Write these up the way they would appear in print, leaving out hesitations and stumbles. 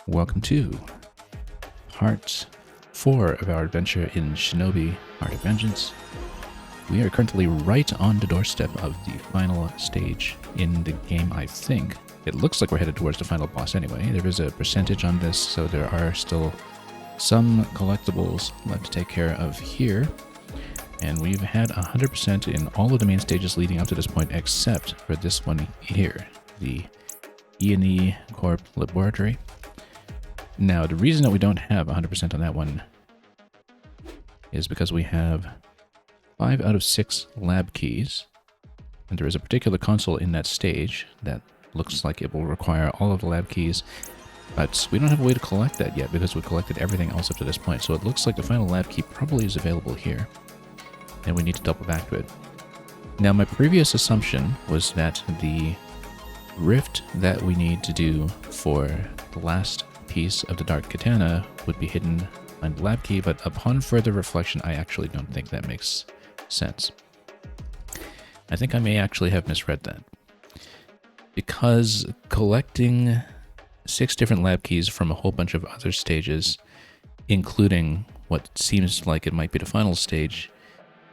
Welcome to part 4 of our adventure in Shinobi Heart of Vengeance. We are currently right on the doorstep of the final stage in the game, I think. It looks like we're headed towards the final boss anyway. There is a percentage on this, so there are still some collectibles left to take care of here. And we've had 100% in all of the main stages leading up to this point, except for this one here, the E&E Corp Laboratory. Now, the reason that we don't have 100% on that one is because we have 5 out of 6 lab keys, and there is a particular console in that stage that looks like it will require all of the lab keys, but we don't have a way to collect that yet because we collected everything else up to this point, so it looks like the final lab key probably is available here, and we need to double back to it. Now, my previous assumption was that the rift that we need to do for the last piece of the Dark Katana would be hidden behind the lab key, but upon further reflection, I actually don't think that makes sense. I think I may actually have misread that, because collecting 6 different lab keys from a whole bunch of other stages, including what seems like it might be the final stage,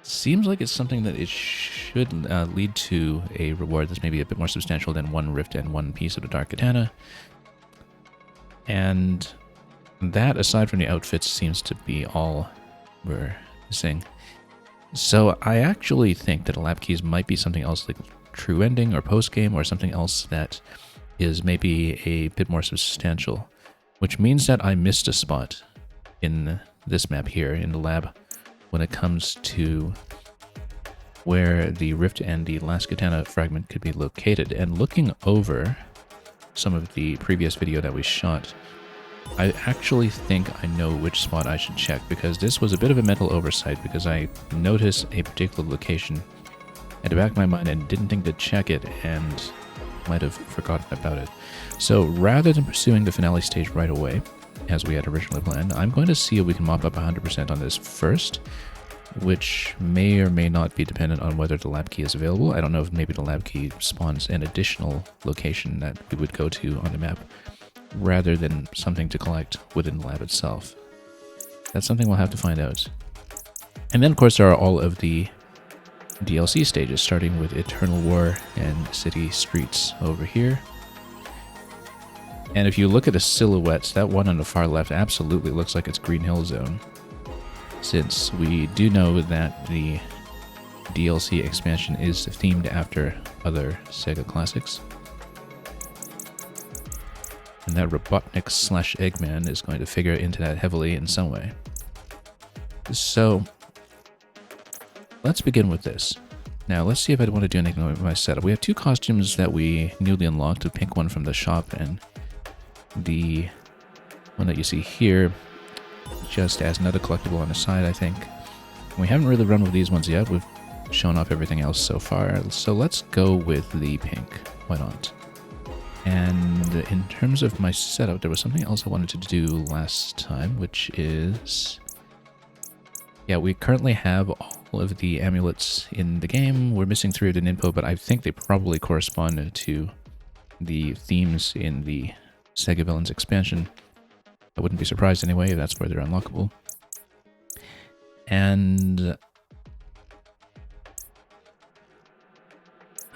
seems like it's something that it should lead to a reward that's maybe a bit more substantial than 1 rift and 1 piece of the Dark Katana. And that, aside from the outfits, seems to be all we're missing. So I actually think that the lab keys might be something else, like true ending or post-game, or something else that is maybe a bit more substantial, which means that I missed a spot in this map here in the lab when it comes to where the rift and the last katana fragment could be located. And looking over some of the previous video that we shot, I actually think I know which spot I should check, because this was a bit of a mental oversight, because I noticed a particular location at the back of my mind and didn't think to check it and might have forgotten about it. So rather than pursuing the finale stage right away, as we had originally planned, I'm going to see if we can mop up 100% on this first, which may or may not be dependent on whether the lab key is available. I don't know if maybe the lab key spawns an additional location that we would go to on the map, rather than something to collect within the lab itself. That's something we'll have to find out. And then, of course, there are all of the DLC stages, starting with Eternal War and City Streets over here. And if you look at the silhouettes, that one on the far left absolutely looks like it's Green Hill Zone, since we do know that the DLC expansion is themed after other Sega classics. And that Robotnik / Eggman is going to figure into that heavily in some way. So let's begin with this. Now let's see if I want to do anything with my setup. We have 2 costumes that we newly unlocked, the pink one from the shop and the one that you see here just as another collectible on the side, I think. We haven't really run with these ones yet. We've shown off everything else so far. So let's go with the pink. Why not? And in terms of my setup, there was something else I wanted to do last time, which is... yeah, we currently have all of the amulets in the game. We're missing 3 of the Ninpo, but I think they probably correspond to the themes in the Sega Villains expansion. I wouldn't be surprised anyway if that's where they're unlockable. And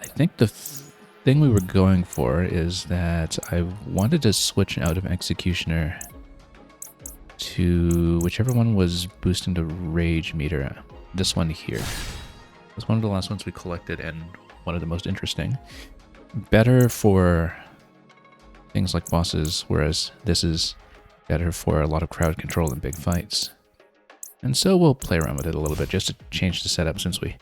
I think the thing we were going for is that I wanted to switch out of Executioner to whichever one was boosting the rage meter. This one here. It was one of the last ones we collected and one of the most interesting. Better for things like bosses, whereas this is better for a lot of crowd control and big fights. And so we'll play around with it a little bit just to change the setup, since we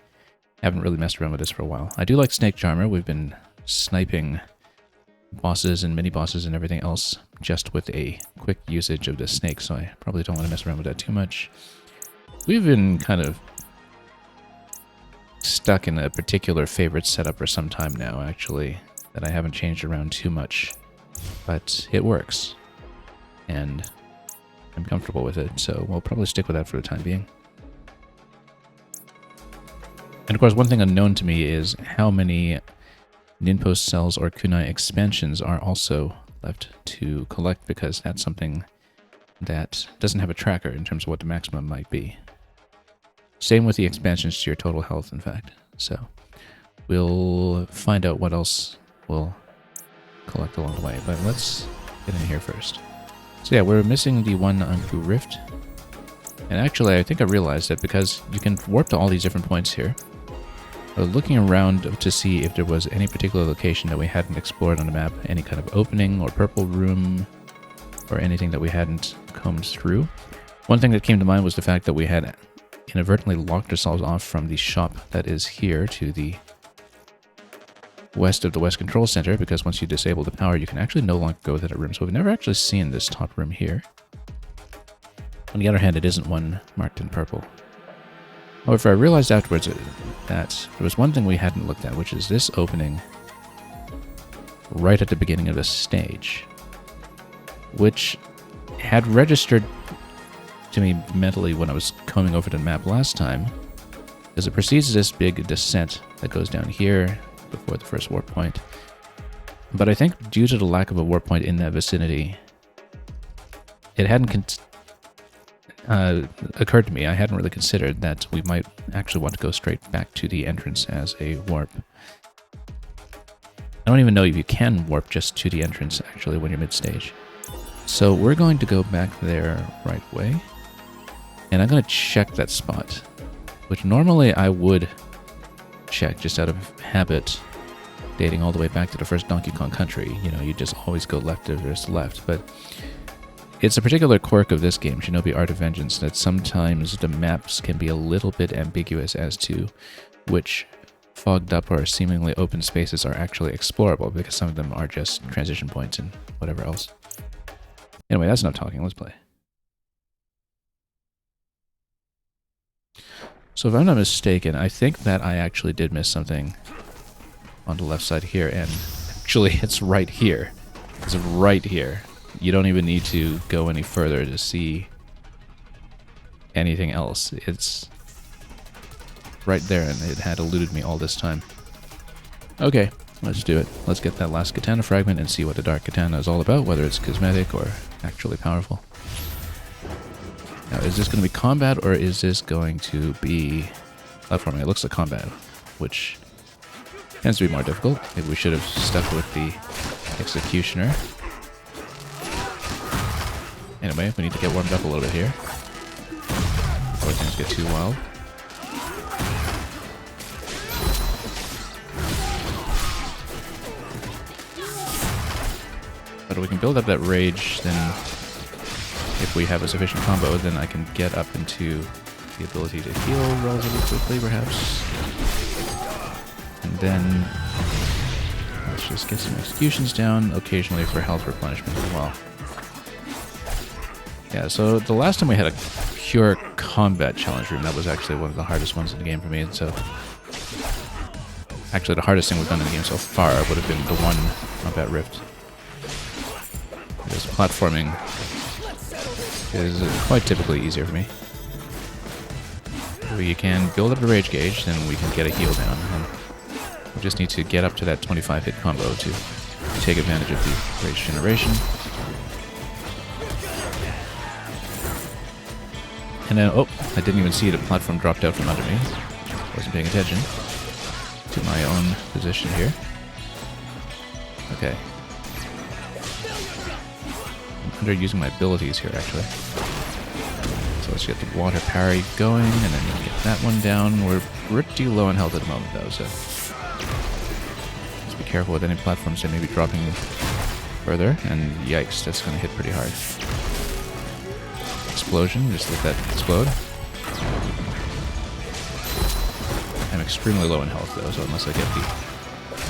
haven't really messed around with this for a while. I do like Snake Charmer. We've been sniping bosses and mini-bosses and everything else just with a quick usage of the snake, so I probably don't want to mess around with that too much. We've been kind of stuck in a particular favorite setup for some time now, actually, that I haven't changed around too much, but it works, and I'm comfortable with it, so we'll probably stick with that for the time being. And of course, one thing unknown to me is how many Ninpo cells or kunai expansions are also left to collect, because that's something that doesn't have a tracker in terms of what the maximum might be. Same with the expansions to your total health, in fact. So we'll find out what else we'll collect along the way, but let's get in here first. So yeah, we're missing the one Anpu Rift. And actually, I think I realized that because you can warp to all these different points here, I was looking around to see if there was any particular location that we hadn't explored on the map, any kind of opening or purple room, or anything that we hadn't combed through. One thing that came to mind was the fact that we had inadvertently locked ourselves off from the shop that is here to the west of the West Control Center, because once you disable the power, you can actually no longer go to that room. So we've never actually seen this top room here. On the other hand, it isn't one marked in purple. However, I realized afterwards that there was one thing we hadn't looked at, which is this opening right at the beginning of the stage, which had registered to me mentally when I was coming over to the map last time, because it precedes this big descent that goes down here before the first warp point. But I think due to the lack of a warp point in that vicinity, it hadn't occurred to me, I hadn't really considered that we might actually want to go straight back to the entrance as a warp. I don't even know if you can warp just to the entrance actually when you're mid-stage. So we're going to go back there right away, and I'm going to check that spot, which normally I would check just out of habit, dating all the way back to the first Donkey Kong Country. You know, you just always go left if there's left, but it's a particular quirk of this game, Shinobi Art of Vengeance, that sometimes the maps can be a little bit ambiguous as to which fogged up or seemingly open spaces are actually explorable, because some of them are just transition points and whatever else. Anyway, that's enough talking, let's play. So if I'm not mistaken, I think that I actually did miss something on the left side here, and actually it's right here. It's right here. You don't even need to go any further to see anything else. It's right there, and it had eluded me all this time. Okay, let's do it. Let's get that last katana fragment and see what the dark katana is all about, whether it's cosmetic or actually powerful. Now, is this going to be combat, or is this going to be platforming? It looks like combat, which tends to be more difficult. Maybe we should have stuck with the executioner. Anyway, we need to get warmed up a little bit here before things get too wild. But if we can build up that rage, then if we have a sufficient combo, then I can get up into the ability to heal relatively quickly, perhaps. And then let's just get some executions down, occasionally for health replenishment as well. Yeah, so the last time we had a pure combat challenge room, that was actually one of the hardest ones in the game for me. And so, actually the hardest thing we've done in the game so far would have been the one combat rift. Because platforming is quite typically easier for me. If we can build up the rage gauge, then we can get a heal down. And we just need to get up to that 25 hit combo to take advantage of the rage generation. And then, oh, I didn't even see the platform dropped out from under me. Wasn't paying attention to my own position here. Okay. I'm underusing my abilities here, actually. So let's get the water parry going, and then get that one down. We're pretty low on health at the moment, though, so let's be careful with any platforms that may be dropping further. And yikes, that's going to hit pretty hard. Explosion, just let that explode. I'm extremely low in health though, so unless I get the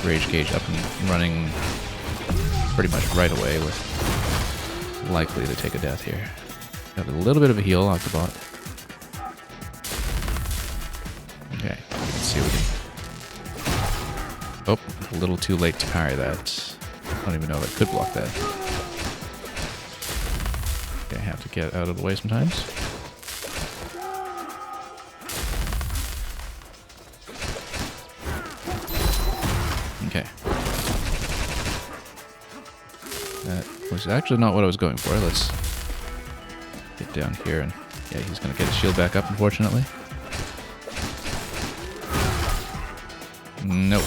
rage gauge up and running pretty much right away, we're likely to take a death here. Got a little bit of a heal off the bot. Okay, let's see if we can... Oh, a little too late to parry that. I don't even know if I could block that. I have to get out of the way sometimes. Okay. That is actually not what I was going for. Let's get down here and... Yeah, he's going to get his shield back up, unfortunately. Nope.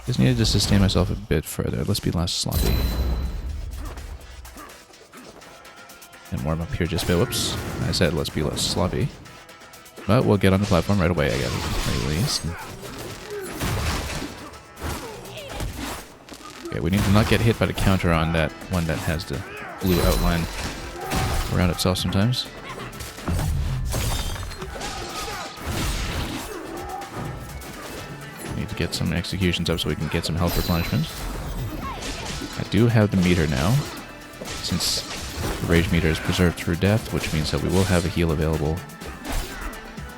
Just needed to sustain myself a bit further. Let's be less sloppy. And warm up here just a bit. Whoops. I said let's be less sloppy. But we'll get on the platform right away, I guess, at least. Okay, we need to not get hit by the counter on that one that has the blue outline around itself sometimes. Need to get some executions up so we can get some health replenishment. I do have the meter now, since the rage meter is preserved through death, which means that we will have a heal available,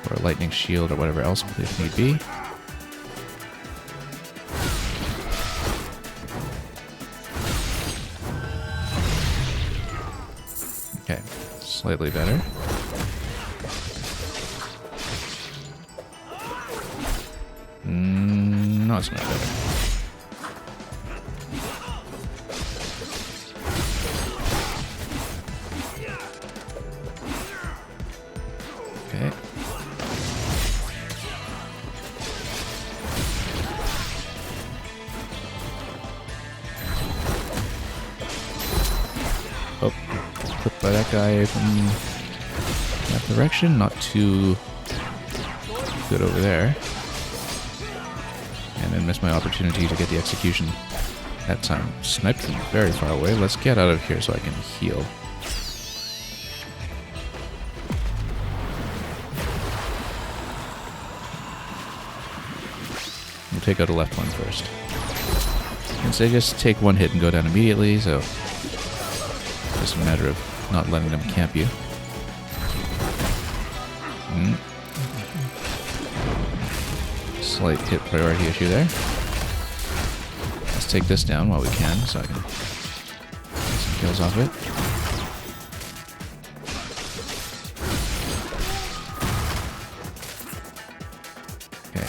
or a lightning shield, or whatever else if need be. Okay, slightly better. Not so much better. Okay. Oh, clipped by that guy from that direction. Not too good over there. And then missed my opportunity to get the execution that time. Sniped from very far away. Let's get out of here so I can heal. We'll take out the left one first. And so just take one hit and go down immediately, so it's just a matter of not letting them camp you. Slight hit priority issue there. Let's take this down while we can so I can get some kills off it. Okay.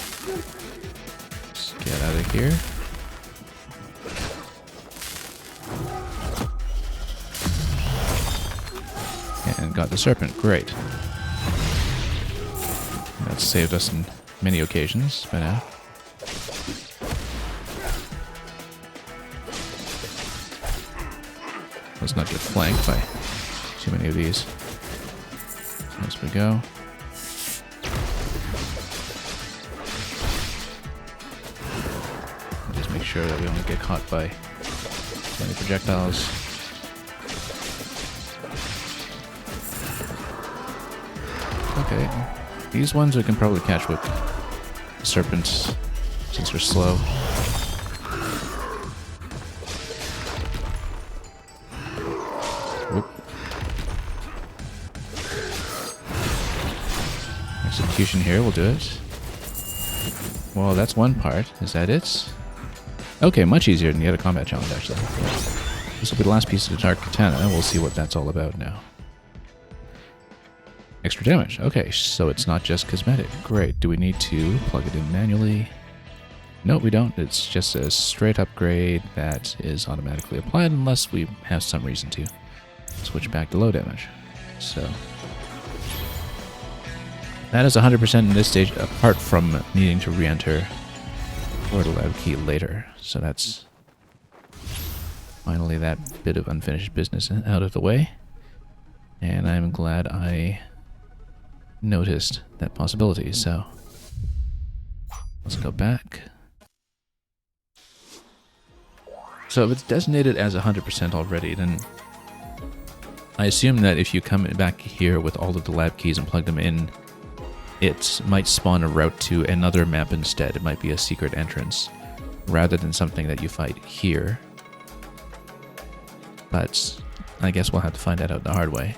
Let's get out of here. And got the serpent. Great. That's saved us in many occasions by now. Let's not get flanked by too many of these. As we go. Just make sure that we don't get caught by any projectiles. Okay. These ones we can probably catch with serpents, since we're slow. Whoop. Execution here will do it. Well, that's one part. Is that it? Okay, much easier than the other combat challenge, actually. This will be the last piece of the Dark Katana. We'll see what that's all about now. Extra damage. Okay, so it's not just cosmetic. Great. Do we need to plug it in manually? No, we don't. It's just a straight upgrade that is automatically applied unless we have some reason to switch back to low damage. So that is 100% in this stage, apart from needing to re-enter for the lab key later. So that's finally that bit of unfinished business out of the way. And I'm glad I noticed that possibility, so let's go back. So if it's designated as 100% already, then I assume that if you come back here with all of the lab keys and plug them in, it might spawn a route to another map instead. It might be a secret entrance rather than something that you fight here. But I guess we'll have to find that out the hard way.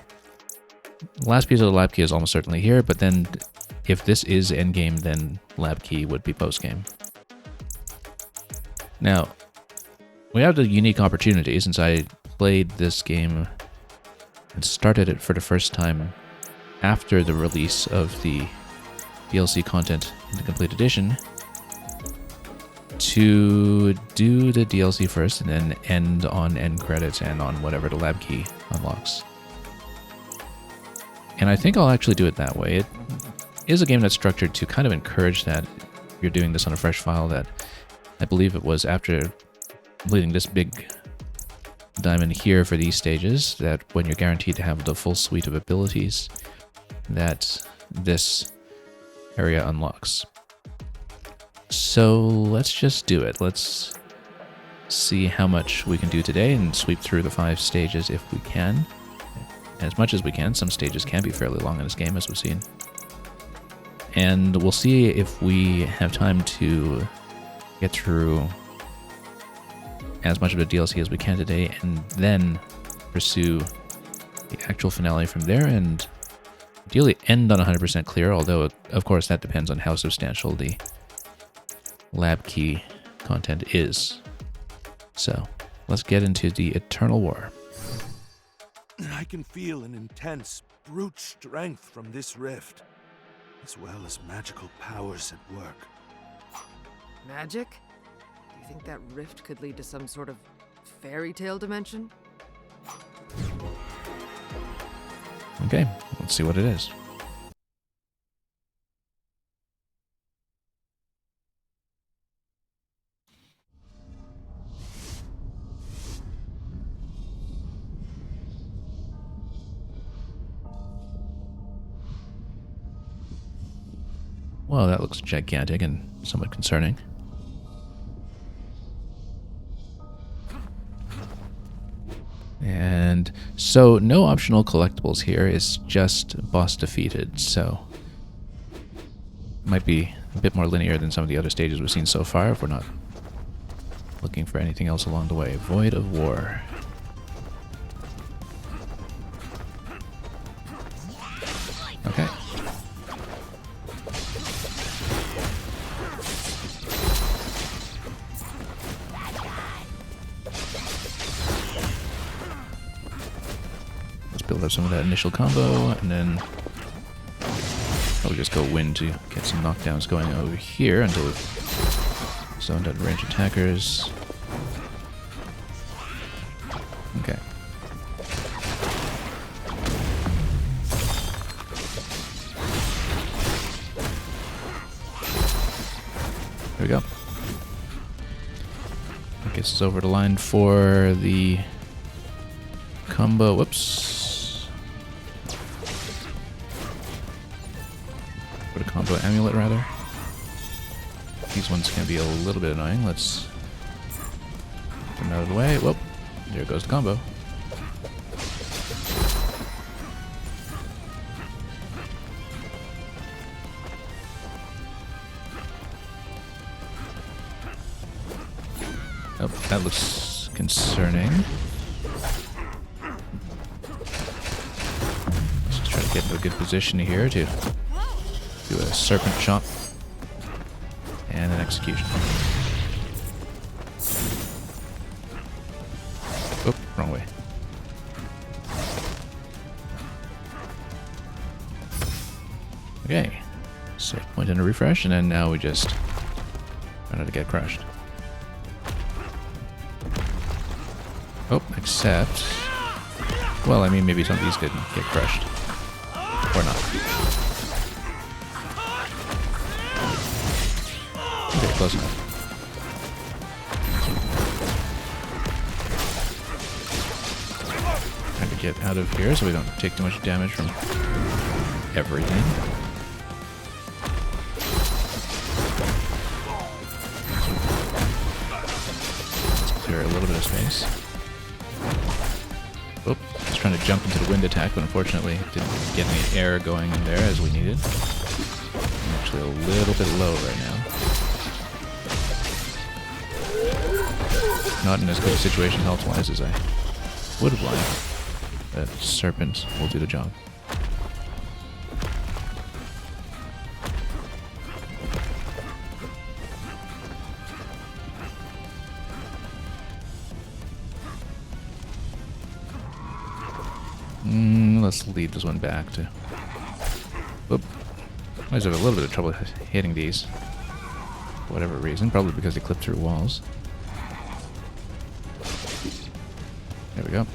The last piece of the lab key is almost certainly here, but then if this is endgame, then lab key would be postgame. Now, we have the unique opportunity, since I played this game and started it for the first time after the release of the DLC content in the Complete Edition. to do the DLC first and then end on end credits and on whatever the lab key unlocks. And I think I'll actually do it that way. It is a game that's structured to kind of encourage that if you're doing this on a fresh file, that I believe it was after completing this big diamond here for these stages, that when you're guaranteed to have the full suite of abilities, that this area unlocks. So let's just do it. Let's see how much we can do today and sweep through the 5 stages if we can. As much as we can. Some stages can be fairly long in this game, as we've seen. And we'll see if we have time to get through as much of the DLC as we can today, and then pursue the actual finale from there, and ideally end on 100% clear, although, of course, that depends on how substantial the lab key content is. So, let's get into the Eternal War. I can feel an intense, brute strength from this rift, as well as magical powers at work. Magic? Do you think that rift could lead to some sort of fairy tale dimension? Okay, let's see what it is. Well, that looks gigantic and somewhat concerning. And so no optional collectibles here, it's just boss defeated, so might be a bit more linear than some of the other stages we've seen so far if we're not looking for anything else along the way. Void of War. Okay. Build up some of that initial combo, and then probably just go win to get some knockdowns going over here until we've zoned out range attackers. Okay. There we go. That gets us over the line for the combo. Whoops. For the combo amulet, rather. These ones can be a little bit annoying. Let's get them out of the way. Whoop. There goes the combo. Oh, that looks concerning. Let's just try to get into a good position here to do a serpent chop and an execution. Oh, wrong way. Okay, save point and a refresh, and then now we just run out to get crushed. Oh, except, well, I mean, maybe some of these didn't get crushed, or not. Okay, close enough. Trying to get out of here so we don't take too much damage from everything. Let's clear a little bit of space. Oop, I was trying to jump into the wind attack, but unfortunately didn't get any air going in there as we needed. I'm actually a little bit low right now. Not in as good a situation health-wise as I would have liked. That serpent will do the job. Let's lead this one back to... Oop. Might have a little bit of trouble hitting these. for whatever reason. Probably because they clip through walls. There we go.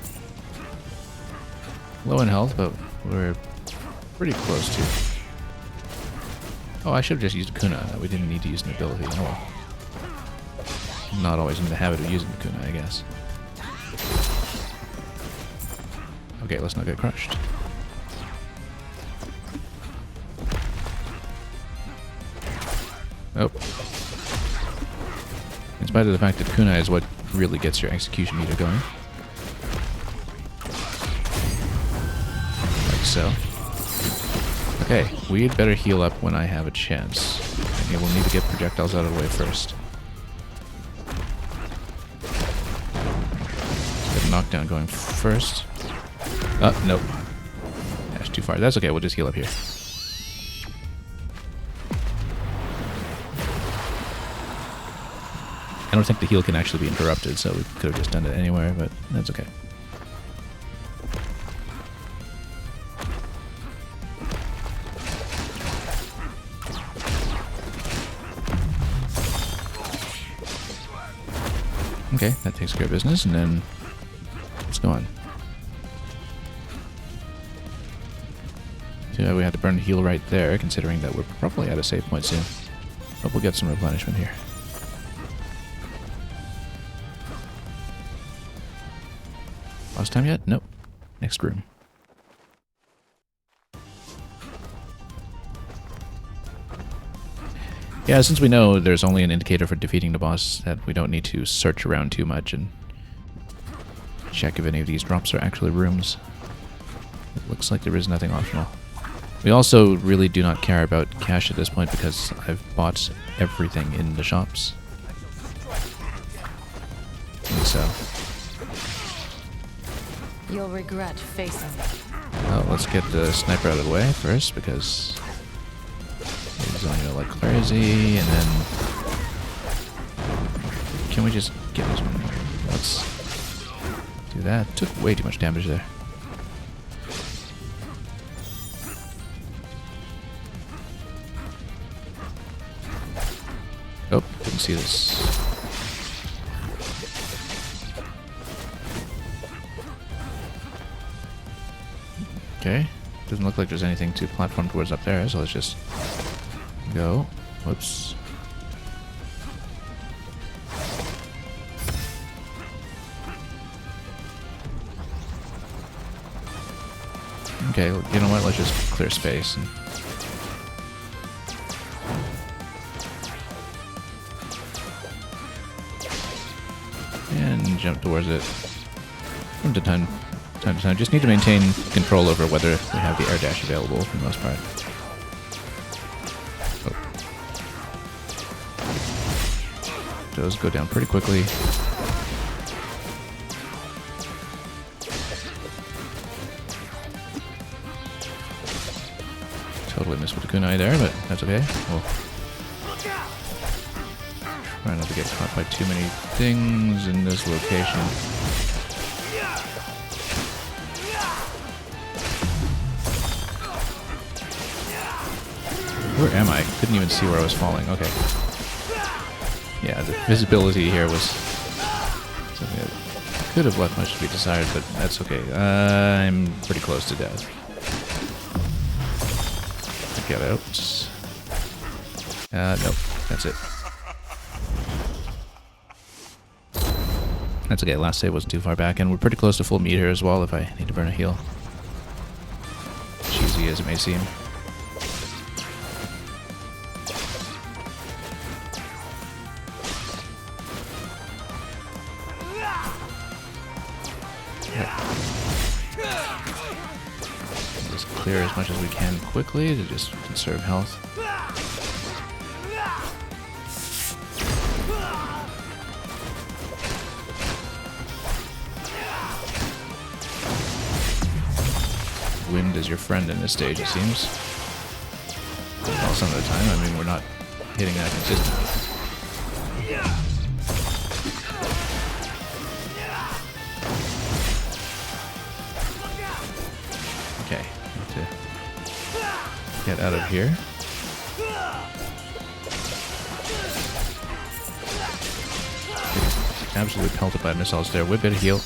Low in health, but we're pretty close to. Oh, I should have just used a Kuna. We didn't need to use an ability. Oh well. Not always in the habit of using the Kuna, I guess. Okay, let's not get crushed. Oh. In spite of the fact that Kuna is what really gets your execution meter going. Like so. Okay, we'd better heal up when I have a chance. And we'll need to get projectiles out of the way first. Let's get a knockdown going first. Nope. That's too far. That's okay, we'll just heal up here. I don't think the heal can actually be interrupted, so we could have just done it anywhere, but that's okay. Okay, that takes care of business, and then let's go on. So we have to burn the heal right there, considering that we're probably at a save point soon. But we'll get some replenishment here. Last time yet? Nope. Next room. Yeah, since we know there's only an indicator for defeating the boss, that we don't need to search around too much and check if any of these drops are actually rooms. It looks like there is nothing optional. We also really do not care about cash at this point because I've bought everything in the shops. And so... You'll regret facing me. well, let's get the sniper out of the way first because... he's on you like crazy, and then... can we just get this one? Let's do that. Took way too much damage there. Oh, didn't see this. Okay, doesn't look like there's anything to platform towards up there, so let's just go. Whoops. Okay, you know what? Let's just clear space and jump towards it from time to time. Just need to maintain control over whether we have the air dash available for the most part. Oh. Those go down pretty quickly. Totally missed with the kunai there, but that's okay. We'll try not to get caught by too many things in this location. Where am I? Couldn't even see where I was falling. Okay. Yeah, the visibility here was something that could have left much to be desired, but that's okay. I'm pretty close to death. Get out. Nope. That's it. That's okay. Last save wasn't too far back, and we're pretty close to full meter as well if I need to burn a heal. Cheesy as it may seem. Just clear as much as we can quickly to just conserve health. Wind is your friend in this stage, it seems. Well, some of the time. I mean, we're not hitting that consistently. Okay, need to get out of here. absolutely pelted by missiles there. Would better heal.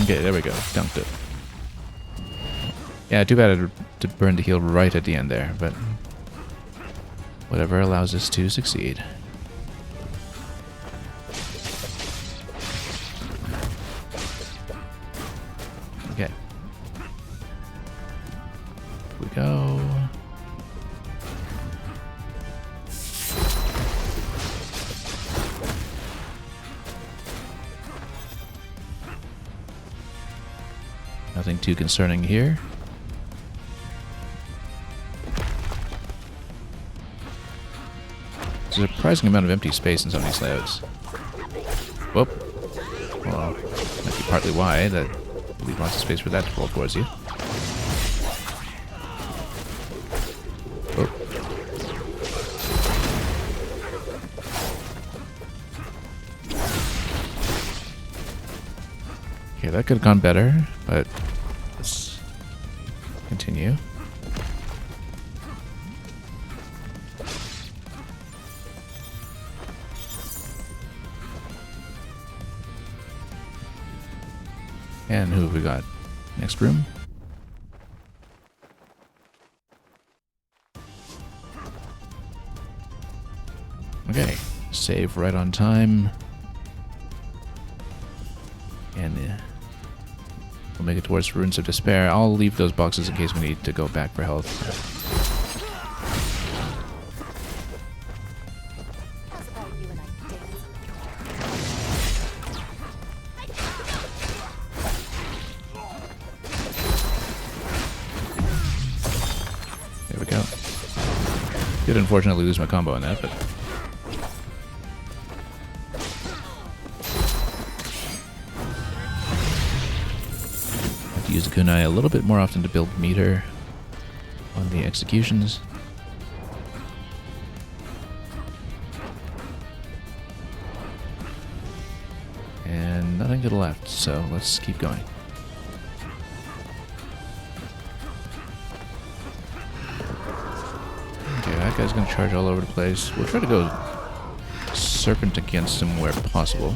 Okay, there we go. Dunked it. Yeah, too bad it to burn the heal right at the end there, but whatever allows us to succeed. Okay. Here we go. Nothing too concerning here. There's a surprising amount of empty space in some of these layouts. Whoop. Well, might be partly why that leave lots of space for that to roll towards you. Whoop. Okay, that could have gone better, but let's continue. And who have we got? Next room. Okay, save right on time. And we'll make it towards Ruins of Despair. I'll leave those boxes in case we need to go back for health. There we go. Did unfortunately lose my combo on that, but use the kunai a little bit more often to build meter on the executions. And nothing to the left, so let's keep going. Okay, that guy's gonna charge all over the place. We'll try to go serpent against him where possible,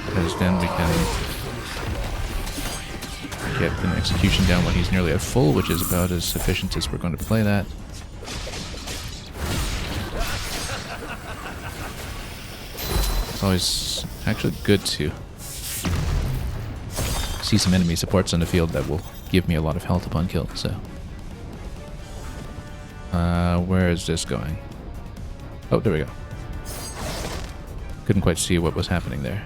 because then we can get an execution down when he's nearly at full, which is about as sufficient as we're going to play that. It's always actually good to see some enemy supports on the field that will give me a lot of health upon kill, so. Where is this going? Oh, there we go. Couldn't quite see what was happening there.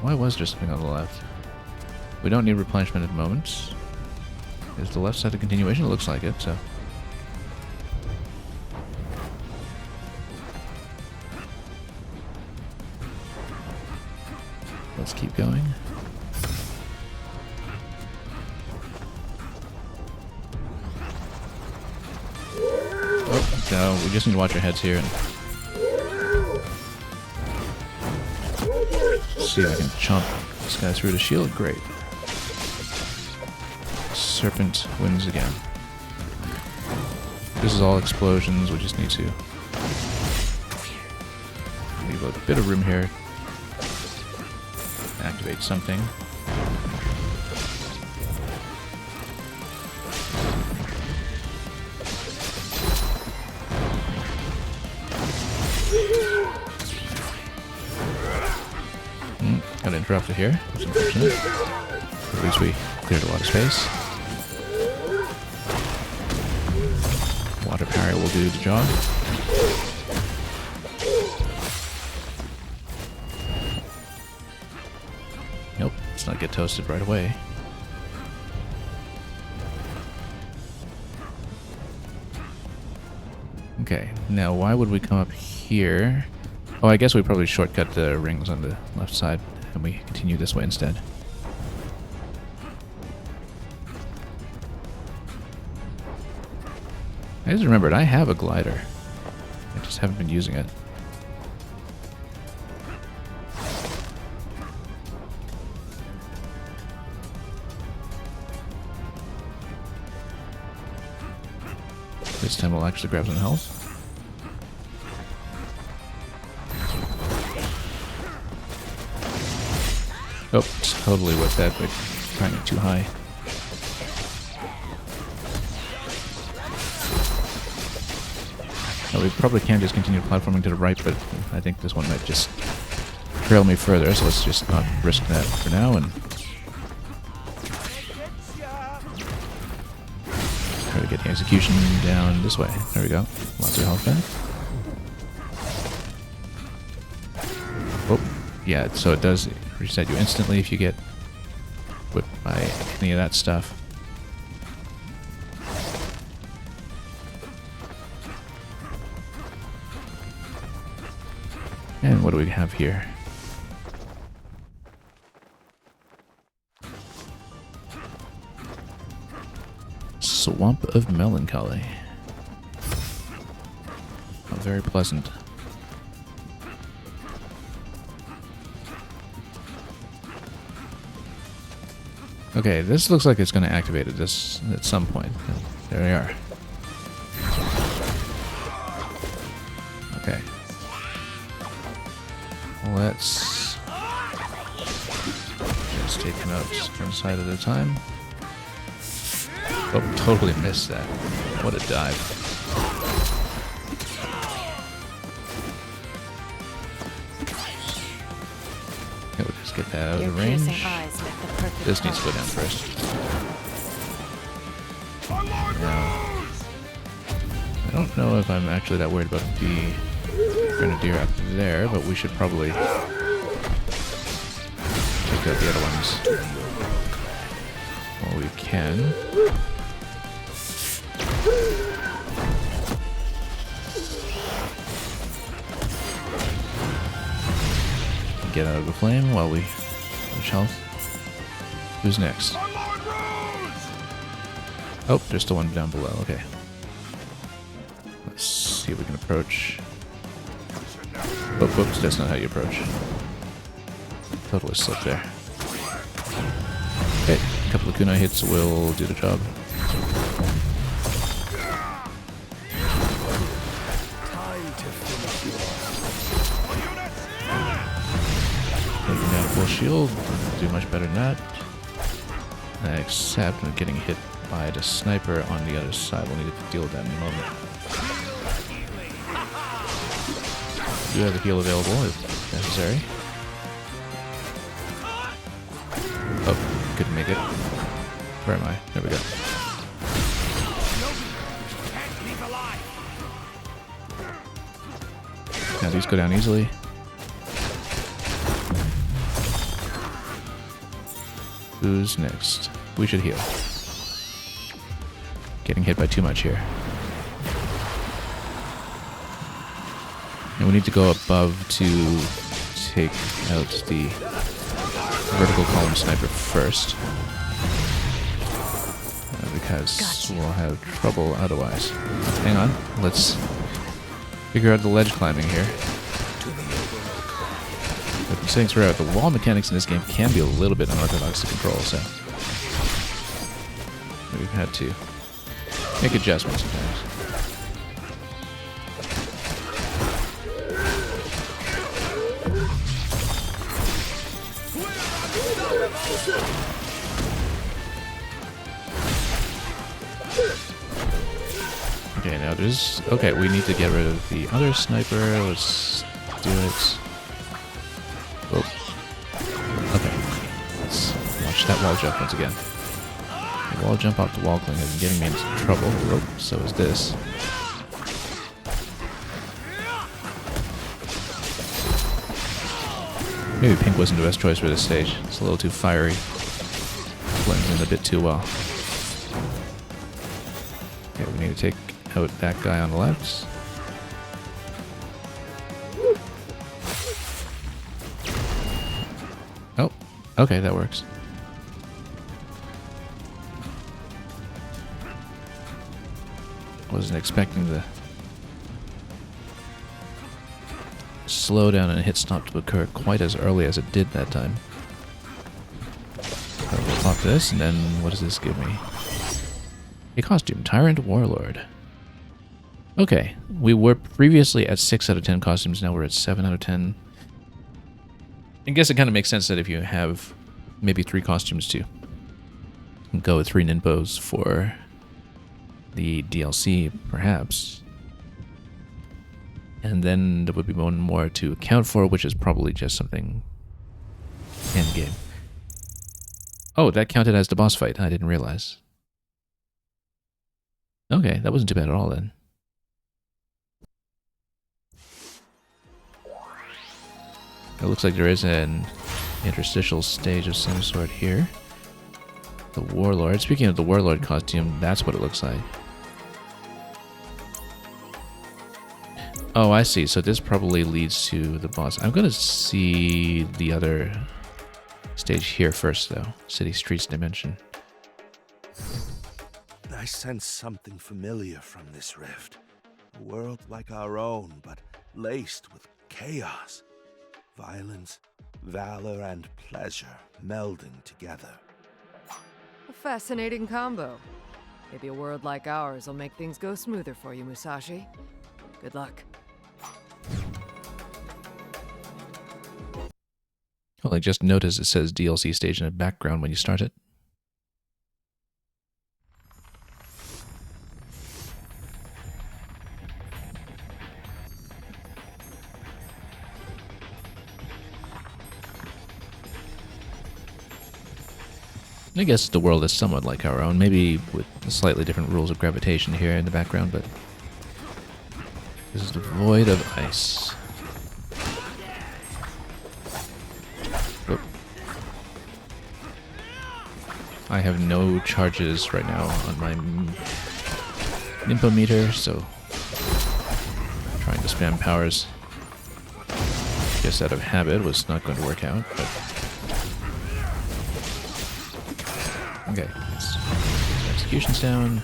Why was there something on the left? We don't need replenishment at the moment. Is the left side a continuation? It looks like it, so. Let's keep going. Oh, no, we just need to watch our heads here and see if I can chomp this guy through the shield. Great. Serpent wins again. This is all explosions. We just need to leave a bit of room here. Activate something. Got interrupted here. That's unfortunate. At least we cleared a lot of space. Water parry will do the job. Nope, let's not get toasted right away. Okay, now why would we come up here? Oh, I guess we probably shortcut the rings on the left side and we continue this way instead. I just remembered I have a glider. I just haven't been using it. This time we'll actually grab some health. Oh, totally whipped that, but trying it too high. Now, we probably can just continue platforming to the right, but I think this one might just trail me further, so let's just not risk that for now and try to get the execution down this way. There we go. Lots of health back. Oh, yeah, so it does reset you instantly if you get whipped by any of that stuff. And what do we have here? Swamp of Melancholy. Oh, very pleasant. Okay, this looks like it's going to activate it this at some point. There we are. Okay. Let's just take him out one side at a time. Oh, totally missed that. What a dive. Okay, we'll just get that out of range. This needs to go down first. Now, I don't know if I'm actually that worried about the Grenadier up there, but we should probably take out the other ones while we can. Get out of the flame while we finish health. Who's next? Oh, there's still one down below. Okay. Let's see if we can approach. Whoops, that's not how you approach. Totally slipped there. Okay, a couple of kunai hits will do the job. Taking down full shield, do much better than that. Except when getting hit by the sniper on the other side. We'll need to deal with that in a moment. Do have a heal available if necessary. Oh, couldn't make it. Where am I? There we go. Now these go down easily. Who's next? We should heal. Getting hit by too much here. And we need to go above to take out the vertical column sniper first. Because we'll have trouble otherwise. Hang on, let's figure out the ledge climbing here. I've been saying throughout, the wall mechanics in this game can be a little bit unorthodox to control, so we've had to make adjustments sometimes. Okay, now there's... Okay, we need to get rid of the other sniper. Let's do it. Oh. Okay. Let's watch that wall jump once again. The wall jump off the wall cling has been getting me into trouble. Oh, so is this. Maybe pink wasn't the best choice for this stage. It's a little too fiery. Blends in a bit too well. Okay, we need to take out that guy on the left. Oh, okay, that works. Wasn't expecting the slowdown and hit stop to occur quite as early as it did that time. So we'll pop this, and then what does this give me? A costume, Tyrant Warlord. Okay, we were previously at 6 out of 10 costumes, now we're at 7 out of 10. I guess it kind of makes sense that if you have maybe 3 costumes to go with 3 ninpos for the DLC, perhaps. And then there would be one more to account for, which is probably just something endgame. Oh, that counted as the boss fight. I didn't realize. Okay, that wasn't too bad at all then. It looks like there is an interstitial stage of some sort here. The Warlord. Speaking of the Warlord costume, that's what it looks like. Oh, I see. So this probably leads to the boss. I'm going to see the other stage here first, though. City Streets Dimension. I sense something familiar from this rift. A world like our own, but laced with chaos. Violence, valor, and pleasure melding together. A fascinating combo. Maybe a world like ours will make things go smoother for you, Musashi. Good luck. Well, I just noticed it says DLC stage in the background when you start it. I guess the world is somewhat like our own, maybe with slightly different rules of gravitation here in the background, but this is the void of ice. Oh. I have no charges right now on my Nimpo meter, so I'm trying to spam powers. Guess out of habit was not going to work out, but okay, let's get executions down.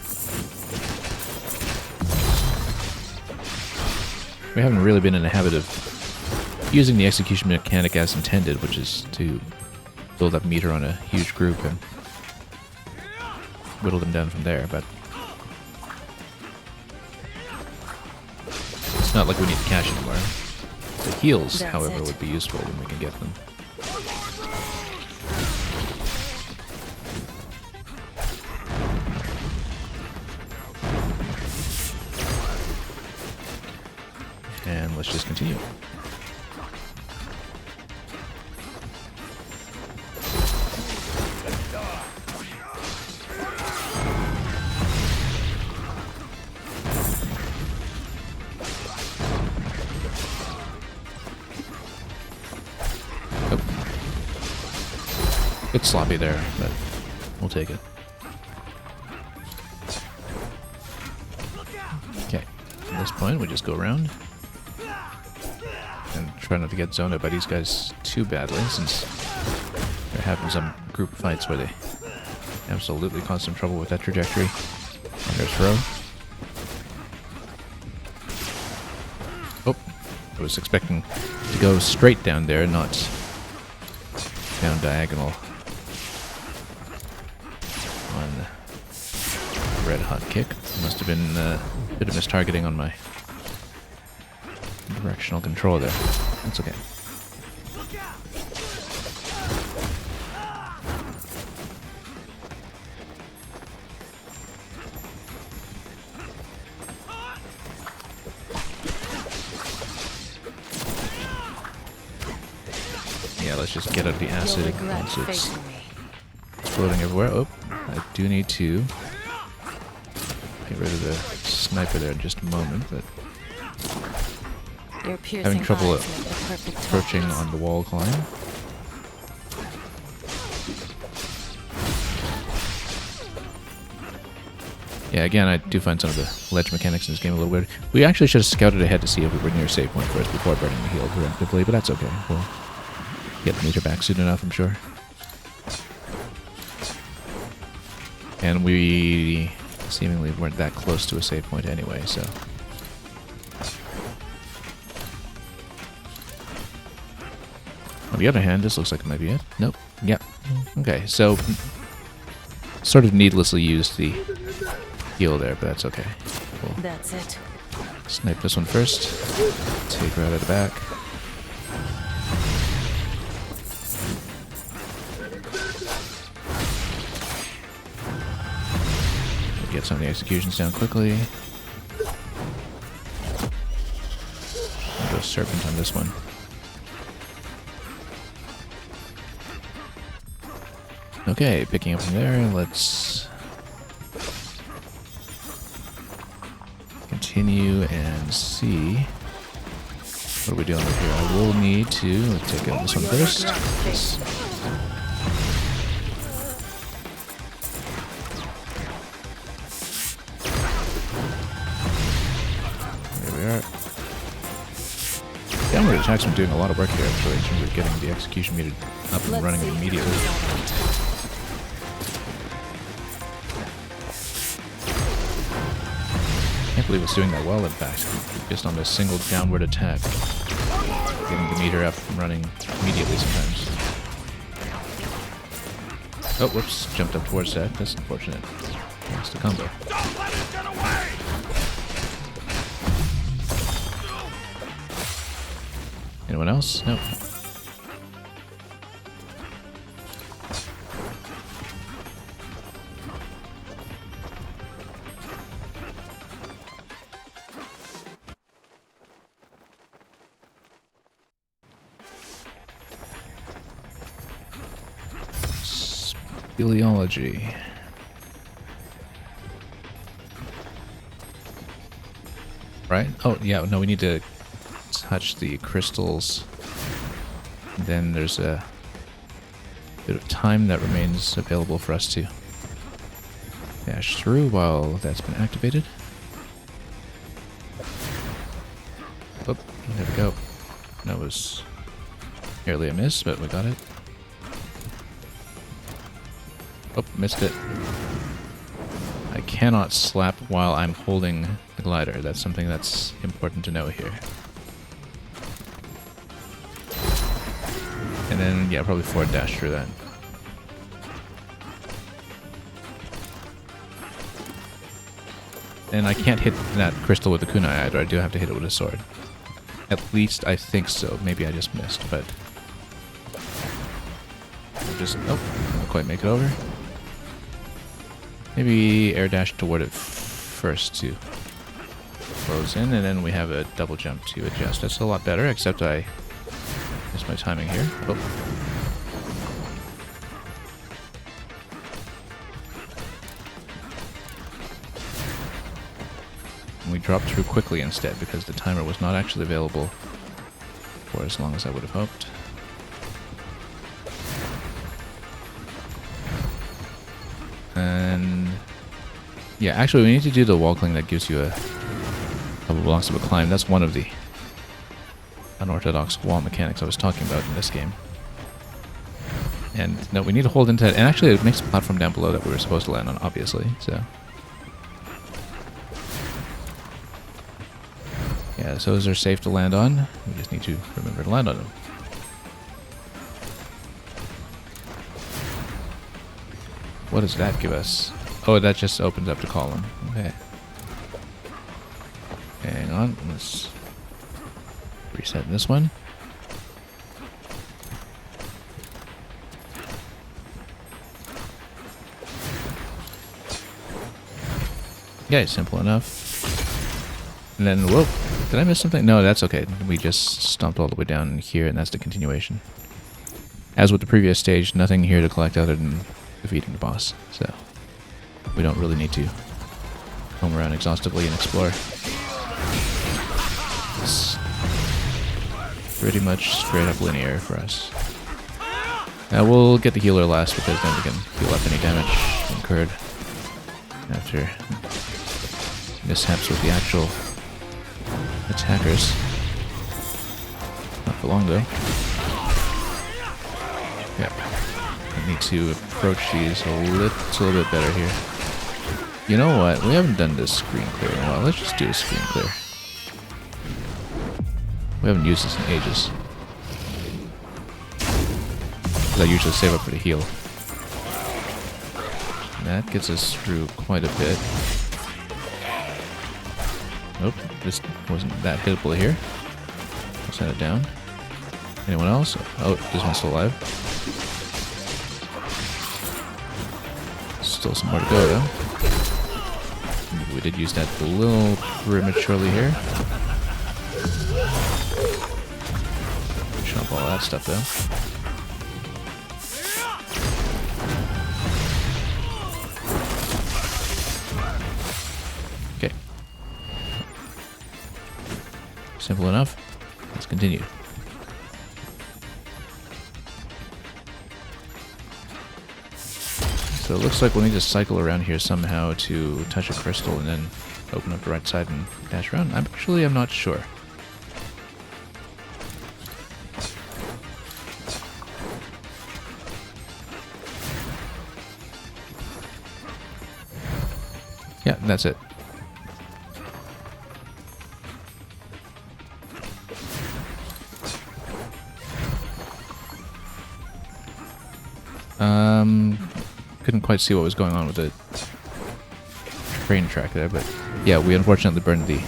We haven't really been in the habit of using the execution mechanic as intended, which is to build up meter on a huge group and whittle them down from there, but it's not like we need cash anymore. The heals, however, would be useful when we can get them. And let's just continue. Oh. Bit sloppy there, but we'll take it. Okay, at this point we just go around and try not to get zoned out by these guys too badly, since they're having some group fights where they absolutely cause some trouble with that trajectory. And there's throw. Oh, I was expecting to go straight down there, not down diagonal on red hot kick. Must have been a bit of mistargeting on my directional control there. That's okay. Yeah, let's just get out of the acid once it's floating everywhere. Oh, I do need to get rid of the sniper there in just a moment, but having trouble approaching on the wall climb. Yeah, again, I do find some of the ledge mechanics in this game a little weird. We actually should have scouted ahead to see if we were near save point first before burning the heal preemptively, but that's okay. We'll get the meter back soon enough, I'm sure. And we seemingly weren't that close to a save point anyway, so... On the other hand, this looks like it might be it. Nope. Yep. Okay, so sort of needlessly used the heal there, but that's okay. Cool. That's it. Snipe this one first. Take her out of the back. Get some of the executions down quickly. I'll go Serpent on this one. Okay, picking up from there, let's continue and see. What are we doing over here? I will need to take out this one first. There we are. Downward attacks are doing a lot of work here actually in terms of getting the execution meter up and running immediately. I can't believe it's doing that well, in fact. Just on a single downward attack. Getting the meter up and running immediately sometimes. Oh, whoops. Jumped up towards that. That's unfortunate. Lost the combo. Don't let it get away! Anyone else? Nope. Speleology. Right? Oh, yeah, no, we need to touch the crystals. Then there's a bit of time that remains available for us to dash through while that's been activated. Oh, there we go. That was nearly a miss, but we got it. Oh, missed it. I cannot slap while I'm holding the glider. That's something that's important to know here. And then, yeah, probably forward dash through that. And I can't hit that crystal with the kunai either. I do have to hit it with a sword. At least I think so. Maybe I just missed, but... just... oh, not quite make it over. Maybe air dash toward it first to close in, and then we have a double jump to adjust. That's a lot better, except I missed my timing here. Oh. And we dropped through quickly instead because the timer was not actually available for as long as I would have hoped. And yeah, actually we need to do the wall cling that gives you a couple blocks of a climb. That's one of the unorthodox wall mechanics I was talking about in this game. And no, we need to hold into that. And actually it makes the platform down below that we were supposed to land on, obviously. So yeah, so those are safe to land on. We just need to remember to land on them. What does that give us? Oh, that just opens up the column. Okay. Hang on, let's reset this one. Yeah, simple enough. And then, whoa, did I miss something? No, that's okay. We just stomped all the way down here, and that's the continuation. As with the previous stage, nothing here to collect other than defeating the boss, so we don't really need to roam around exhaustively and explore. It's pretty much straight up linear for us. We'll get the healer last because then we can heal up any damage incurred after mishaps with the actual attackers. Not for long though. Yep. I need to approach these a little bit better here. You know what? We haven't done this screen clear in a while. Let's just do a screen clear. We haven't used this in ages. I usually save up for the heal. And that gets us through quite a bit. Nope, this wasn't that hittable here. I'll send it down. Anyone else? Oh, this one's still alive. Still some more to go, though. We did use that a little prematurely here. Jump all that stuff, though. Okay. Simple enough. Let's continue. So it looks like we'll need to cycle around here somehow to touch a crystal and then open up the right side and dash around. I'm not sure. Yeah, that's it. Couldn't quite see what was going on with the train track there, but yeah, we unfortunately burned the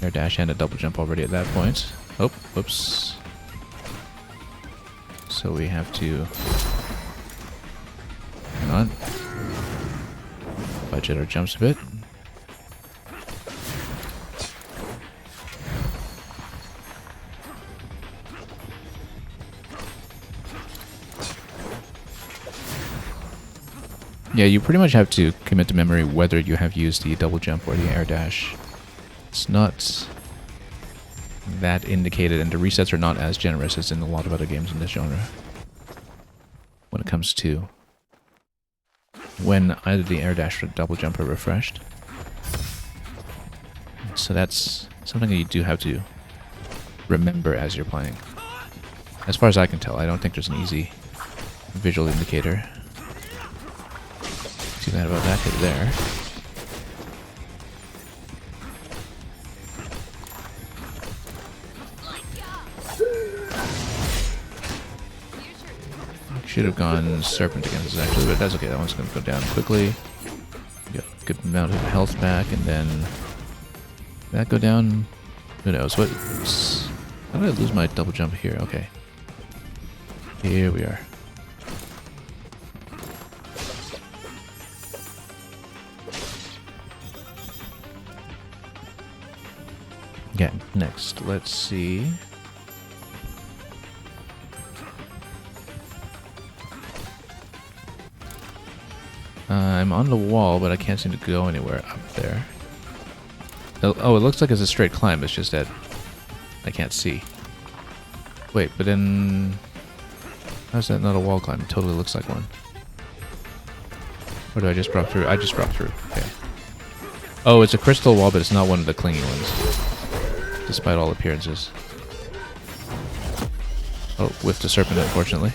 air dash and a double jump already at that point. Oh, whoops. So we have to hang on. Budget our jumps a bit. Yeah, you pretty much have to commit to memory whether you have used the double jump or the air dash. It's not that indicated, and the resets are not as generous as in a lot of other games in this genre. When it comes to when either the air dash or the double jump are refreshed. So that's something that you do have to remember as you're playing. As far as I can tell, I don't think there's an easy visual indicator. Too bad about that hit there. Should have gone Serpent against us actually, but that's okay. That one's going to go down quickly. Get a good amount of health back, and then that go down. Who knows? What? How did I lose my double jump here? Okay. Here we are. Okay, next, let's see. I'm on the wall, but I can't seem to go anywhere up there. Oh, it looks like it's a straight climb, it's just that I can't see. Wait, but then... how's that not a wall climb? It totally looks like one. Or do I just drop through? I just dropped through, okay. Oh, it's a crystal wall, but it's not one of the clingy ones. Despite all appearances. Oh, whiffed a serpent, unfortunately.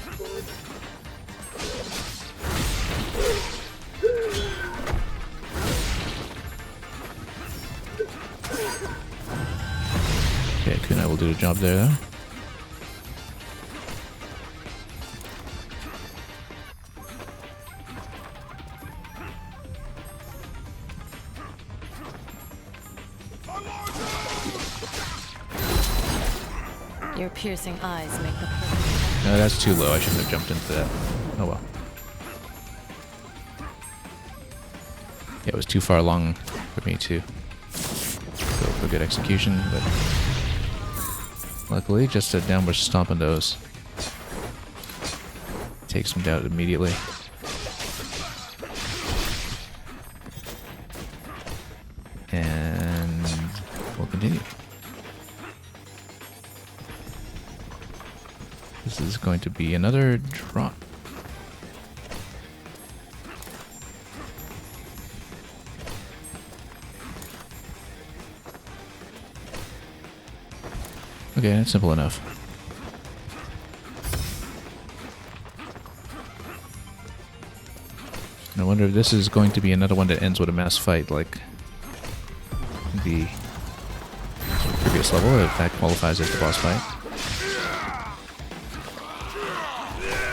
Okay, Kunai will do the job there, though. Your piercing eyes make the perfect... No, that's too low. I shouldn't have jumped into that. Oh well. Yeah, it was too far along for me to go for good execution, but luckily just a downward stomp on those takes them down immediately. And we'll continue. This is going to be another drop. Okay, that's simple enough. I wonder if this is going to be another one that ends with a mass fight like the previous level, if that qualifies as the boss fight.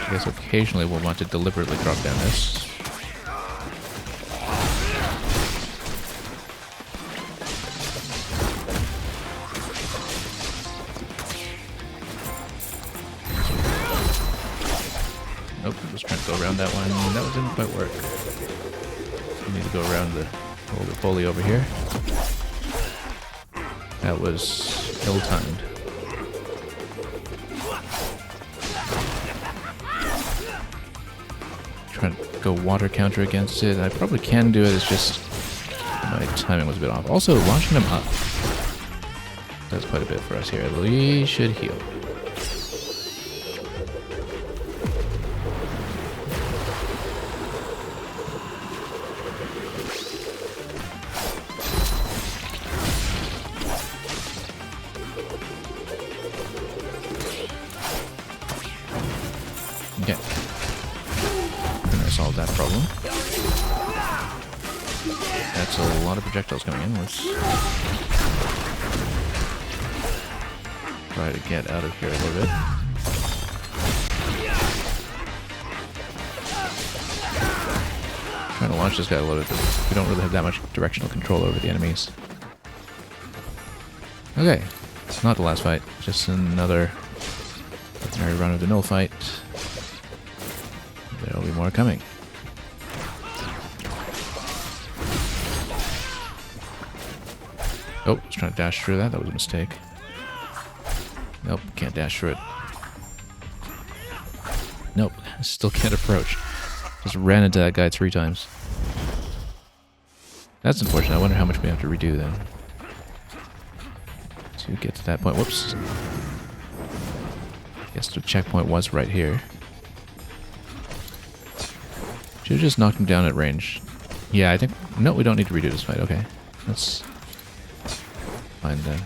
I guess occasionally we'll want to deliberately drop down this. around that one. That one didn't quite work. I need to go around the roly-poly over here. That was ill-timed. Trying to go water counter against it. I probably can do it, it's just my timing was a bit off. Also, launching them up does quite a bit for us here. We should heal. Okay. Gonna solve that problem. That's a lot of projectiles coming in. Let's try to get out of here a little bit. Trying to launch this guy a little bit, but we don't really have that much directional control over the enemies. Okay, it's not the last fight, just another ordinary run-of-the-mill fight. There'll be more coming. Oh, I was trying to dash through that. That was a mistake. Nope, can't dash through it. Nope, still can't approach. Just ran into that guy 3 times. That's unfortunate. I wonder how much we have to redo then to get to that point. Whoops. Guess the checkpoint was right here. Should have just knocked him down at range. Yeah, I think... No, we don't need to redo this fight. Okay. That's fine then.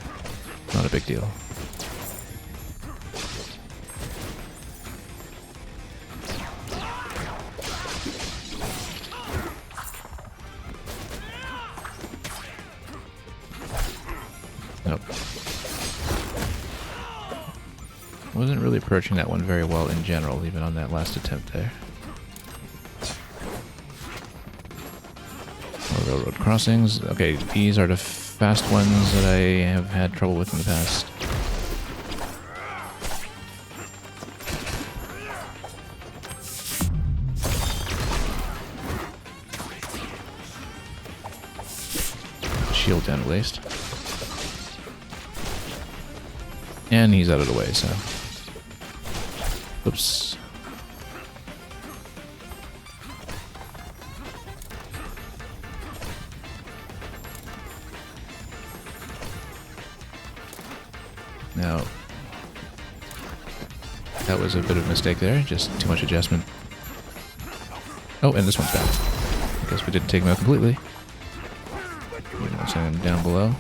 Not a big deal. Nope. Wasn't really approaching that one very well in general, even on that last attempt there. More railroad crossings. Okay, these are the fast ones that I have had trouble with in the past. Shield down at least. And he's out of the way, so... Oops. Now, that was a bit of a mistake there, just too much adjustment. Oh, and this one's back. I guess we didn't take him out completely. We don't send him down below.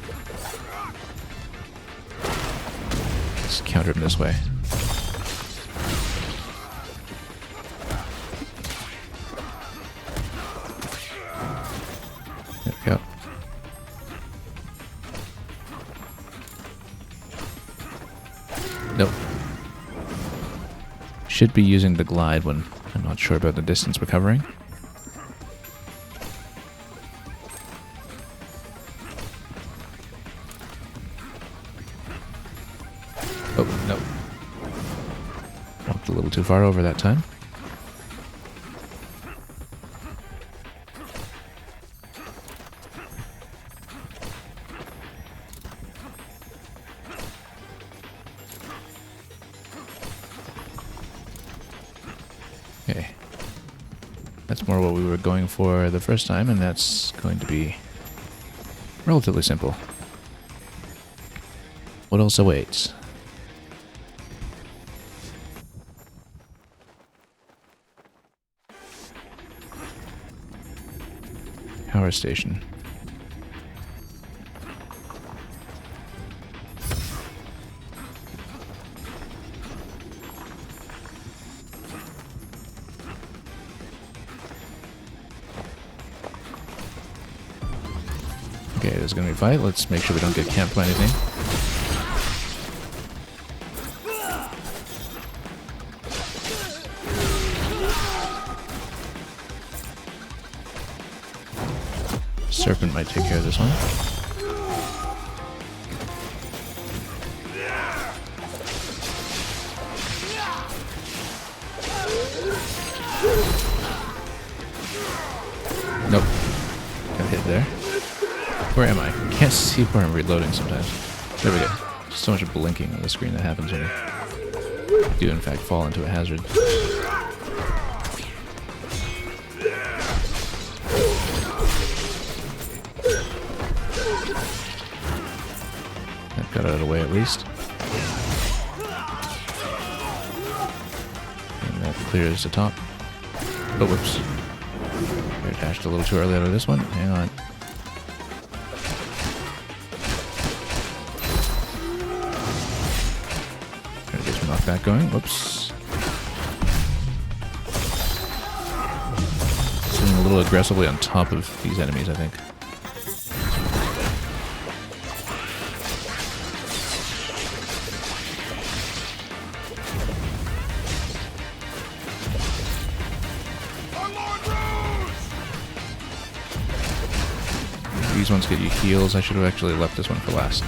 Let's counter him this way. There we go. Nope. Should be using the glide when I'm not sure about the distance we're covering. Oh, no. Walked a little too far over that time. Okay. That's more what we were going for the first time, and that's going to be relatively simple. What else awaits? Power station. Okay, there's gonna be a fight. Let's make sure we don't get camped by anything. Serpent might take care of this one. there. Where am I? Can't see where I'm reloading sometimes. There we go. So much blinking on the screen that happens when you do in fact fall into a hazard. That got out of the way at least. And that clears the top. Oh, whoops. I dashed a little too early out of this one. Hang on. Trying to get some knockback going. Whoops. Sitting a little aggressively on top of these enemies, I think. These ones get you heals. I should have actually left this one for last.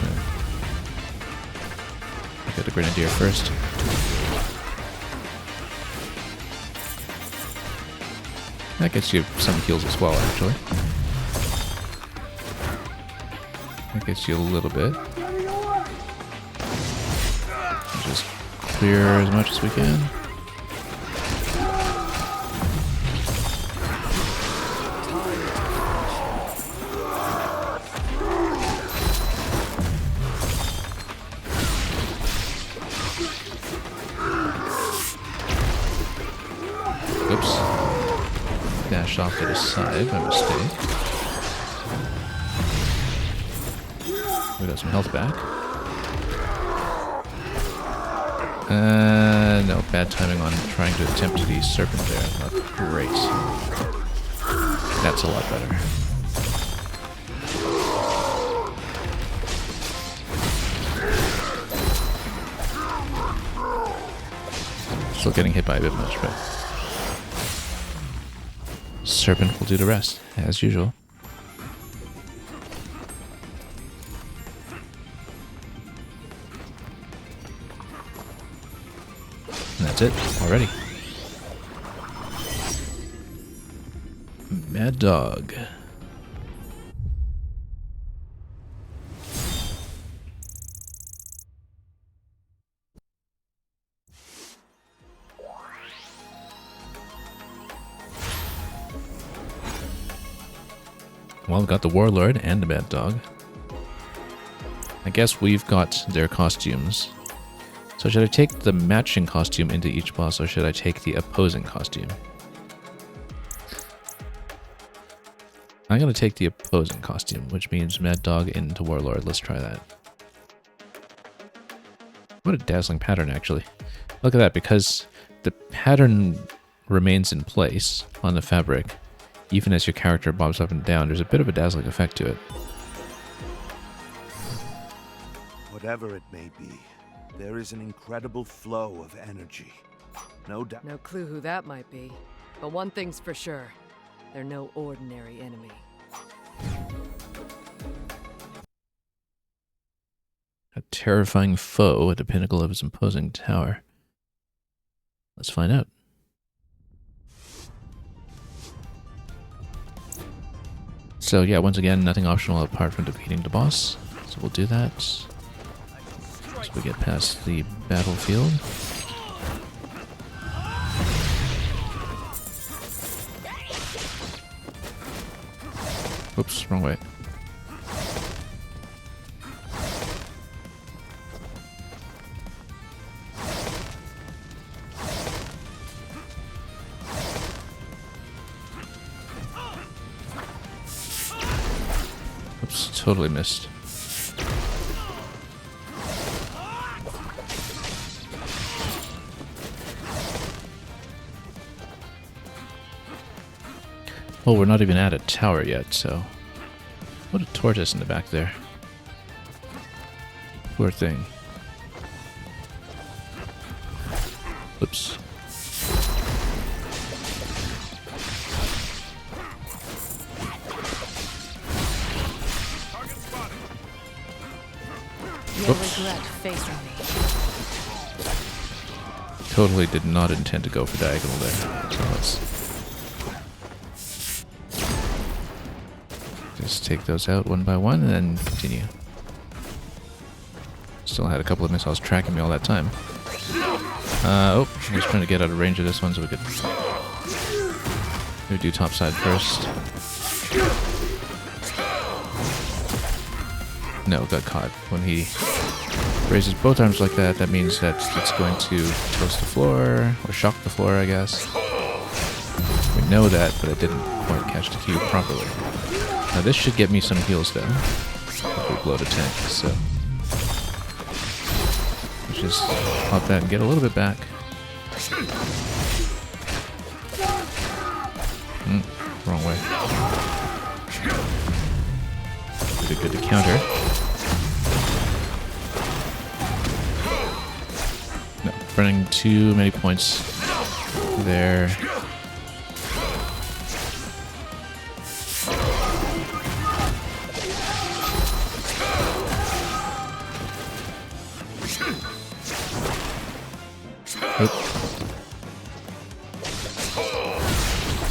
I got the Grenadier first. That gets you some heals as well, actually. That gets you a little bit. Just clear as much as we can. Oops. Dash off to the side by mistake. We got some health back. No, bad timing on trying to attempt the serpent there. Not great. That's a lot better. Still getting hit by a bit much, but serpent will do the rest, as usual. And that's it, already. Mad Dog. Well, we've got the Warlord and the Mad Dog. I guess we've got their costumes. So should I take the matching costume into each boss, or should I take the opposing costume? I'm going to take the opposing costume, which means Mad Dog into Warlord. Let's try that. What a dazzling pattern, actually. Look at that, because the pattern remains in place on the fabric. Even as your character bobs up and down, there's a bit of a dazzling effect to it. Whatever it may be, there is an incredible flow of energy. No doubt. No clue who that might be. But one thing's for sure. They're no ordinary enemy. A terrifying foe at the pinnacle of his imposing tower. Let's find out. So yeah, once again, nothing optional apart from defeating the boss. So we'll do that. So we get past the battlefield. Oops, wrong way. Oops, totally missed. Oh, we're not even at a tower yet, so... What a tortoise in the back there. Poor thing. Oops. You'll regret facing me. Totally did not intend to go for diagonal there. So let's Just take those out one by one and then continue. Still had a couple of missiles tracking me all that time. Oh, I was trying to get out of range of this one so we could do topside first. No, got caught. When he raises both arms like that, that means that it's going to toast the floor, or shock the floor, I guess. We know that, but I didn't quite catch the cue properly. Now this should get me some heals though, if we blow the tank, so... let's just pop that and get a little bit back. Wrong way. Good to counter. No, running too many points there. Oop.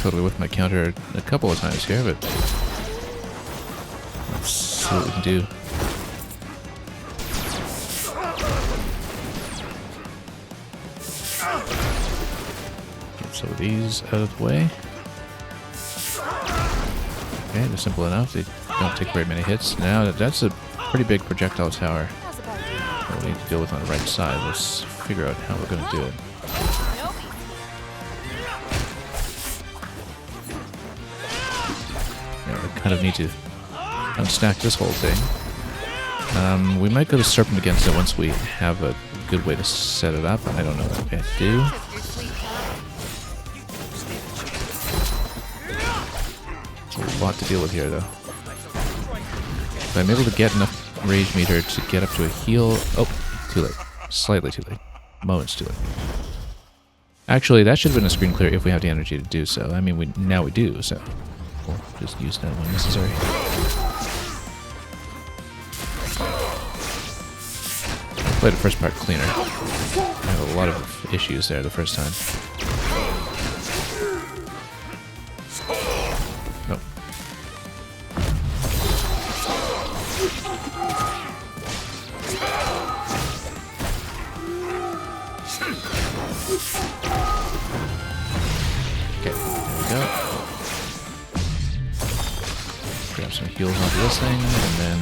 Totally with my counter a couple of times here, but let's see what we can do. Get some of these out of the way. Okay, they're simple enough. They don't take very many hits. Now that's a pretty big projectile tower that we need to deal with on the right side. Let's figure out how we're going to do it. Yeah, we kind of need to unstack this whole thing. We might go to Serpent against it once we have a good way to set it up. I don't know what we have to do. It's a lot to deal with here, though. If I'm able to get enough rage meter to get up to a heal... Oh, too late. Slightly too late. Moments too late. Actually, that should have been a screen clear if we have the energy to do so. I mean, now we do, so we'll just use that when necessary. I played the first part cleaner. I had a lot of issues there the first time. Nope. Okay, there we go. Grab some heals onto this thing, and then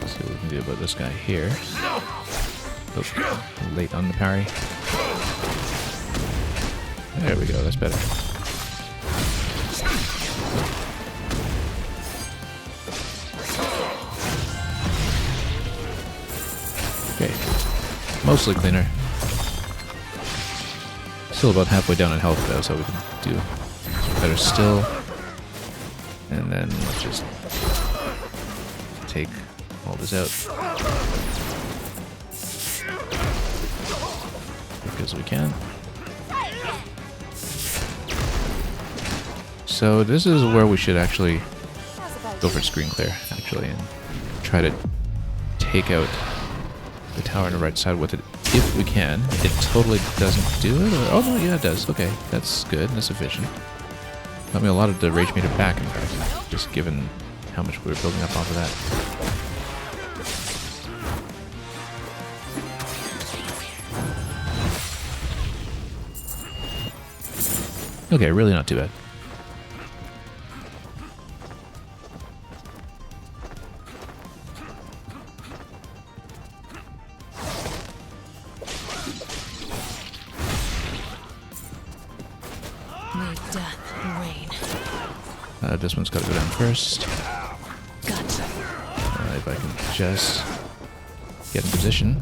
let's see what we can do about this guy here. Oh, late on the parry. There we go, that's better. Okay, mostly cleaner. Still about halfway down in health though, so we can do better still. And then let's just take all this out. Because we can. So this is where we should actually go for screen clear, actually, and try to take out the tower on the right side with it if we can. It totally doesn't do it. Or, oh no, yeah, it does. Okay, that's good. That's efficient. Got me a lot of the rage meter back, in fact, just given how much we were building up off of that. Okay, really not too bad. May death reign. This one's got to go down first. Gotcha. If I can just get in position.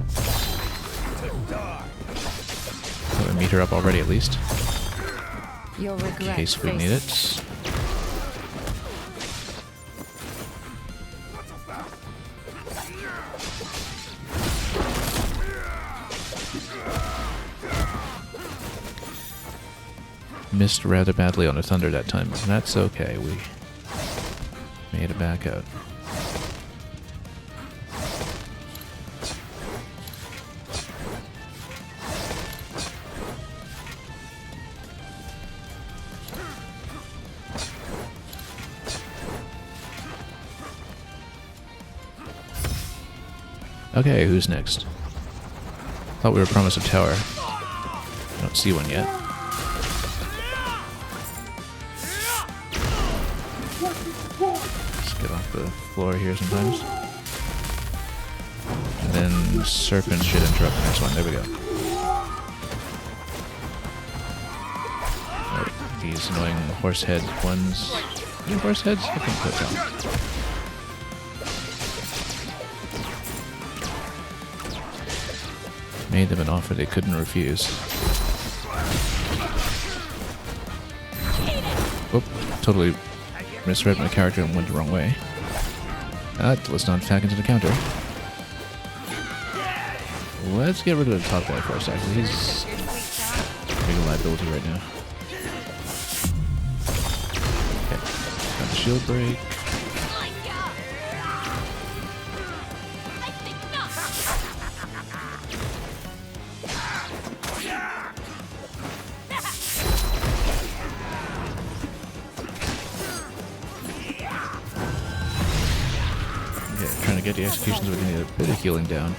Put a meter up already, at least. You'll regret In case we need it. Missed rather badly on the thunder that time, but that's okay. We made it back out. Okay, who's next? Thought we were promised a tower. I don't see one yet. Let's get off the floor here sometimes. And then serpents should interrupt the next one. There we go. Right, these annoying horse head ones. Are they horse heads? I couldn't quite tell. Made them an offer they couldn't refuse. Oop, totally misread my character and went the wrong way. Let's not attack into the counter. Let's get rid of the top guy first, actually. He's a big liability right now. Okay, got the shield break. Trying to get the executions, we're going to need a bit of healing down.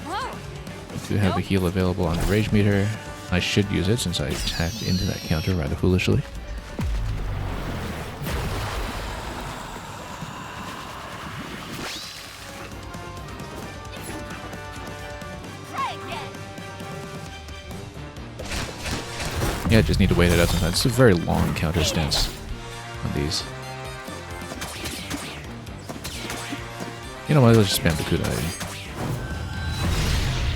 We do have a heal available on the rage meter. I should use it since I attacked into that counter rather foolishly. Yeah, just need to wait it out sometimes. It's a very long counter stance on these. You know what, let's just spam the Kudai.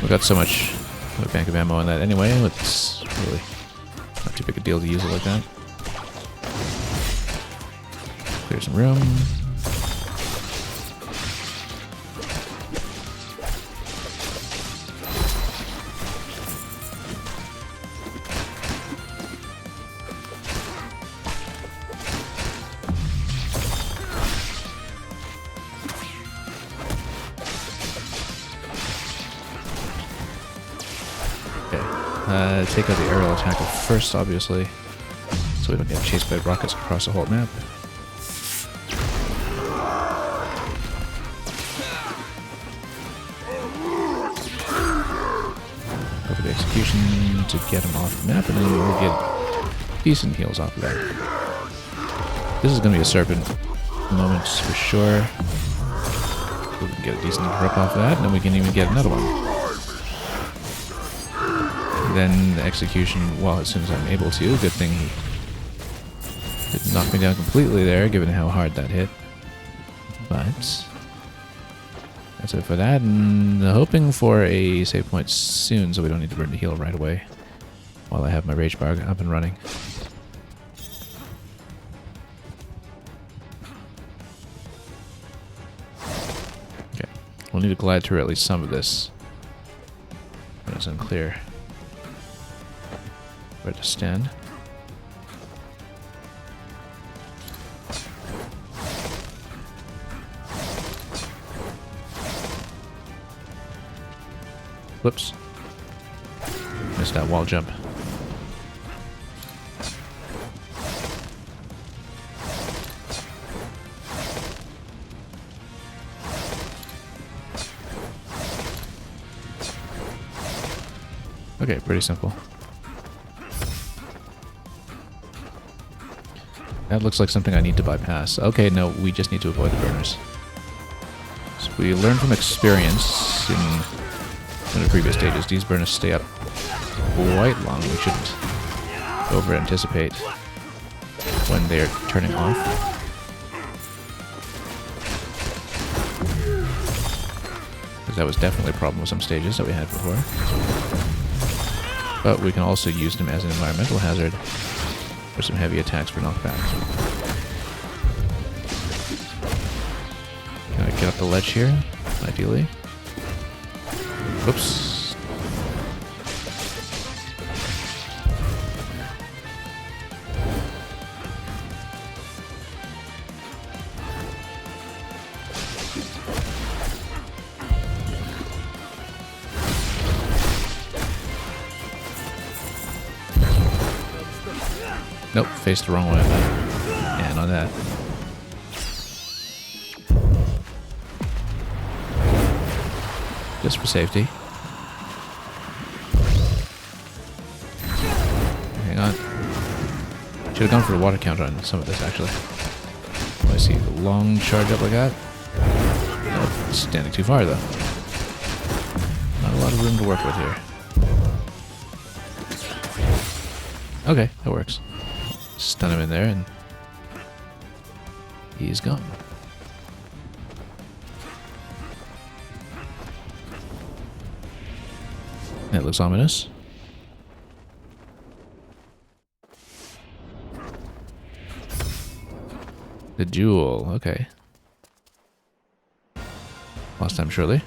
We've got so much of a bank of ammo on that anyway, it's really not too big a deal to use it like that. Clear some room. Take out the aerial attacker first, obviously, so we don't get chased by rockets across the whole map. Go for the execution to get him off the map, and then we'll get decent heals off of that. This is going to be a serpent moment for sure. We can get a decent rip off of that, and then we can even get another one. Then the execution, well, as soon as I'm able to. Good thing he didn't knock me down completely there, given how hard that hit. But that's it for that, and hoping for a save point soon so we don't need to burn the heal right away while I have my rage bar up and running. Okay, we'll need to glide through at least some of this. It's unclear where to stand. Whoops. Missed that wall jump. Okay, pretty simple. That looks like something I need to bypass. Okay, no, we just need to avoid the burners. So we learned from experience in the previous stages, these burners stay up quite long. We shouldn't over-anticipate when they're turning off. Because that was definitely a problem with some stages that we had before. But we can also use them as an environmental hazard for some heavy attacks for knockback. Can I get up the ledge here, ideally? Oops. Nope, faced the wrong way on that. And on that. just for safety. Hang on. Should have gone for a water counter on some of this, actually. Oh, I see the long charge up like that. Nope, standing too far, though. Not a lot of room to work with here. Okay, that works. Stun him in there, and he's gone. That looks ominous. The jewel, okay. Last time, surely.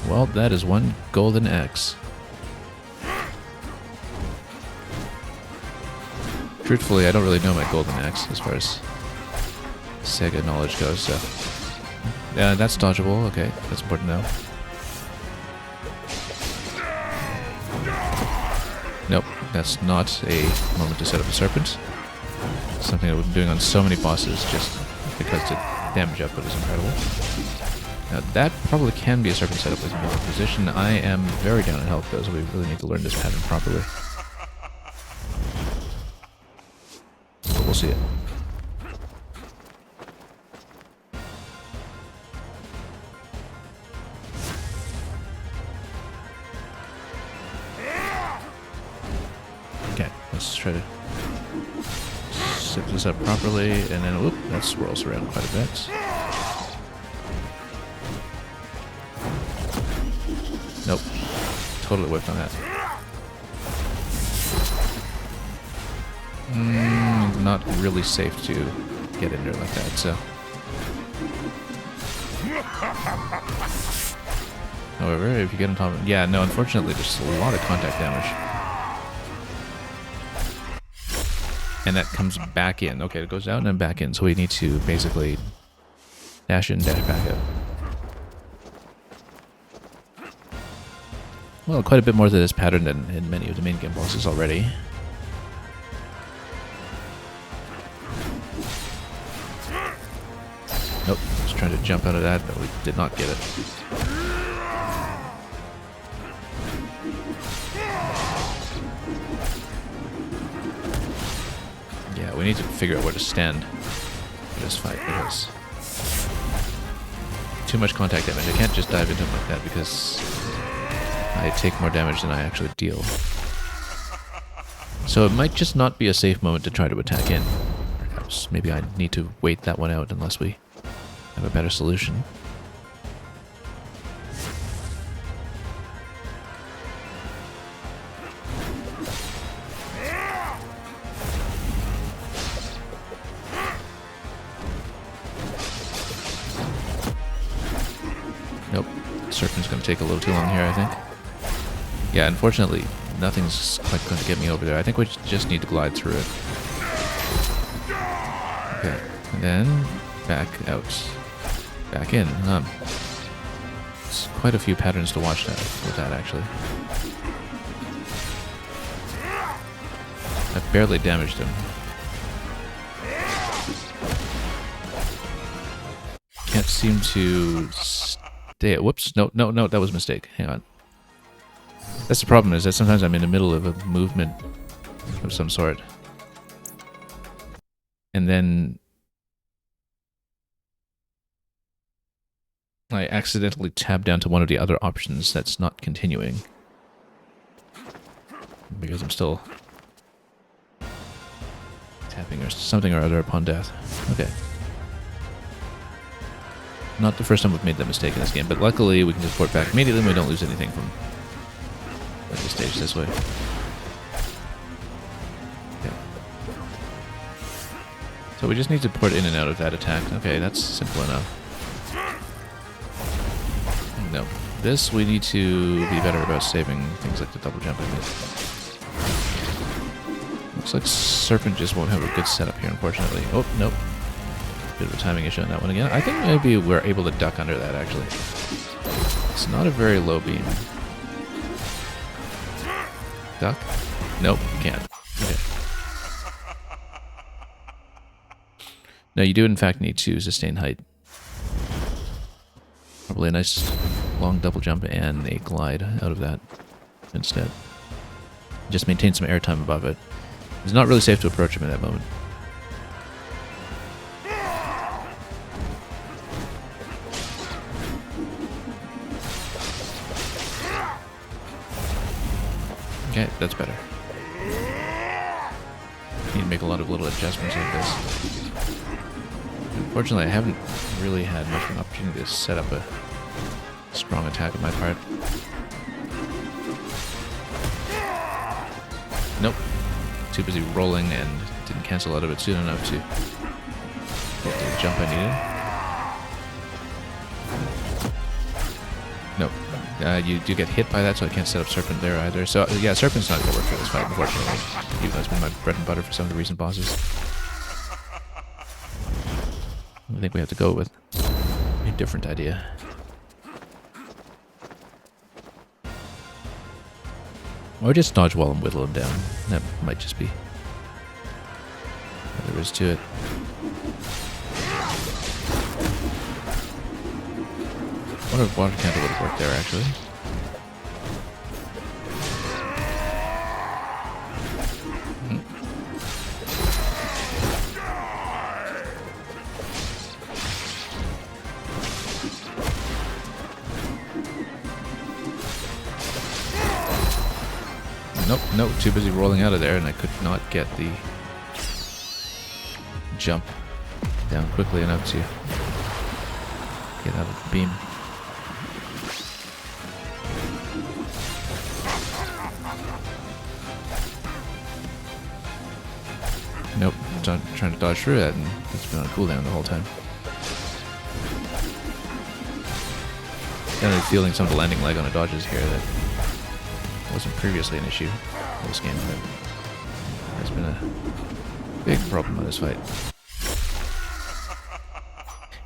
Well, that is one golden X. Truthfully, I don't really know my golden X as far as Sega knowledge goes, so... Yeah, that's dodgeable, okay, that's important to know. Nope, that's not a moment to set up a serpent. Something I've been doing on so many bosses just because the damage output is incredible. Now that probably can be a serpent setup with more position. I am very down in health though, so we really need to learn this pattern properly. But we'll see it. Okay, let's try to set this up properly, and then whoop, that swirls around quite a bit. Nope. Totally whiffed on that. Not really safe to get in there like that, so... However, if you get on top of it... Yeah, no, unfortunately, there's a lot of contact damage. And that comes back in. Okay, it goes out and then back in, so we need to basically dash in, dash back out. Well, quite a bit more to this pattern than in many of the main game bosses already. Nope, just trying to jump out of that, but we did not get it. Yeah, we need to figure out where to stand for this fight, because too much contact damage. I can't just dive into him like that because I take more damage than I actually deal. So it might just not be a safe moment to try to attack in. Perhaps maybe I need to wait that one out unless we have a better solution. Nope. Serpent's going to take a little too long here, I think. Yeah, unfortunately, nothing's quite going to get me over there. I think we just need to glide through it. Okay, and then back out. Back in. It's quite a few patterns to watch with that, actually. I barely damaged him. Can't seem to stay... Whoops, no, that was a mistake. Hang on. That's the problem, is that sometimes I'm in the middle of a movement of some sort. And then I accidentally tab down to one of the other options that's not continuing. Because I'm still tapping or something or other upon death. Okay. Not the first time we've made that mistake in this game, but luckily we can just port back immediately and we don't lose anything from the stage this way. Okay. So we just need to port in and out of that attack. Okay, that's simple enough. No. This, we need to be better about saving things like the double jump. Looks like Serpent just won't have a good setup here, unfortunately. Oh, nope. Bit of a timing issue on that one again. I think maybe we're able to duck under that, actually. It's not a very low beam. Duck? Nope, you can't. Okay. No, you do in fact need to sustain height. Probably a nice long double jump and a glide out of that instead. Just maintain some airtime above it. It's not really safe to approach him in that moment. Okay, that's better. Need to make a lot of little adjustments like this. Unfortunately, I haven't really had much of an opportunity to set up a strong attack on my part. Nope. Too busy rolling and didn't cancel out of it soon enough to get the jump I needed. Nope. You do get hit by that, so I can't set up Serpent there either. So, yeah, Serpent's not going to work for this fight, unfortunately. Even though it's been my bread and butter for some of the recent bosses. I think we have to go with a different idea. Or just dodge while and whittle him down. That might just be what there is to it. I wonder if Water Candle would have worked there, actually. Nope, too busy rolling out of there, and I could not get the jump down quickly enough to get out of the beam. Nope, trying to dodge through that, and it's been on cooldown the whole time. Definitely feeling some of the landing lag on the dodges here that wasn't previously an issue in this game, but has been a big problem in this fight.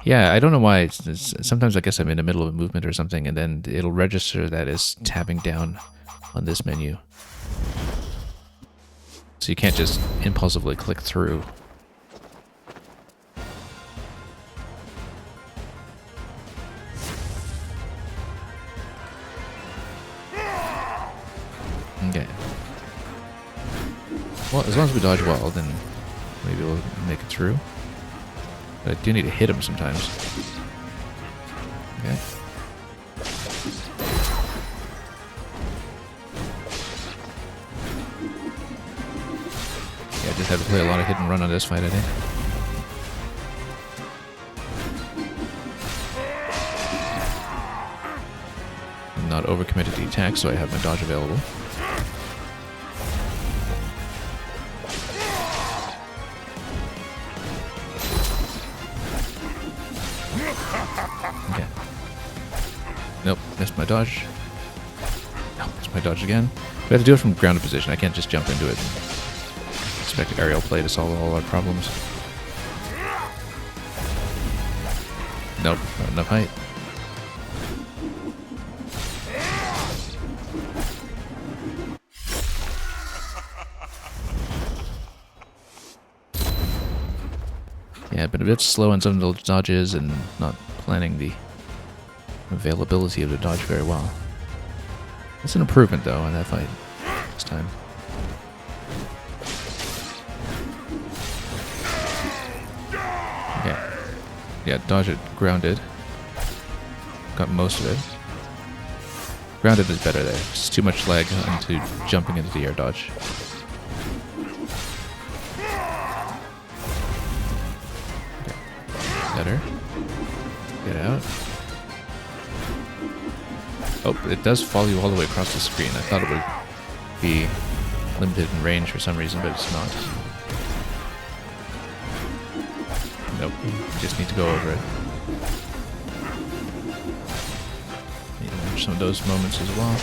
Yeah, I don't know why. Sometimes I guess I'm in the middle of a movement or something, and then it'll register that as tapping down on this menu. So you can't just impulsively click through. Okay. Well, as long as we dodge well, then maybe we'll make it through. But I do need to hit him sometimes. Okay. Yeah, I just had to play a lot of hit and run on this fight, I think. I'm not overcommitted to the attack, so I have my dodge available. Okay. Nope, missed my dodge. Nope, missed my dodge again. We have to do it from grounded position. I can't just jump into it and expect aerial play to solve all our problems. Nope, not enough height. Yeah, been a bit slow on some of the dodges and not planning the availability of the dodge very well. It's an improvement though in that fight this time. Yeah, dodge it grounded. Got most of it. Grounded is better there. It's too much lag into jumping into the air dodge. Better. Get out. Oh, it does follow you all the way across the screen. I thought it would be limited in range for some reason, but it's not. Nope. You just need to go over it. Need to watch some of those moments as well.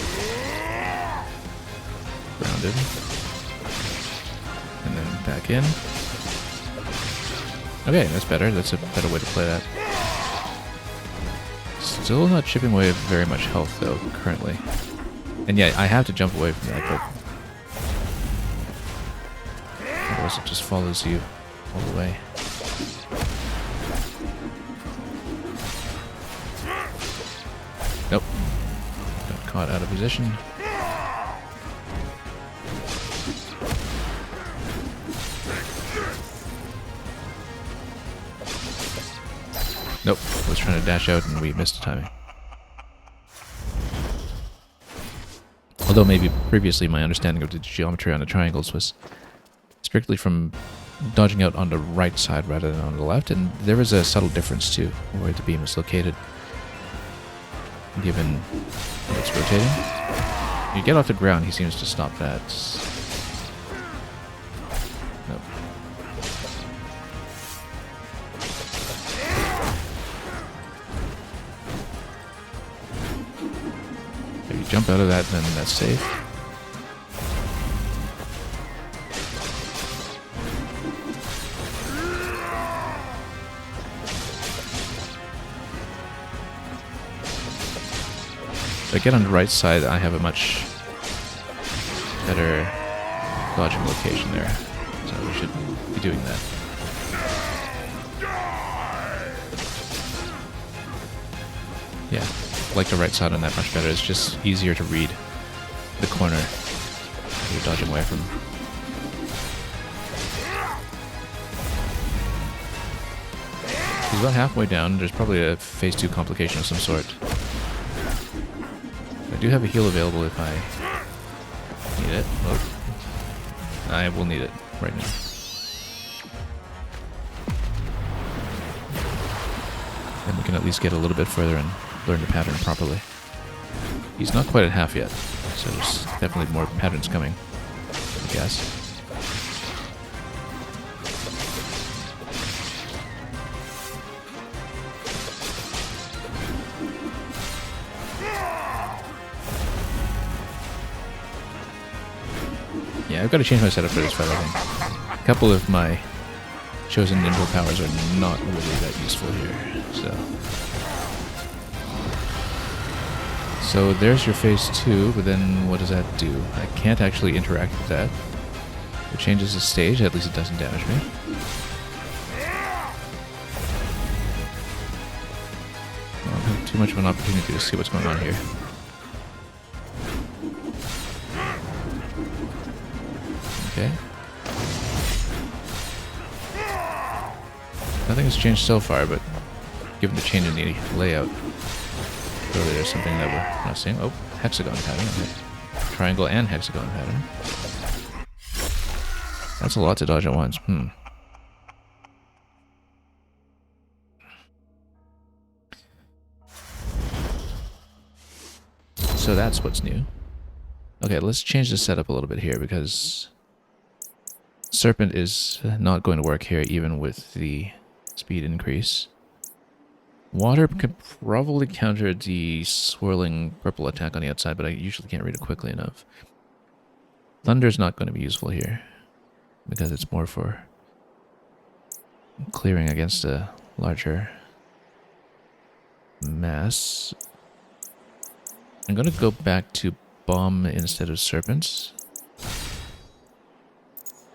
Grounded. And then back in. Okay, that's better. That's a better way to play that. Still not chipping away very much health, though, currently. And yeah, I have to jump away from that, but... otherwise it just follows you all the way. Nope. Got caught out of position. Nope. I was trying to dash out and we missed the timing. Although maybe previously my understanding of the geometry on the triangles was strictly from dodging out on the right side rather than on the left, and there is a subtle difference too, where the beam is located, given how it's rotating. You get off the ground, he seems to stop that. Nope. If you jump out of that, then that's safe. If I get on the right side, I have a much better dodging location there. So we should be doing that. Yeah, I like the right side on that much better. It's just easier to read the corner that you're dodging away from. He's about halfway down. There's probably a phase 2 complication of some sort. I do have a heal available if I need it. Oh. I will need it right now. Then we can at least get a little bit further and learn the pattern properly. He's not quite at half yet, so there's definitely more patterns coming, I guess. Yeah, I've got to change my setup for this fight, I think. A couple of my chosen ninja powers are not really that useful here, So there's your phase 2, but then what does that do? I can't actually interact with that. It changes the stage, at least it doesn't damage me. I don't have too much of an opportunity to see what's going on here. Okay. Nothing has changed so far, but given the change in the layout, clearly there's something that we're not seeing. Oh, hexagon pattern. Okay. Triangle and hexagon pattern. That's a lot to dodge at once. So that's what's new. Okay, let's change the setup a little bit here because Serpent is not going to work here even with the speed increase. Water could probably counter the swirling purple attack on the outside, but I usually can't read it quickly enough. Thunder's not going to be useful here because it's more for clearing against a larger mass. I'm going to go back to Bomb instead of Serpents.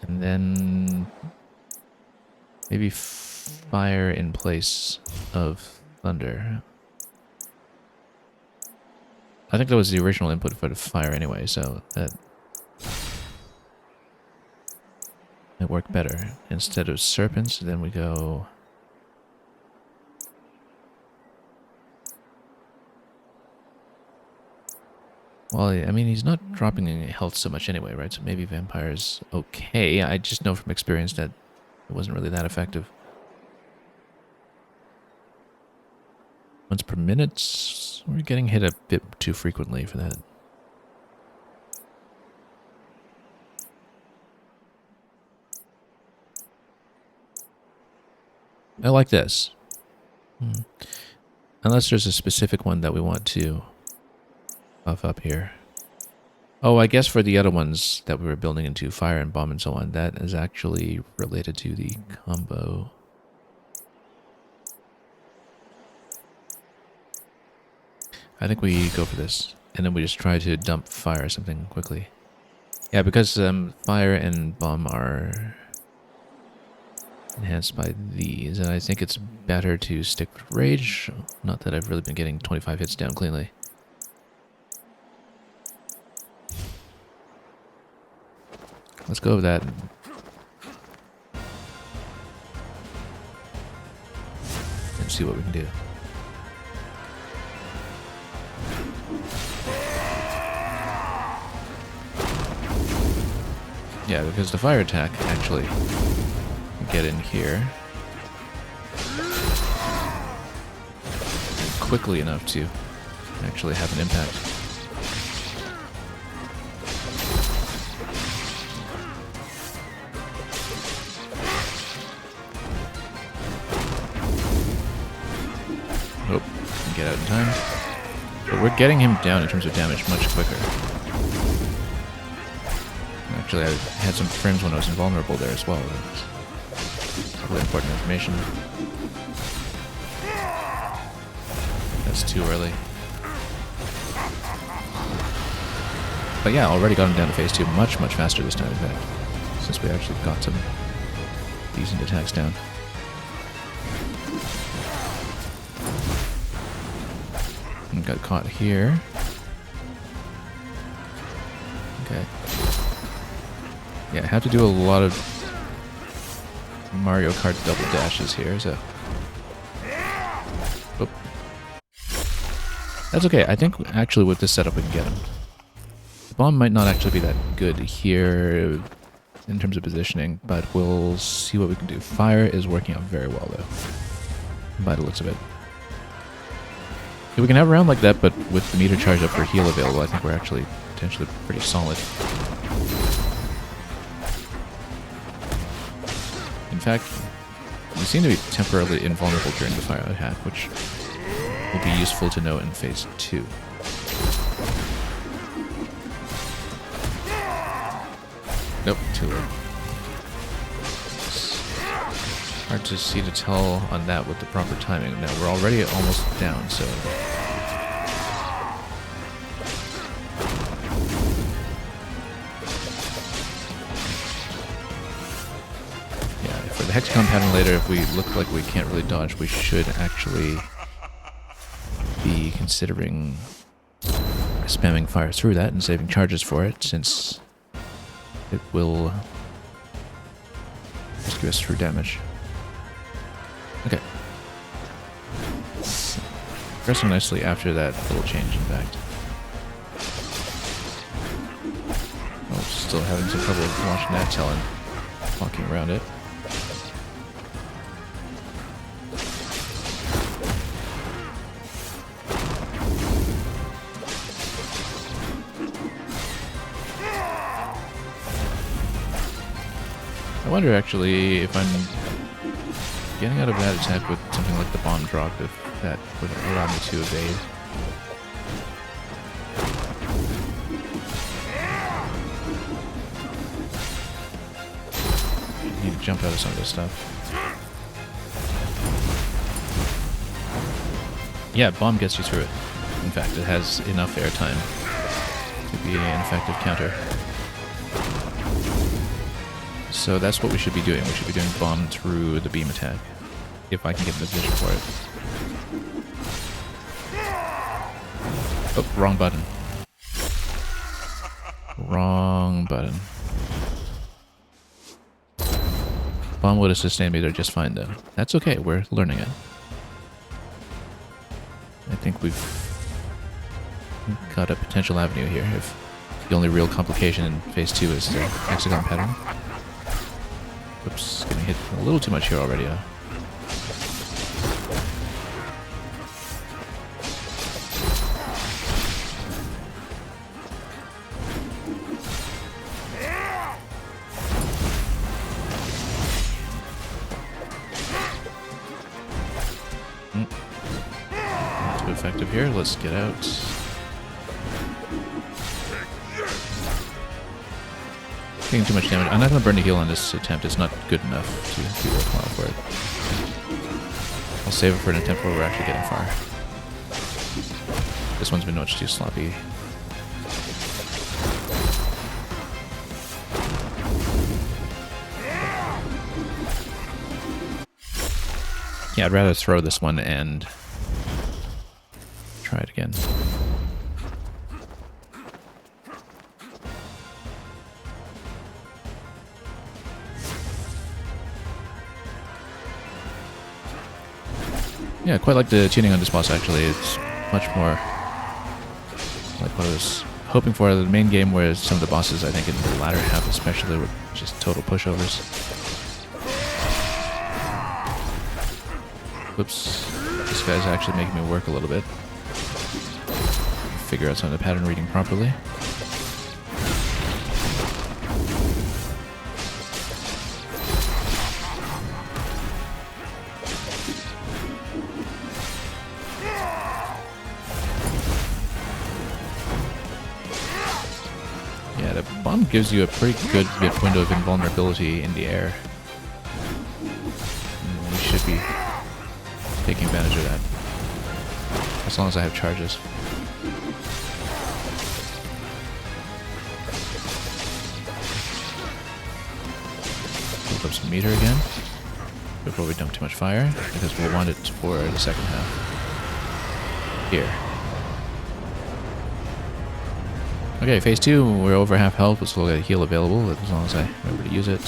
And then maybe Fire in place of Thunder. I think that was the original input for the Fire anyway, so that it worked better. Instead of Serpents, then we go... Well, I mean, he's not dropping any health so much anyway, right? So maybe Vampire's okay. I just know from experience that it wasn't really that effective. Once per minute, we're getting hit a bit too frequently for that. I like this. Unless there's a specific one that we want to buff up here. Oh, I guess for the other ones that we were building into Fire and Bomb and so on, that is actually related to the combo. I think we go for this. And then we just try to dump fire or something quickly. Yeah, because fire and bomb are enhanced by these, and I think it's better to stick with rage. Not that I've really been getting 25 hits down cleanly. Let's go with that. And see what we can do. Yeah, because the fire attack actually get in here quickly enough to actually have an impact. Oh, can get out in time. But we're getting him down in terms of damage much quicker. Actually, I had some frames when I was invulnerable there as well. That's probably important information. That's too early. But yeah, already got him down to phase 2 much, much faster this time, in fact. Since we actually got some decent attacks down. And got caught here. Okay. Yeah, I have to do a lot of Mario Kart double dashes here, so... Oh. That's okay, I think actually with this setup we can get him. The bomb might not actually be that good here in terms of positioning, but we'll see what we can do. Fire is working out very well though, by the looks of it. If we can have a round like that, but with the meter charge up for heal available, I think we're actually potentially pretty solid. In fact, you seem to be temporarily invulnerable during the fire attack, which will be useful to know in phase 2. Nope, too late. It's hard to see to tell on that with the proper timing. Now we're already almost down, so... Hexagon pattern later, if we look like we can't really dodge, we should actually be considering spamming fire through that and saving charges for it, since it will rescue us through damage. Okay. Progressing nicely after that little change, in fact. Oh, still having some trouble launching that tail and walking around it. I wonder actually if I'm getting out of that attack with something like the bomb drop, if that would allow me to evade. I need to jump out of some of this stuff. Yeah, bomb gets you through it. In fact, it has enough airtime to be an effective counter. So that's what we should be doing. We should be doing bomb through the beam attack, if I can get in the position for it. Oh, wrong button. Wrong button. Bomb would have sustained me there just fine, though. That's okay, we're learning it. I think we've got a potential avenue here, if the only real complication in phase 2 is the hexagon pattern. Oops, getting hit a little too much here already, huh? Not too effective here, let's get out. Taking too much damage. I'm not going to burn the heal on this attempt. It's not good enough to be worthwhile for it. I'll save it for an attempt where we're actually getting far. This one's been much too sloppy. Yeah, I'd rather throw this one and try it again. Yeah, I quite like the tuning on this boss actually. It's much more like what I was hoping for the main game, whereas some of the bosses I think in the latter half especially were just total pushovers. Whoops. This guy's actually making me work a little bit. Figure out some of the pattern reading properly. Yeah, the bomb gives you a pretty good window of invulnerability in the air. We should be taking advantage of that. As long as I have charges. Build up some meter again before we dump too much fire, because we'll want it for the second half. Here. Okay, phase 2, we're over half health, but still got a heal available as long as I remember to use it.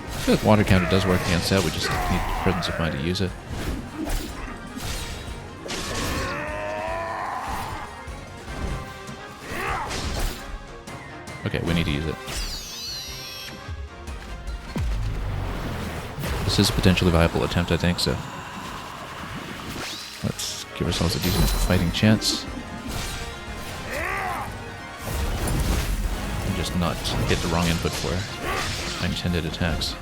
I feel like water counter does work against that, we just need presence of mind to use it. Okay, we need to use it. This is a potentially viable attempt, I think, so let's give ourselves a decent fighting chance. And just not hit the wrong input for intended attacks.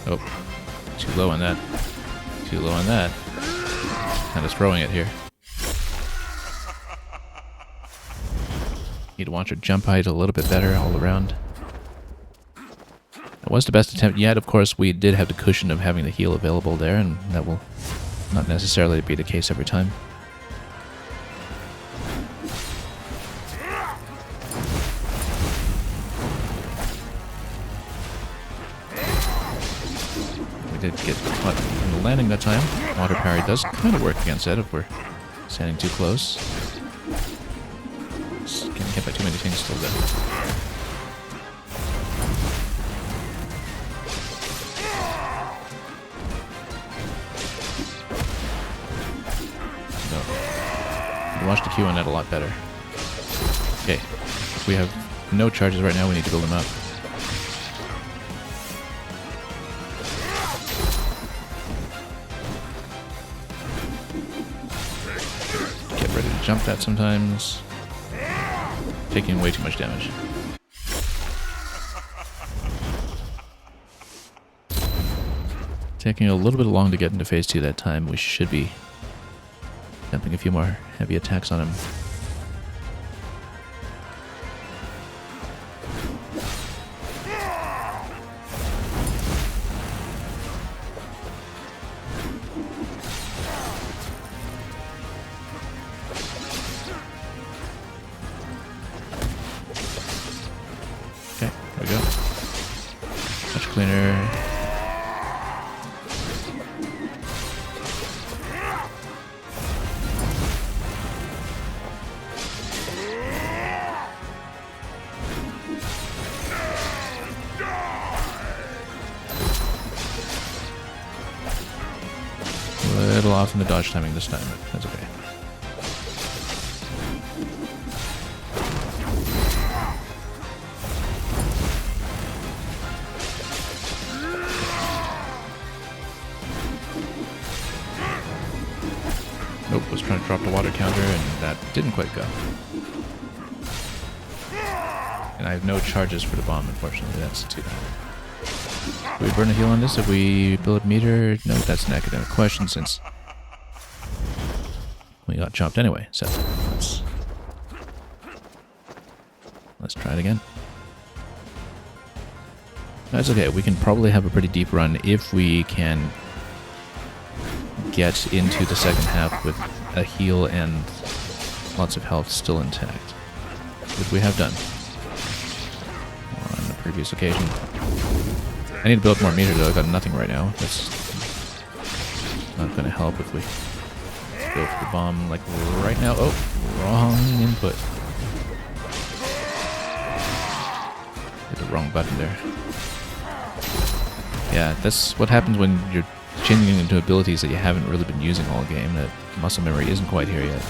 Oh, too low on that. Too low on that. Kind of throwing it here. Need to watch our jump height a little bit better all around. That was the best attempt yet. Of course, we did have the cushion of having the heal available there, and that will not necessarily be the case every time. We did get caught in the landing that time. Water parry does kind of work against that if we're standing too close. Just getting hit by too many things still though. No. Watch the Q on that a lot better. Okay. If we have no charges right now, we need to build them up. Get ready to jump that sometimes. Taking way too much damage. Taking a little bit long to get into phase 2 that time. We should be dumping a few more heavy attacks on him. Okay, there we go. Much cleaner. A little off in the dodge timing this time, but that's okay. Nope, was trying to drop the water counter and that didn't quite go. And I have no charges for the bomb, unfortunately. That's too bad. Do we burn a heal on this if we build meter? No, that's an academic question since we got chopped anyway. So let's try it again. That's okay. We can probably have a pretty deep run if we can get into the second half with a heal and lots of health still intact, which we have done on the previous occasion. I need to build more meter though. I've got nothing right now. That's not going to help if we go for the bomb like right now. Oh, wrong input. Hit the wrong button there. Yeah, that's what happens when you're changing into abilities that you haven't really been using all game. That muscle memory isn't quite here yet.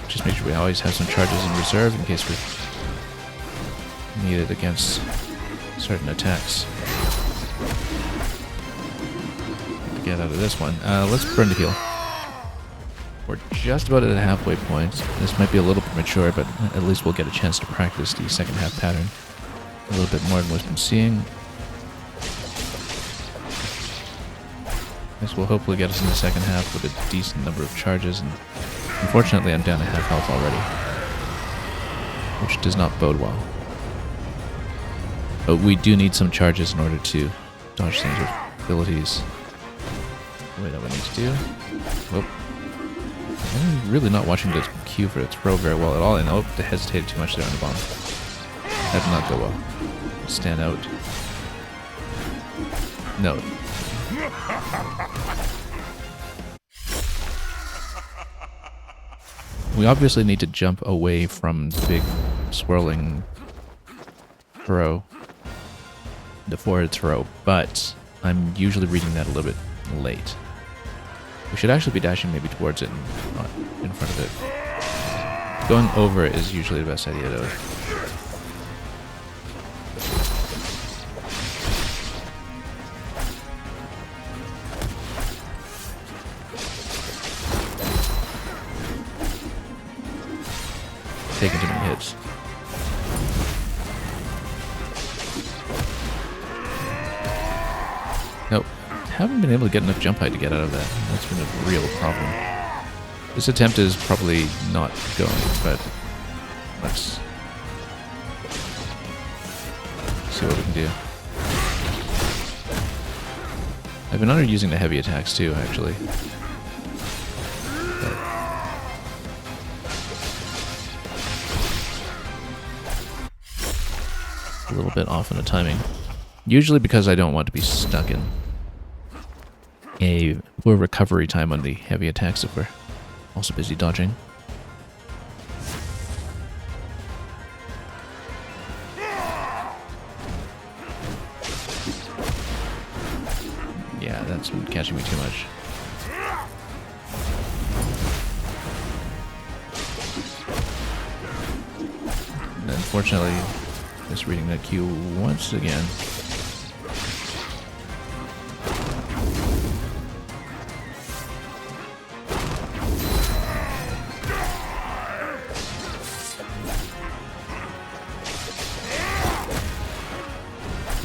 Just make sure we always have some charges in reserve in case we need it against certain attacks. Get out of this one. Let's burn the heal. We're just about at the halfway point. This might be a little premature, but at least we'll get a chance to practice the second half pattern a little bit more than we've been seeing. This will hopefully get us in the second half with a decent number of charges, and unfortunately I'm down to half health already, which does not bode well. But we do need some charges in order to dodge things with abilities. The way that we need to do. Whoop. I'm really not watching the cue for the throw very well at all, and oh, they hesitated too much there on the bomb. That did not go well. Stand out. No. We obviously need to jump away from the big swirling throw, the forward throw, but I'm usually reading that a little bit late. We should actually be dashing maybe towards it and not in front of it. Going over it is usually the best idea though. Taking too many hits. Nope. Haven't been able to get enough jump height to get out of that. That's been a real problem. This attempt is probably not going, but let's see what we can do. I've been underusing the heavy attacks too, actually. But a little bit off on the timing. Usually because I don't want to be stuck in a poor recovery time on the heavy attacks if we're also busy dodging. Yeah, that's been catching me too much. And unfortunately, misreading that cue once again.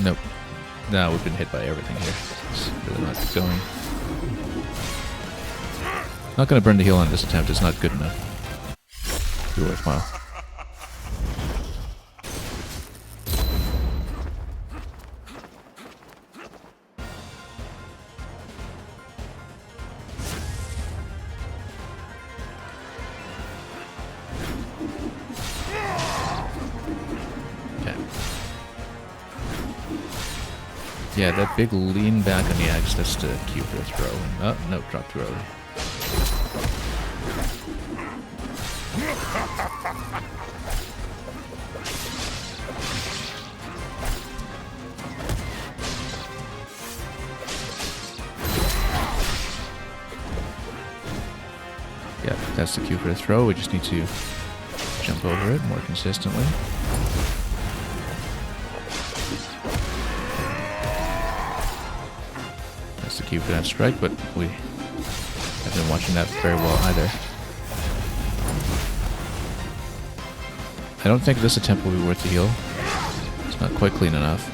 Nope. No, we've been hit by everything here. It's really not going. Not going to burn the heal on this attempt. It's not good enough to be worthwhile. Yeah, that big lean back on the axe, that's the cue for the throw. Oh, no, dropped too early. Yeah, that's the cue for the throw. We just need to jump over it more consistently. That's the cue for that strike, but we haven't been watching that very well either. I don't think this attempt will be worth the heal. It's not quite clean enough.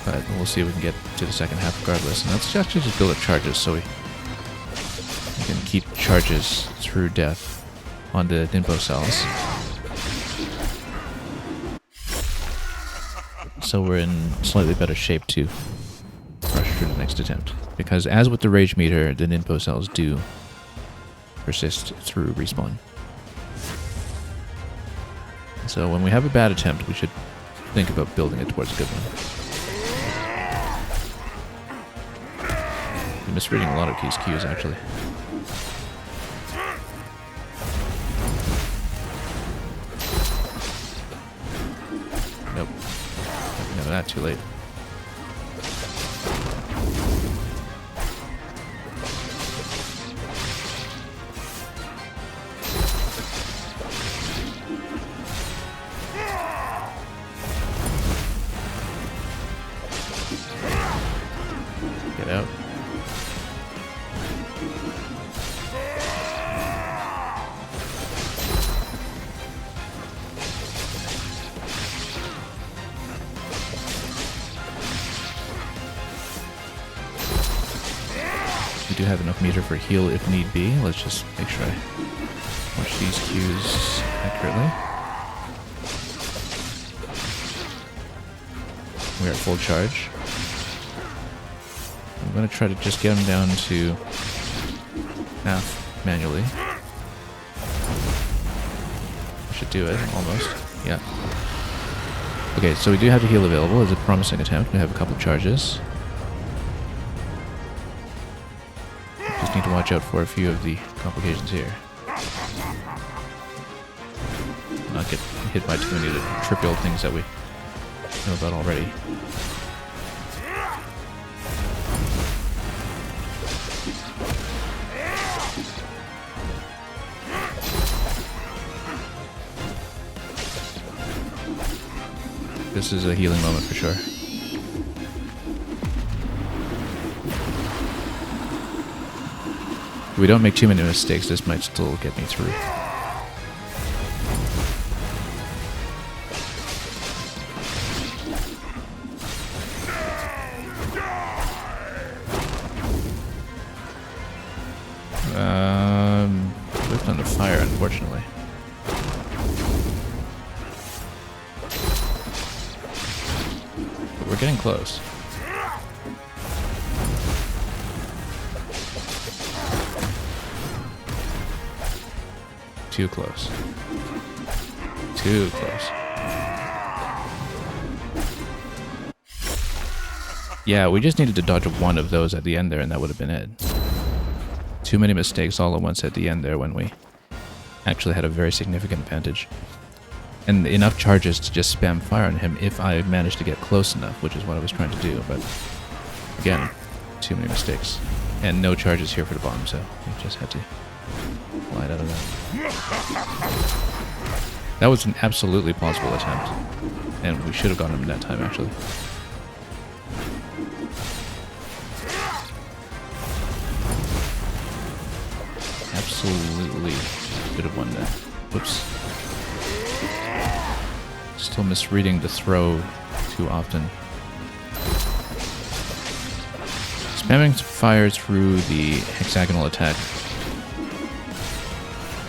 But we'll see if we can get to the second half regardless. And let's actually just build up charges so we can keep charges through death on the Ninpo cells. So we're in slightly better shape to rush through the next attempt. Because as with the Rage Meter, the Ninpo cells do persist through respawn. So when we have a bad attempt, we should think about building it towards a good one. I'm misreading a lot of these cues, actually. Nope. No, that too late. Get out. We do have enough meter for heal if need be. Let's just make sure I watch these cues accurately. We're at full charge. I'm going to try to just get him down to half manually. I should do it, almost. Yeah. Okay, so we do have the heal available as a promising attempt. We have a couple charges. Just need to watch out for a few of the complications here. Not get hit by too many of the trivial things that we know about already. This is a healing moment for sure. If we don't make too many mistakes, this might still get me through. Whipped on the fire, unfortunately. But we're getting close. Too close. Too close. Yeah, we just needed to dodge one of those at the end there and that would have been it. Too many mistakes all at once at the end there when we actually had a very significant advantage. And enough charges to just spam fire on him if I managed to get close enough, which is what I was trying to do, but again, too many mistakes. And no charges here for the bomb, so we just had to glide out of that. That was an absolutely plausible attempt, and we should have gotten him that time, actually. Absolutely could have won that. Whoops. Still misreading the throw too often. Spamming fire through the hexagonal attack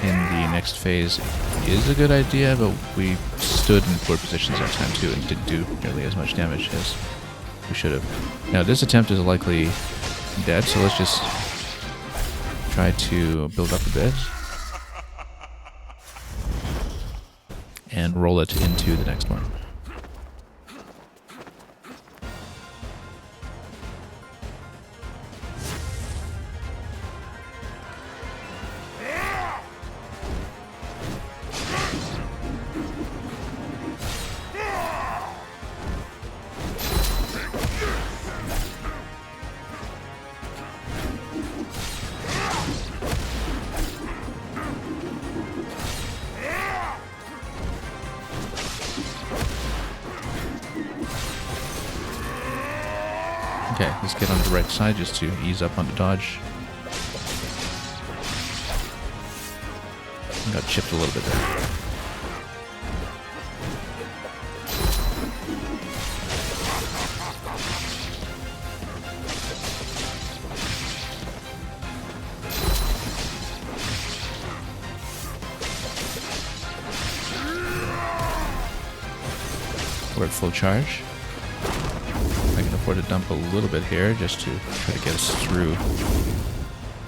in the next phase is a good idea, but we stood in poor positions that time too and didn't do nearly as much damage as we should have. Now this attempt is likely dead, so let's just try to build up a bit and roll it into the next one. Okay, let's get on the right side just to ease up on the dodge. Got chipped a little bit there. We're at full charge. I can afford to dump a little bit here just to try to get us through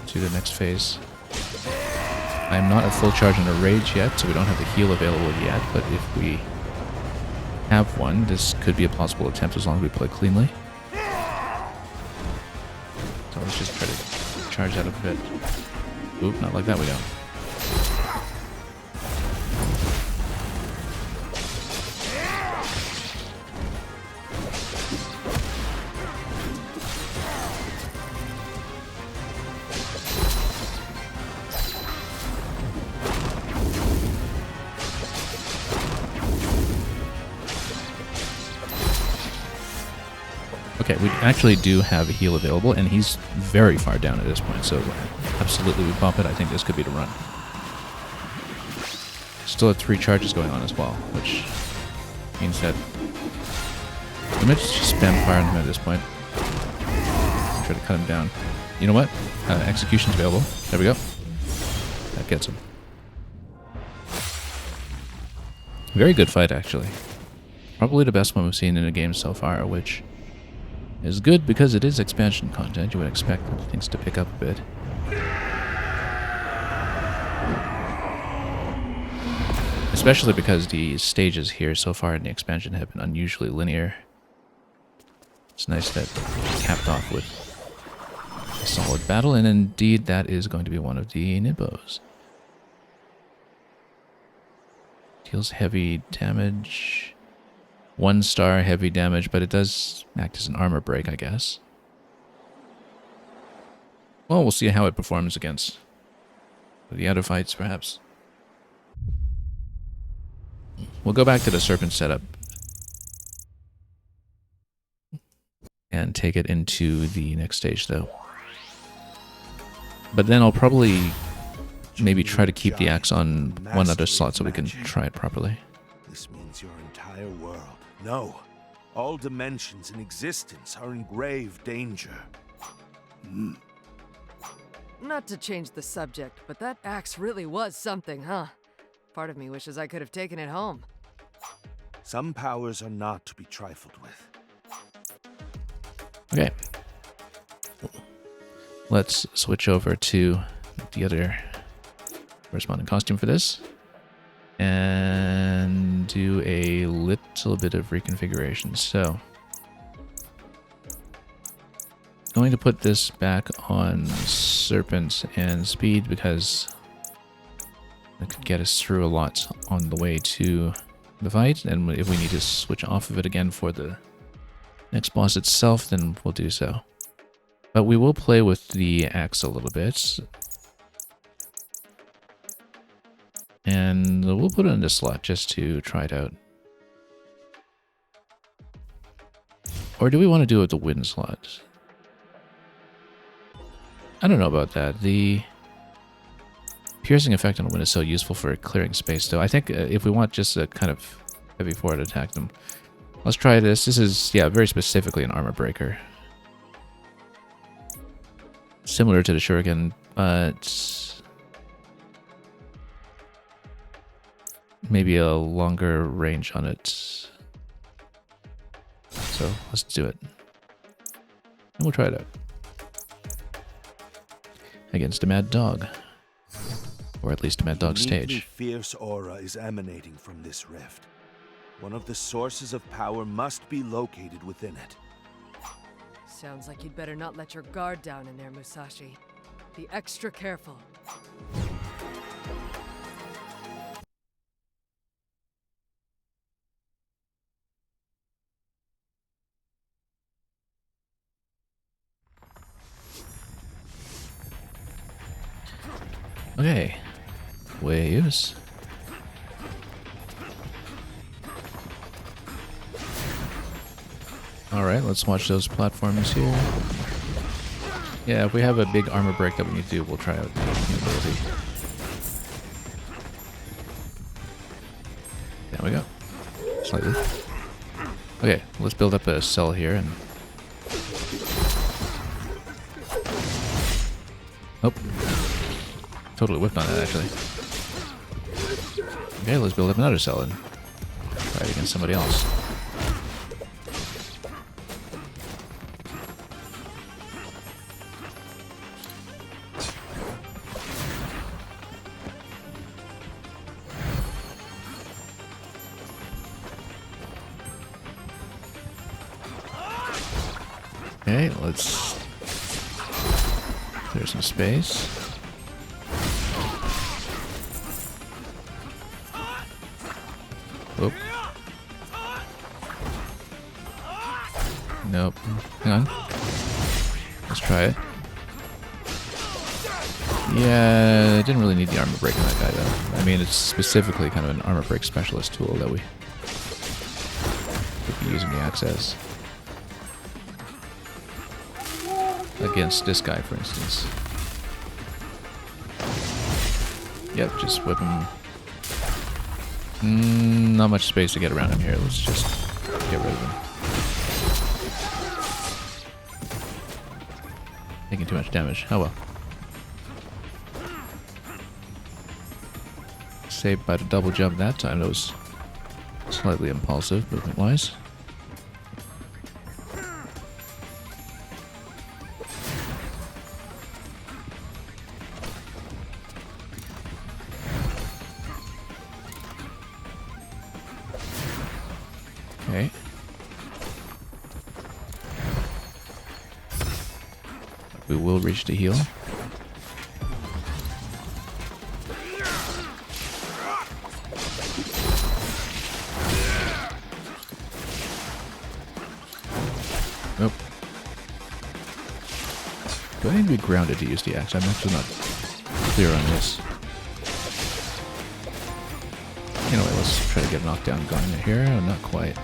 to the next phase. I'm not at full charge on a rage yet, so we don't have the heal available yet, but if we have one, this could be a possible attempt as long as we play cleanly. So let's just try to charge that a bit. Oop, not like that we don't. Okay, we actually do have a heal available, and he's very far down at this point, so absolutely we bump it. I think this could be the run. Still have 3 charges going on as well, which means that we might just spam fire on him at this point. Try to cut him down. You know what? Execution's available. There we go. That gets him. Very good fight, actually. Probably the best one we've seen in a game so far, which is good because it is expansion content. You would expect things to pick up a bit. Especially because the stages here so far in the expansion have been unusually linear. It's nice that it capped off with a solid battle, and indeed that is going to be one of the Nimbos. Deals heavy damage. 1-star heavy damage, but it does act as an armor break, I guess. Well, we'll see how it performs against the other fights, perhaps. We'll go back to the serpent setup and take it into the next stage, though. But then I'll probably maybe try to keep the axe on one other slot so we can try it properly. This means your entire world. No, all dimensions in existence are in grave danger. Not to change the subject, but that axe really was something, huh? Part of me wishes I could have taken it home. Some powers are not to be trifled with. Okay. Let's switch over to the other corresponding costume for this. And do a little bit of reconfiguration. So, going to put this back on Serpent and Speed because it could get us through a lot on the way to the fight. And if we need to switch off of it again for the next boss itself, then we'll do so. But we will play with the axe a little bit. And we'll put it in the slot just to try it out. Or do we want to do it with the wind slot? I don't know about that. The piercing effect on the wind is so useful for clearing space, though. I think if we want just a kind of heavy forward attack them, let's try this. This is, yeah, very specifically an armor breaker. Similar to the Shuriken, but maybe a longer range on it. So let's do it. And we'll try it out. Against a mad dog. Or at least a mad dog Uniquely stage. fierce aura is emanating from this rift. One of the sources of power must be located within it. Sounds like you'd better not let your guard down in there, Musashi. Be extra careful. Okay. Waves. Alright, let's watch those platforms here. Yeah, if we have a big armor break that we need to do, we'll try out the ability. There we go. Slightly. Okay, let's build up a cell here and... Oh. Totally whipped on it, actually. Okay, let's build up another cell and try it against somebody else. Okay, let's clear some space. Oop. Nope. Hang on. Let's try it. Yeah, I didn't really need the armor break on that guy though. I mean, it's specifically kind of an armor break specialist tool that we could be using the axe as. Against this guy, for instance. Yep, just whip him. Not much space to get around him here. Let's just get rid of him. Taking too much damage. Oh well. Saved by the double jump that time. That was slightly impulsive, movement-wise. Okay. We will reach the heal. Nope. Do I need to be grounded to use the axe? I'm actually not clear on this. Anyway, let's try to get a knockdown going in here. Oh, not quite.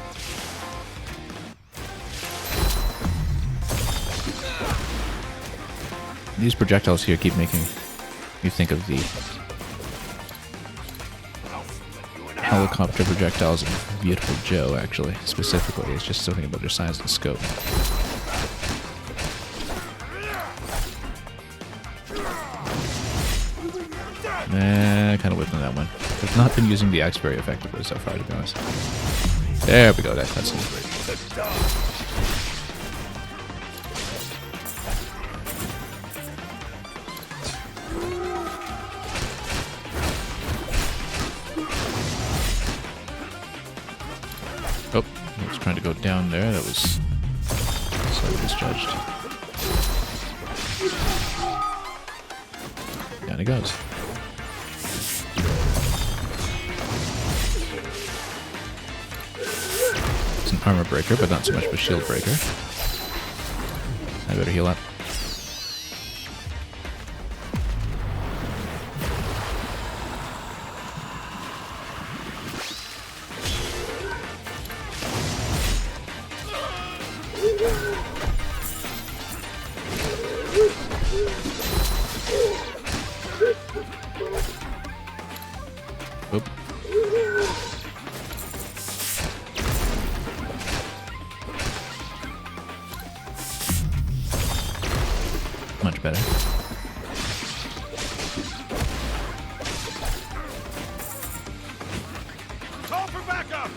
These projectiles here keep making me think of the helicopter projectiles of Beautiful Joe, actually, specifically. It's just something about their size and scope. Kind of whipping that one. I've not been using the axe very effectively so far, to be honest. There we go, that cuts it. Oh, I was trying to go down there. That was slightly misjudged. Down he goes. It's an armor breaker, but not so much of a shield breaker. I better heal up. Oop. Much better. Call for backup!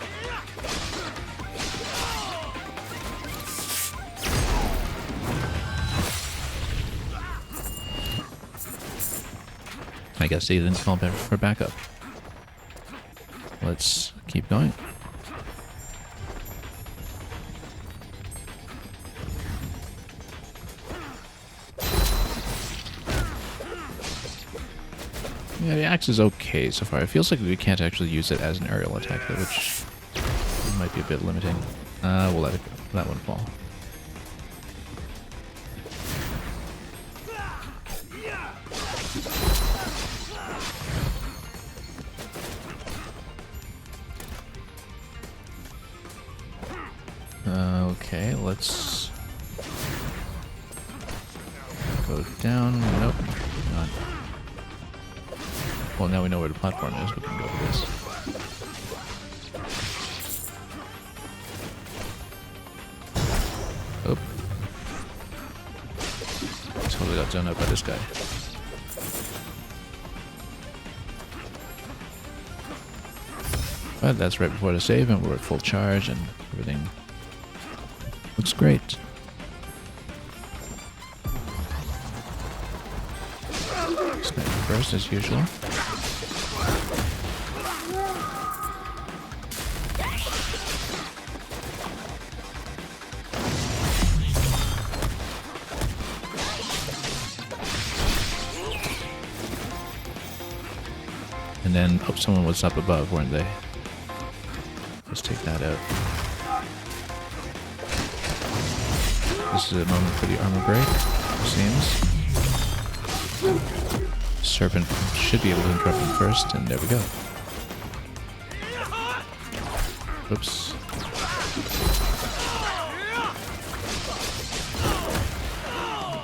I guess they didn't call for backup. Let's keep going. Yeah, the axe is okay so far. It feels like we can't actually use it as an aerial attack, though, which might be a bit limiting. We'll let that one fall. Okay, let's go down. Nope, not. Well, now we know where the platform is. We can go to this. Oh. Totally got done up by this guy. But that's right before the save, and we're at full charge, and everything looks great. Sniper first, as usual. then someone was up above, weren't they? Let's take that out. This is a moment for the armor break, it seems. Serpent should be able to interrupt him first, and there we go. Oops.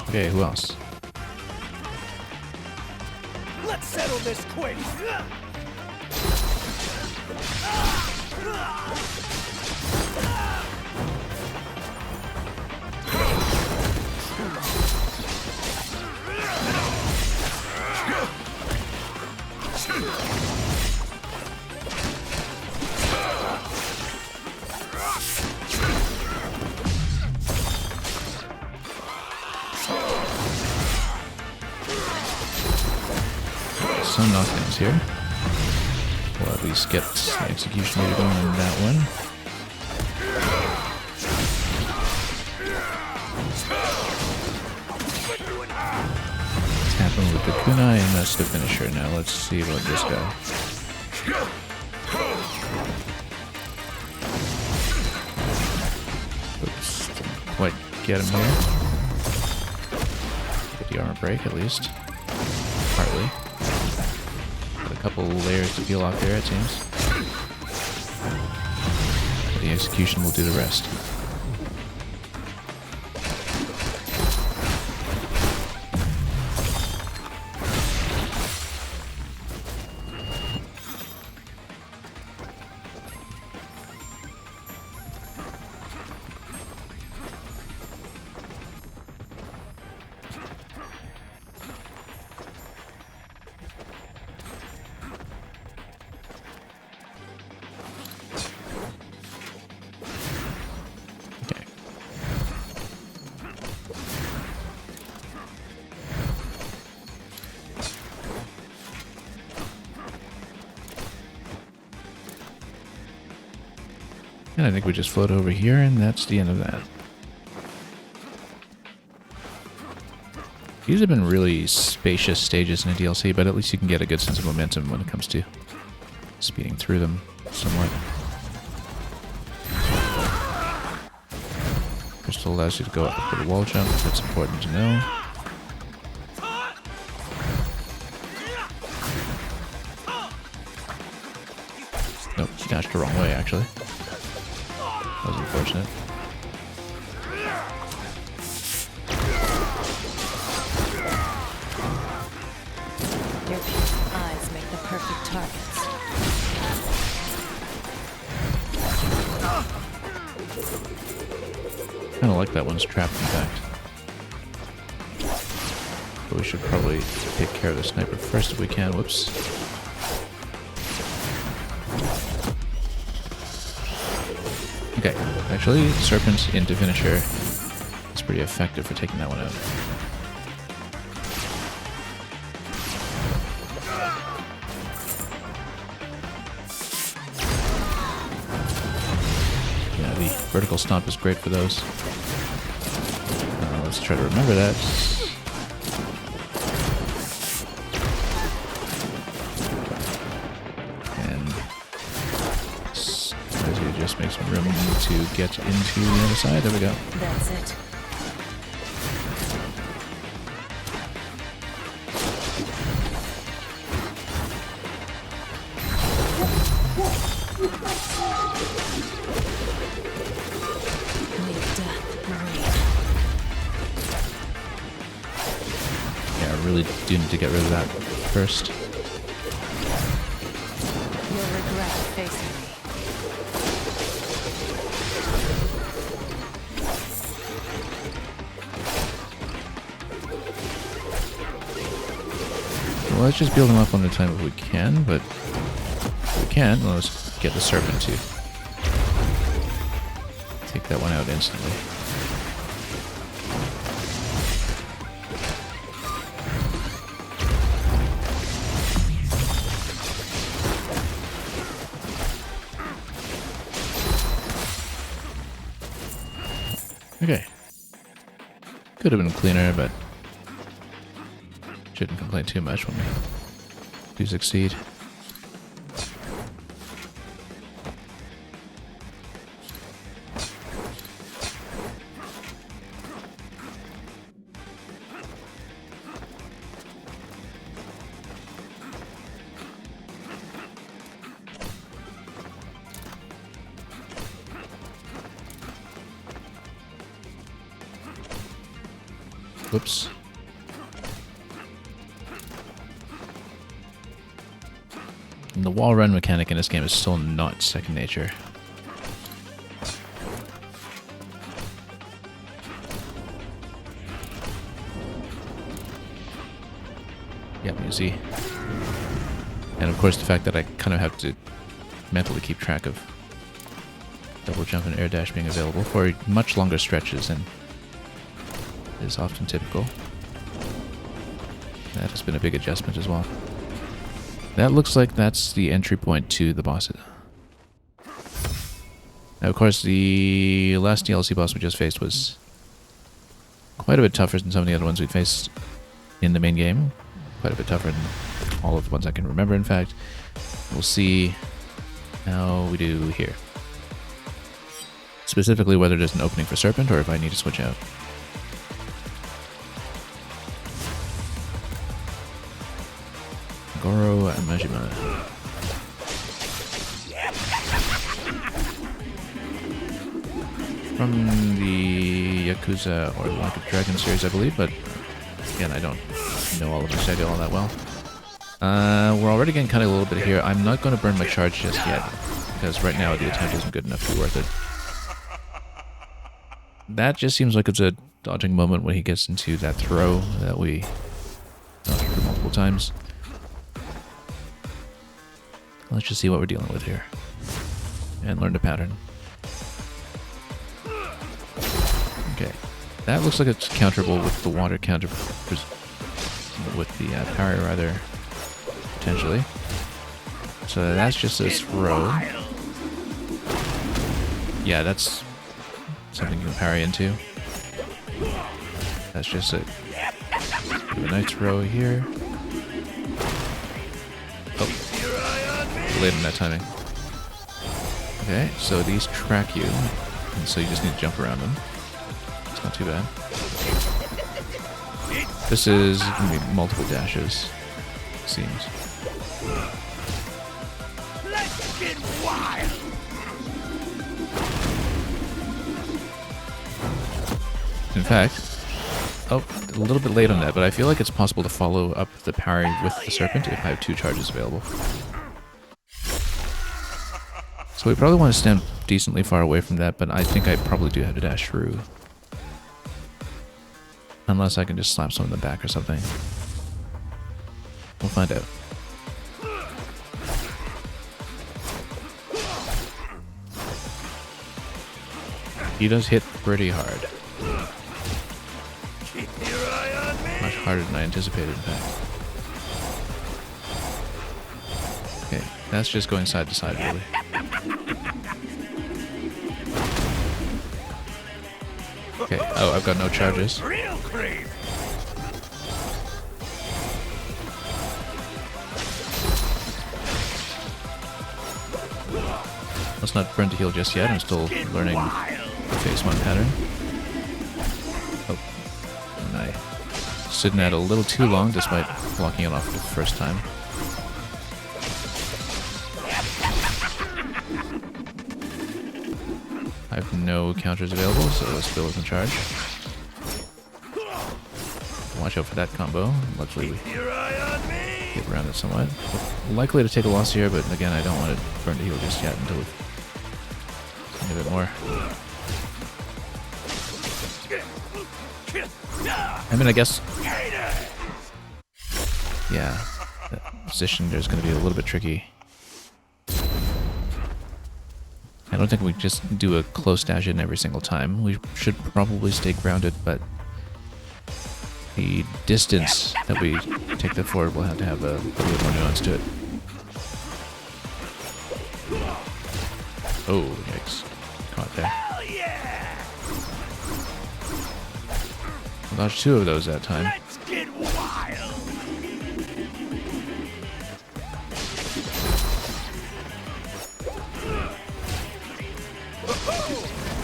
Okay, who else? Let's settle this quick. Some knockdowns here. We'll at least get the execution meter going on that one. Tap him with the kunai, and that's the finisher. Now let's see about this guy. Oops, didn't quite get him here. Get the armor break at least. Partly. Got a couple layers to peel off there, it seems. But the execution will do the rest. And I think we just float over here, and that's the end of that. These have been really spacious stages in a DLC, but at least you can get a good sense of momentum when it comes to speeding through them somewhat. Crystal allows you to go up for the wall jump. That's important to know. Nope, dashed the wrong way, actually. That was unfortunate. Your piercing eyes make the perfect targets. Kinda like that one's trapped, in fact. But we should probably take care of the sniper first if we can. Whoops. Okay, actually, Serpent into finisher is pretty effective for taking that one out. Yeah, the vertical stomp is great for those. Let's try to remember that. Just make some room to get into the other side. There we go. That's it. Leave death breathe. Yeah, I really do need to get rid of that first. You'll regret facing me. Well, let's just build them up one at a time if we can, but if we can't, well, let's get the Serpent to take that one out instantly. Okay. Could have been cleaner, but shouldn't complain too much when we do succeed. Whoops. And the wall run mechanic in this game is still not second nature. Yep, you see. And of course the fact that I kind of have to mentally keep track of double jump and air dash being available for much longer stretches than is often typical. That has been a big adjustment as well. That looks like that's the entry point to the boss. Now, of course, the last DLC boss we just faced was quite a bit tougher than some of the other ones we faced in the main game. Quite a bit tougher than all of the ones I can remember, in fact. We'll see how we do here. Specifically, whether there's an opening for Serpent or if I need to switch out. Goro and Majima. From the Yakuza or Like a Dragon series, I believe, but again, I don't know all of the Sega all that well. We're already getting kind of a little bit here. I'm not going to burn my charge just yet, because right now the attempt isn't good enough to be worth it. That just seems like it's a dodging moment when he gets into that throw that we dodged through multiple times. Let's just see what we're dealing with here. And learn the pattern. Okay. That looks like it's counterable with the water counter... with the parry, rather, potentially. So that's just a throw. Yeah, that's something you can parry into. That's just a nice throw here. Oh. Late in that timing. Okay, so these track you, and so you just need to jump around them. It's not too bad. This is going to be multiple dashes, it seems. Let's get wild. In fact, oh, a little bit late on that, but I feel like it's possible to follow up the parry with the Serpent if I have 2 charges available. So we probably want to stand decently far away from that, but I think I probably do have to dash through. Unless I can just slap some in the back or something. We'll find out. He does hit pretty hard. Much harder than I anticipated, in fact. Okay, that's just going side to side, really. Okay, oh, I've got no charges. Let's not burn to heal just yet, I'm still learning the phase 1 pattern. Oh, and I stood in that a little too long despite blocking it off the first time. I have no counters available, so Spill is in charge. Watch out for that combo. Luckily we get around it somewhat. Likely to take a loss here, but again, I don't want to burn to heal just yet until we've seen a bit more. I mean, I guess... yeah, that position there's going to be a little bit tricky. I don't think we just do a close dash in every single time. We should probably stay grounded, but the distance that we take that forward will have to have a little bit more nuance to it. Oh, yikes. Caught there. I dodged 2 of those that time. Let's get wild.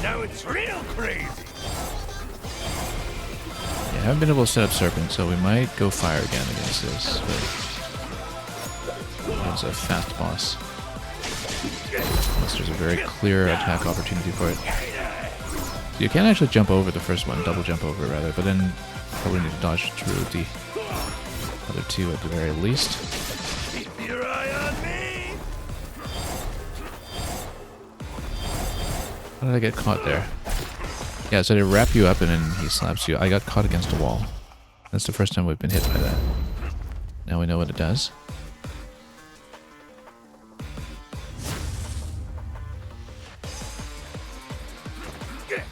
Now it's real crazy. Yeah, I haven't been able to set up Serpent, so we might go fire again against this. But it's a fast boss. Unless there's a very clear attack opportunity for it. So you can actually jump over the first one, double jump over rather, but then probably need to dodge through the other two at the very least. Keep your eye on me! How did I get caught there? Yeah, so they wrap you up and then he slaps you. I got caught against a wall. That's the first time we've been hit by that. Now we know what it does. Yeah,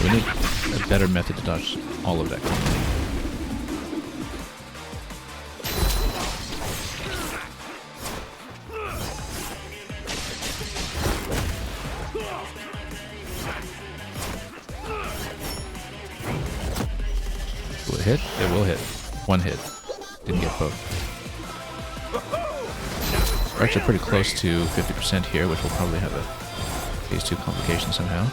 we need a better method to dodge all of that combo. Will it hit? It will hit. One hit. Didn't get both. We're actually pretty close to 50% here, which will probably have a phase 2 complication somehow.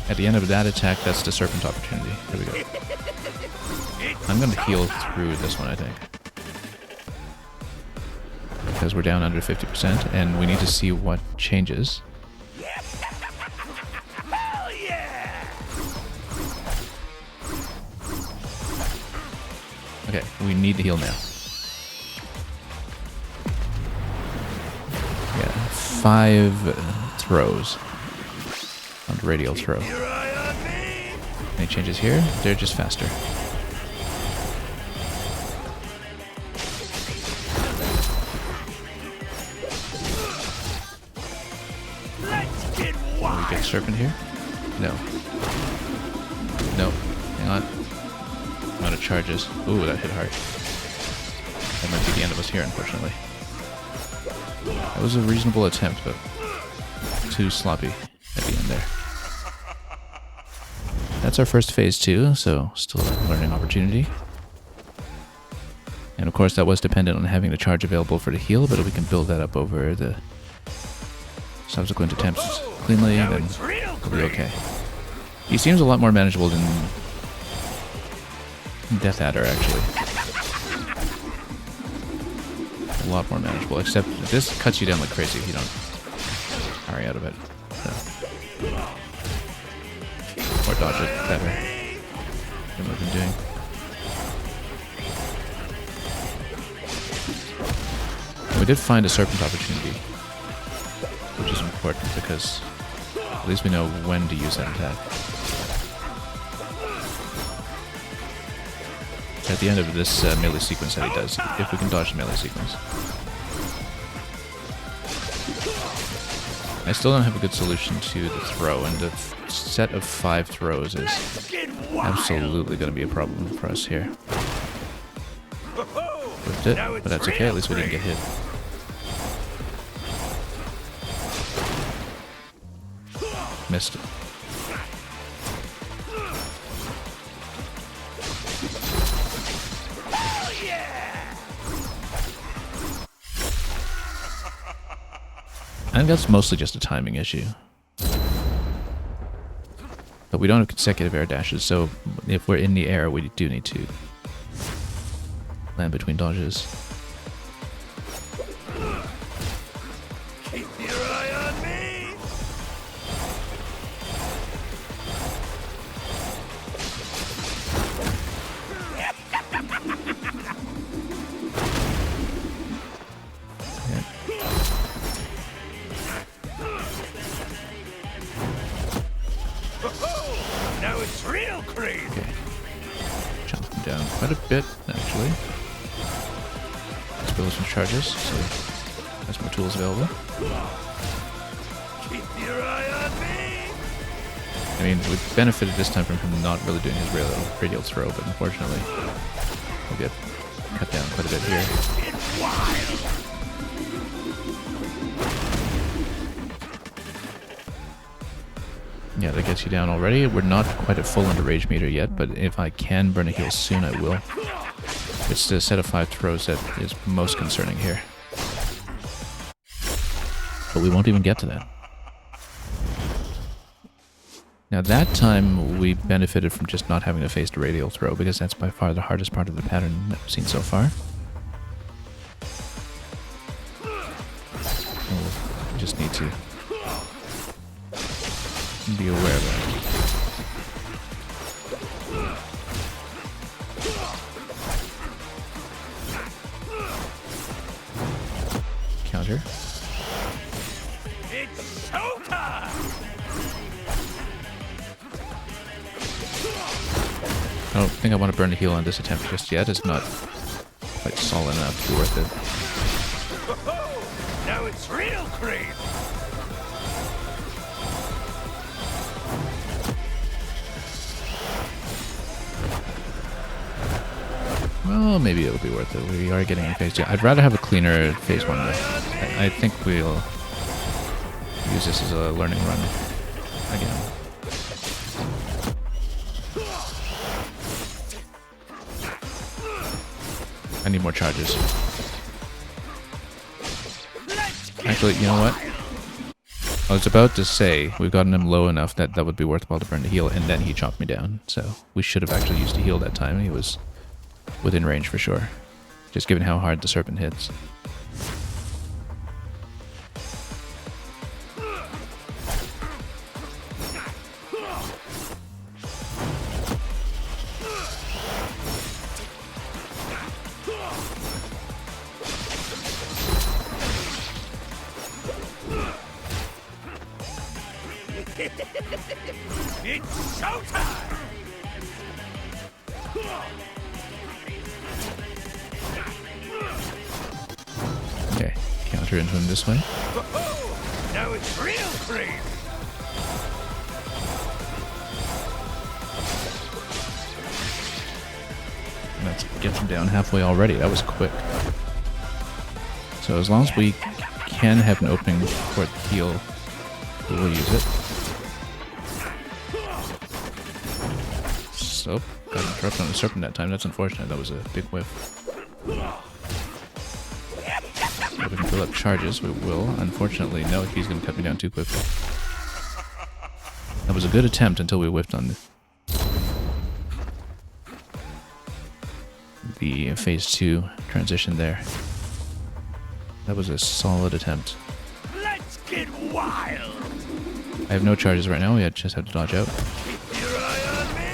At the end of that attack, that's the serpent opportunity. There we go. I'm going to heal through this one, I think. Because we're down under 50%, and we need to see what changes. Hell yeah! Okay, we need to heal now. Yeah, 5 throws on the radial throw. Your eye on me! Any changes here? They're just faster. Let's get Can we wild! get serpent here? No. Nope. Hang on. Amount of charges. Ooh, that hit hard. That might be the end of us here, unfortunately. That was a reasonable attempt, but too sloppy at the end there. That's our first phase 2, so still a learning opportunity. And of course that was dependent on having the charge available for the heal, but if we can build that up over the subsequent attempts cleanly, Now then it's real we'll be great. okay. He seems a lot more manageable than Death Adder, actually. A lot more manageable, except this cuts you down like crazy if you don't hurry out of it. So. Or dodge it better than what I've been doing. And we did find a serpent opportunity, which is important because at least we know when to use that attack. At the end of this melee sequence that he does, if we can dodge the melee sequence. I still don't have a good solution to the throw, and the set of 5 throws is Let's get wild! absolutely going to be a problem for us here. Whipped it, Now but it's that's okay, at least we didn't real get hit. Missed it. Hell yeah! I think that's mostly just a timing issue. But we don't have consecutive air dashes, so if we're in the air, we do need to land between dodges. Keep your eye on me! Now it's real crazy! Okay. Chop them down quite a bit, actually. Let's build some charges, so that's more tools available. Keep your eye on me! I mean, we benefited this time from him not really doing his radial throw, but unfortunately, we'll get cut down quite a bit here. Get wild! Yeah, that gets you down already. We're not quite at full under rage meter yet, but if I can burn a heal soon, I will. It's the set of 5 throws that is most concerning here. But we won't even get to that. Now that time we benefited from just not having to face the radial throw, because that's by far the hardest part of the pattern that we've seen so far. We just need to be aware of that. Counter. It's showtime! I don't think I want to burn the heal on this attempt just yet. It's not quite solid enough to be worth it. Whoa! Now it's real cream! Well, maybe it'll be worth it. We are getting in phase 2. I'd rather have a cleaner phase 1 though. I think we'll use this as a learning run again. I need more charges. Actually, you know what? I was about to say we've gotten him low enough that that would be worthwhile to burn the heal, and then he chopped me down. So we should have actually used the heal that time. He was within range for sure, just given how hard the serpent hits. It's showtime! Okay, counter into him this way. Whoa! Now it's real cream! Let's get him down halfway already. That was quick. So as long as we can have an opening for the heal, we will use it. So, got interrupted on the serpent that time. That's unfortunate. That was a big whiff. If we can fill up charges, we will. Unfortunately, no, he's going to cut me down too quickly. That was a good attempt until we whiffed on the phase 2 transition there. That was a solid attempt. Let's get wild! I have no charges right now. We just have to dodge out. Keep your eye on me!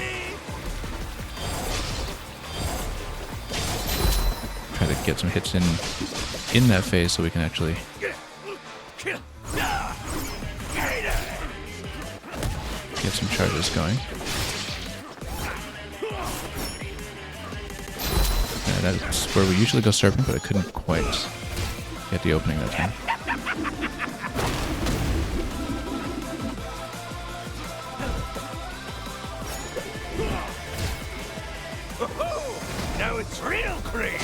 Try to get some hits in that phase so we can actually get some charges going. Yeah, that's where we usually go serpent, but I couldn't quite get the opening that time. Now it's real cream!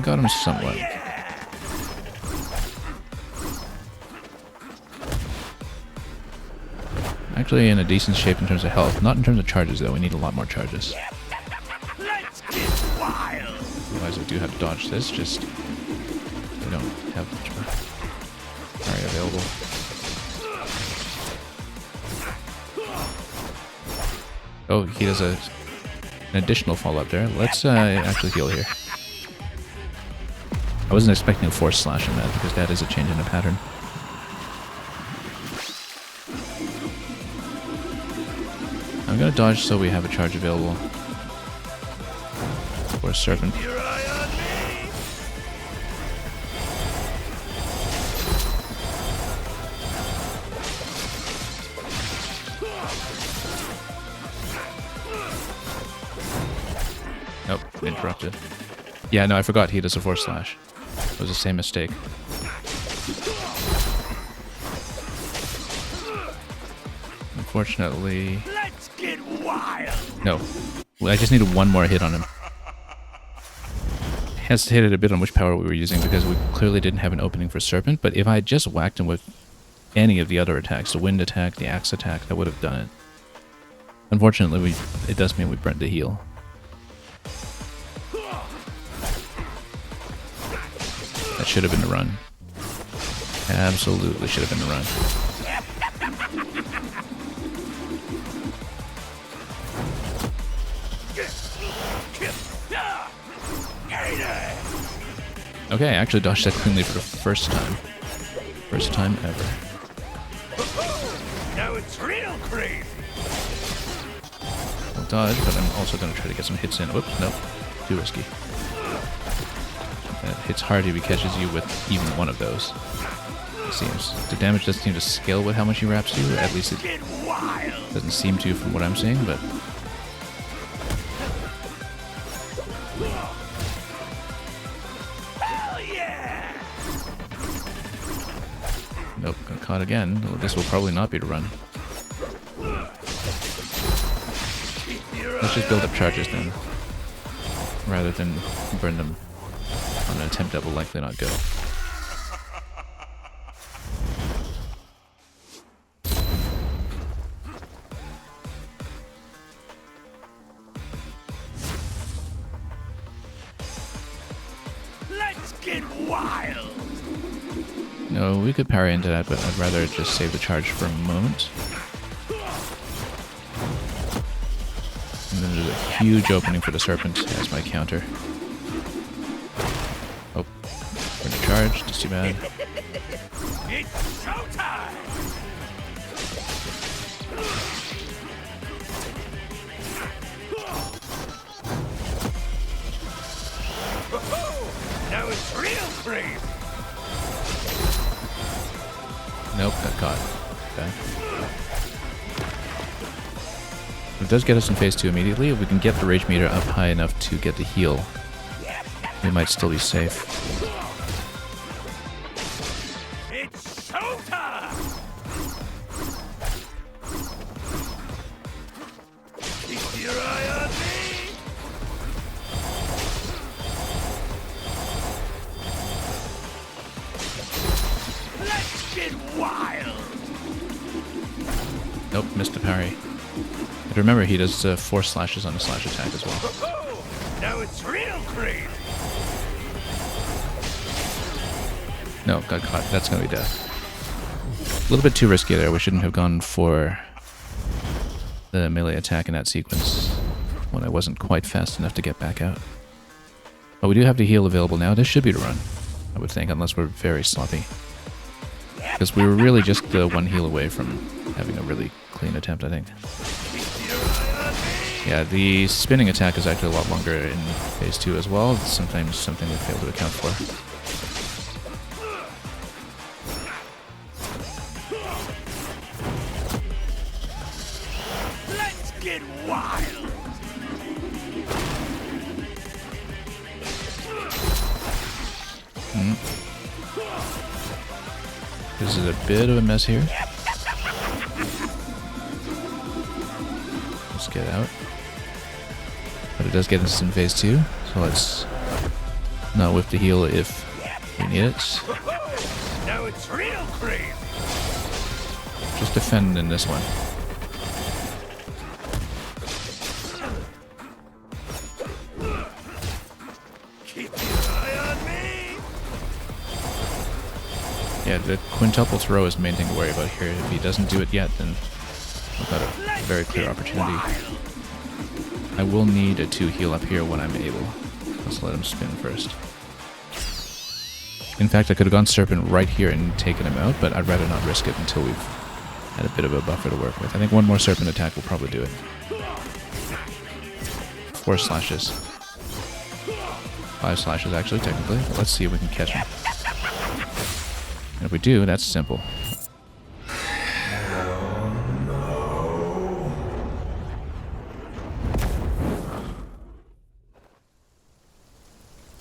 Got him somewhat. Actually in a decent shape in terms of health. Not in terms of charges though, we need a lot more charges. Let's get wild! Otherwise I do have to dodge this, just we don't have much more area available. Oh, he does an additional follow-up there. Let's actually heal here. I wasn't expecting a force slash on that because that is a change in the pattern. I'm gonna dodge so we have a charge available for a serpent. Your eye on me! Nope, interrupted. Yeah, no, I forgot he does a force slash. It was the same mistake. Unfortunately... Let's get wild! No. I just needed one more hit on him. Hesitated a bit on which power we were using because we clearly didn't have an opening for Serpent, but if I had just whacked him with any of the other attacks, the wind attack, the axe attack, that would have done it. Unfortunately, it does mean we burnt the heal. That should have been the run. Absolutely should have been the run. Okay, I actually dodged that cleanly for the first time. First time ever. Now it's real crazy. I'll dodge, but I'm also going to try to get some hits in. Whoops, nope. Too risky. It hits hard if he catches you with even one of those. It seems. The damage doesn't seem to scale with how much he wraps you. At least it Get wild. doesn't seem to from what I'm seeing, but... Hell yeah. Nope, got caught again. This will probably not be the run. Let's just build up charges then, rather than burn them on an attempt that will likely not go. Let's get wild. No, we could parry into that, but I'd rather just save the charge for a moment. And then there's a huge opening for the Serpent as my counter. Oh, we're in a charge, just too bad. It's showtime. Now it's real crazy. Nope, got caught. Okay. It does get us in phase 2 immediately. If we can get the rage meter up high enough to get the heal, we might still be safe. It's showtime. Keep your eye on me. Let's get wild. Nope, missed the parry. But remember, he does 4 slashes on the slash attack as well. Now it's real crazy. No, got caught. That's gonna be death. A little bit too risky there. We shouldn't have gone for the melee attack in that sequence when I wasn't quite fast enough to get back out. But we do have the heal available now. This should be the run, I would think, unless we're very sloppy. Because we were really just one heal away from having a really clean attempt, I think. Yeah, the spinning attack is actually a lot longer in phase 2 as well. It's sometimes something we fail to account for. Let's get wild. This is a bit of a mess here. Let's get out. But it does get us in phase 2, so let's not whip the heal if we need it. Now it's real crazy. Just defend in this one. Keep your eye on me. Yeah, the quintuple throw is the main thing to worry about here. If he doesn't do it yet, then we've got a very clear opportunity. I will need a 2 heal up here when I'm able. Let's let him spin first. In fact, I could have gone Serpent right here and taken him out, but I'd rather not risk it until we've had a bit of a buffer to work with. I think one more Serpent attack will probably do it. 4 slashes. 5 slashes, actually, technically. But let's see if we can catch him. And if we do, that's simple.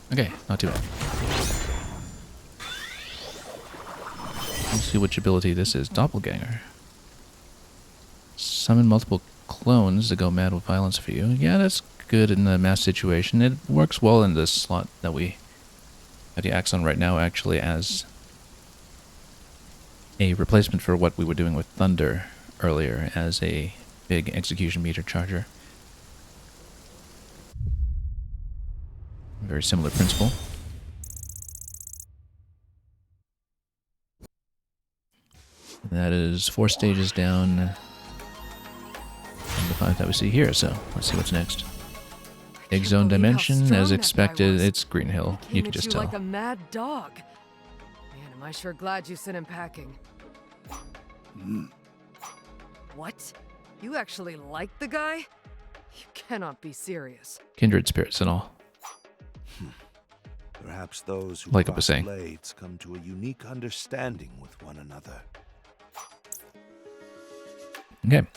Okay, not too bad. Let's see which ability this is. Doppelganger. Summon multiple clones to go mad with violence for you. Yeah, that's good in the mass situation. It works well in the slot that we have the axe on right now, actually, as a replacement for what we were doing with Thunder earlier as a big execution meter charger. Very similar principle. And that is 4 stages down from the 5 that we see here, so let's see what's next. Egg Zone Dimension, as expected, it's Green Hill. You can just tell. Like a mad dog. Man, am I sure glad you sent him packing. What? You actually like the guy? You cannot be serious. Kindred spirits and all. Perhaps those who Like I was cross saying. blades come to a unique understanding with one another. Okay,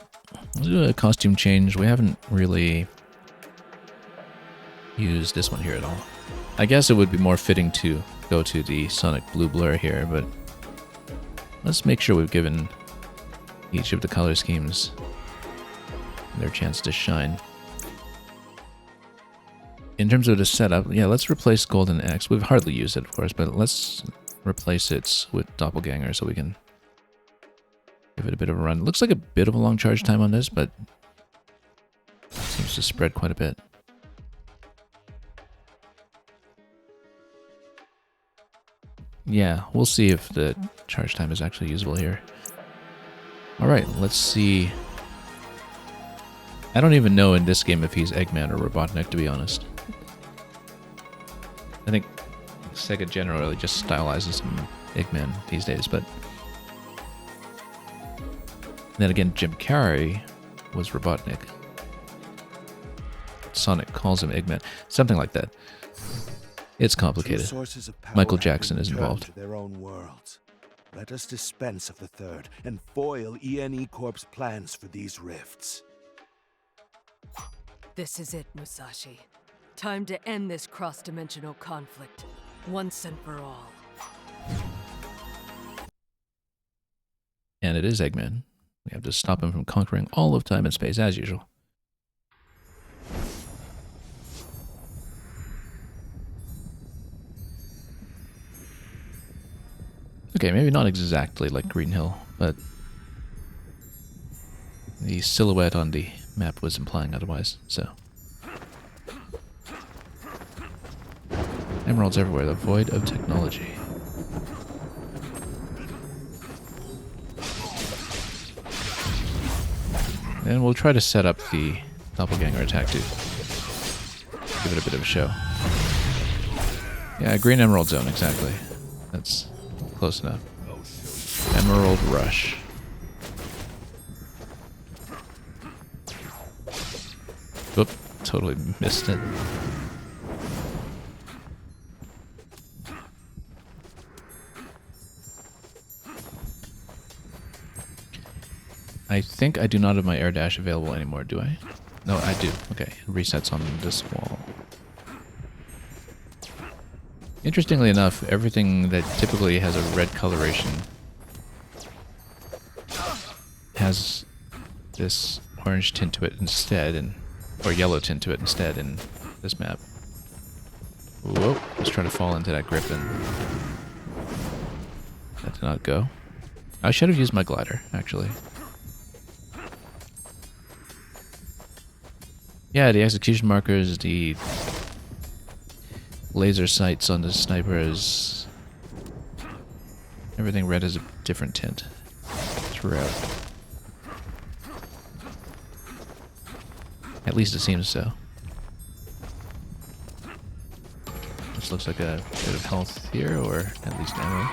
let's do a costume change. We haven't really used this one here at all. I guess it would be more fitting to go to the Sonic Blue Blur here, but let's make sure we've given each of the color schemes their chance to shine. In terms of the setup, yeah, let's replace Golden X. We've hardly used it, of course, but let's replace it with Doppelganger so we can give it a bit of a run. Looks like a bit of a long charge time on this, but seems to spread quite a bit. Yeah, we'll see if the charge time is actually usable here. Alright, let's see. I don't even know in this game if he's Eggman or Robotnik, to be honest. I think Sega generally just stylizes him Eggman these days, but then again, Jim Carrey was Robotnik. Sonic calls him Eggman. Something like that. It's complicated. Sources of power Michael have Jackson been is returned involved. to their own worlds. Let us dispense of the third and foil ENE Corp's plans for these rifts. This is it, Musashi. Time to end this cross-dimensional conflict, once and for all. And it is Eggman. We have to stop him from conquering all of time and space, as usual. Okay, maybe not exactly like Green Hill, but the silhouette on the map was implying otherwise, so. Emeralds everywhere, the void of technology. And we'll try to set up the doppelganger attack to give it a bit of a show. Yeah, green emerald zone, exactly. That's close enough. Emerald rush. Oop, totally missed it. I think I do not have my air dash available anymore, do I? No, I do. Okay, it resets on this wall. Interestingly enough, everything that typically has a red coloration has this orange tint to it instead, or yellow tint to it instead in this map. Whoa, let's try to fall into that grip and that did not go. I should have used my glider, actually. Yeah, the execution markers, the laser sights on the snipers, everything red is a different tint throughout. At least it seems so. This looks like a bit of health here, or at least ammo.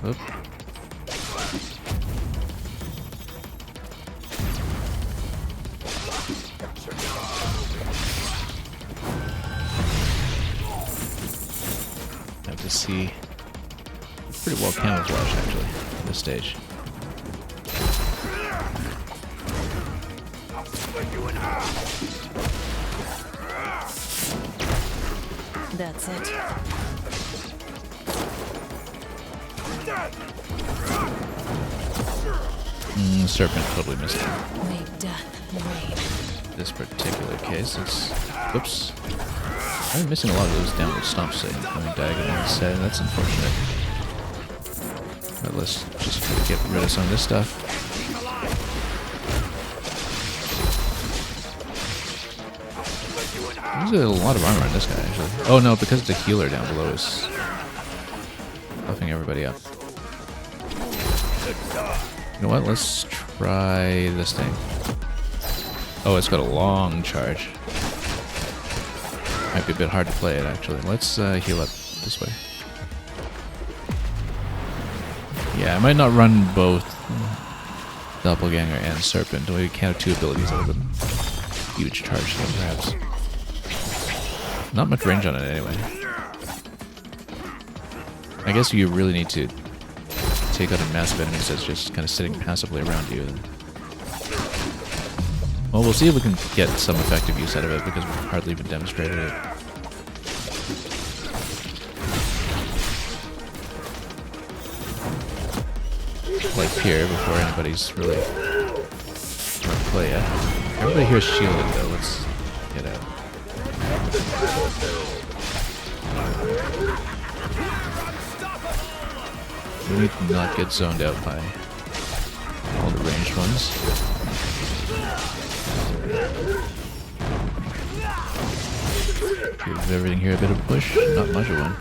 Oop. Have to see. Pretty well camouflaged actually at this stage. That's it. Serpent totally missed it. May death reign. In this particular case, it's... Whoops. I'm missing a lot of those downward stomps coming diagonal instead, and that's unfortunate. But let's just try to get rid of some of this stuff. There's a lot of armor on this guy, actually. Oh no, because the healer down below is buffing everybody up. You know what? Let's try this thing. Oh, it's got a long charge. Might be a bit hard to play it, actually. Let's heal up this way. Yeah, I might not run both Doppelganger and Serpent. We can't have two abilities that have a huge charge to them, perhaps. Not much range on it, anyway. I guess you really need to take out a massive enemy that's just kind of sitting passively around you. Well, we'll see if we can get some effective use out of it, because we've hardly even demonstrated it. Like here, before anybody's really trying to play yet. Everybody here is shielded, though. Let's get out. We need to not get zoned out by all the ranged ones. Give everything here a bit of a push. Not much of one.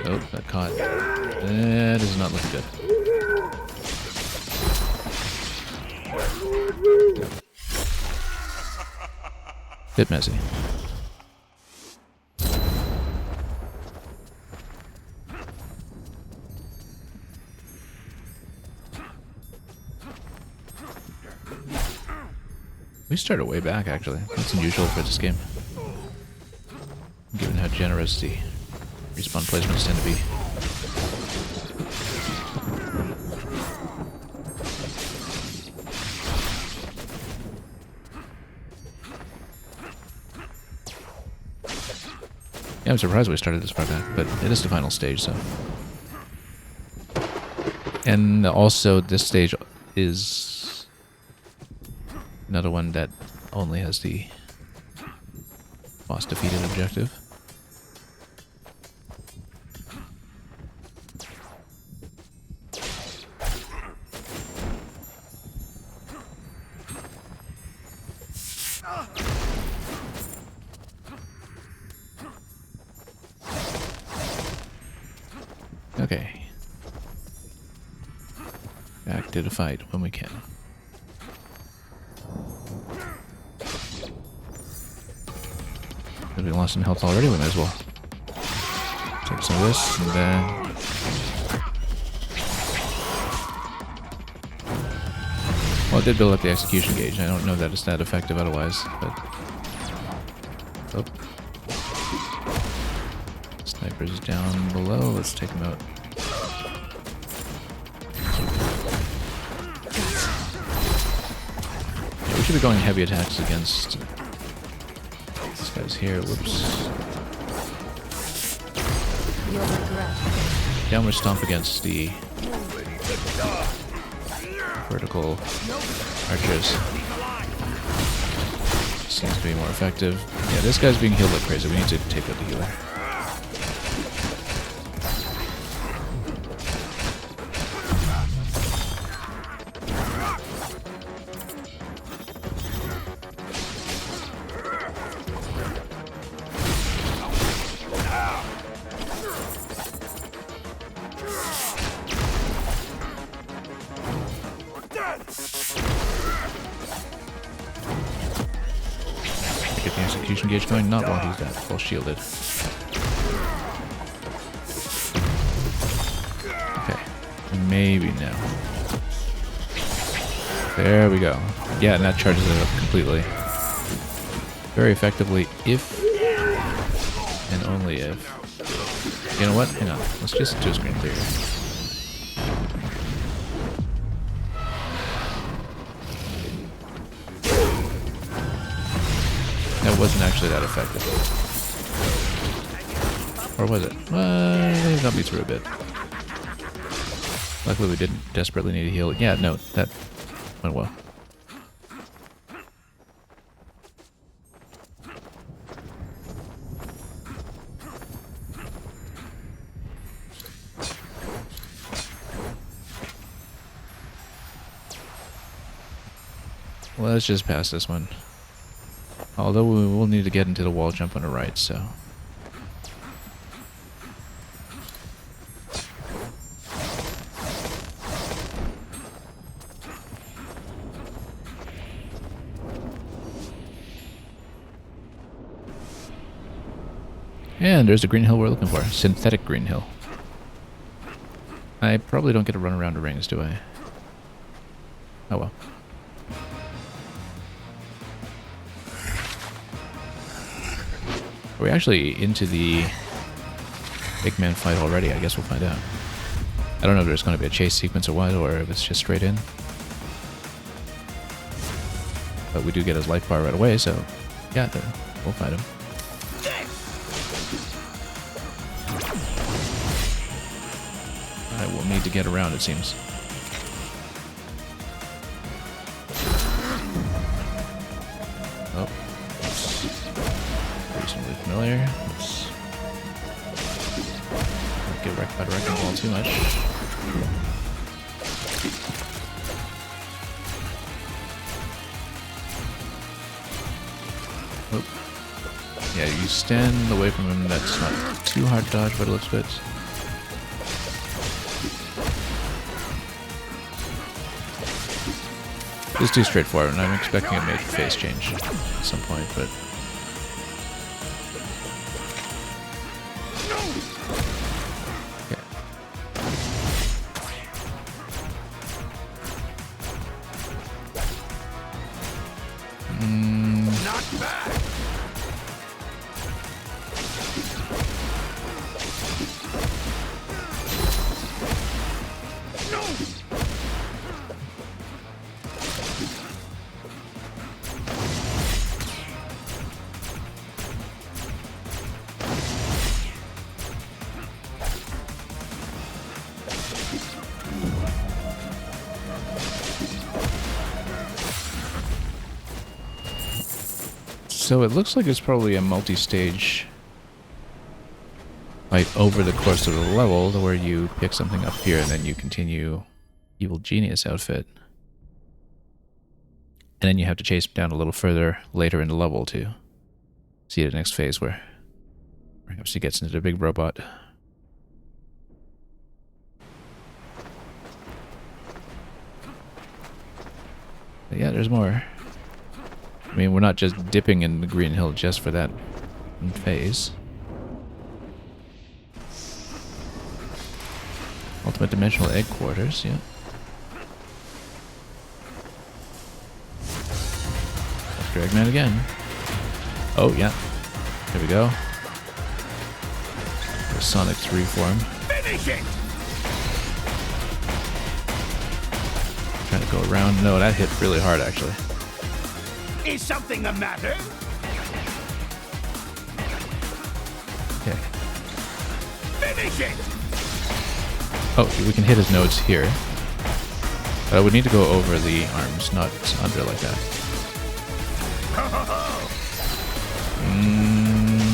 Oh, got caught. That is not looking good. Bit messy. We started way back, actually. That's unusual for this game, given how generous the respawn placements tend to be. Yeah, I'm surprised we started this far back, but it is the final stage, so. And also, this stage is another one that only has the boss defeated objective. Okay. Back to the fight when we can. If we lost some health already, we might as well take some of this and then. Well, it did build up the execution gauge. I don't know that it's that effective otherwise, but. Oh. Sniper's down below. Let's take him out. Yeah, we should be going heavy attacks against these guys here. Whoops. Downward stomp against the vertical archers. Seems to be more effective. Yeah, this guy's being healed like crazy. We need to take out the healer. Get the execution gauge going, not while he's that full shielded. Okay, maybe now. There we go. Yeah, and that charges it up completely. Very effectively, if and only if. You know what? Hang on. Let's just do a screen clear. That wasn't actually that effective. Or was it? It got me through a bit. Luckily we didn't desperately need to heal. Yeah, no, that went well. Let's just pass this one. Although we will need to get into the wall jump on the right, so... And there's the green hill we're looking for. Synthetic green hill. I probably don't get to run around the rings, do I? Oh well. Are we actually into the big man fight already? I guess we'll find out. I don't know if there's going to be a chase sequence or what, or if it's just straight in. But we do get his life bar right away, so yeah, we'll fight him. I will need to get around, it seems. Oh, that's reasonably familiar. Let's not get wrecked by the wrecking ball too much. Oh. Yeah, you stand away from him. That's not too hard to dodge, but it looks good. It's too straightforward, and I'm expecting to make a face change at some point, but... Okay. Not bad. So it looks like it's probably a multi-stage fight over the course of the level, where you pick something up here and then you continue Evil Genius outfit. And then you have to chase down a little further later in the level to see the next phase where perhaps he gets into the big robot. But yeah, there's more. I mean, we're not just dipping in the green hill just for that phase. Ultimate Dimensional Egg Quarters, yeah. Dragman again. Oh, yeah. There we go. The Sonic 3 form. Finish it! Trying to go around. No, that hit really hard, actually. Is something the matter? Okay. Finish it! Oh, we can hit his nodes here. But I would need to go over the arms, not under like that.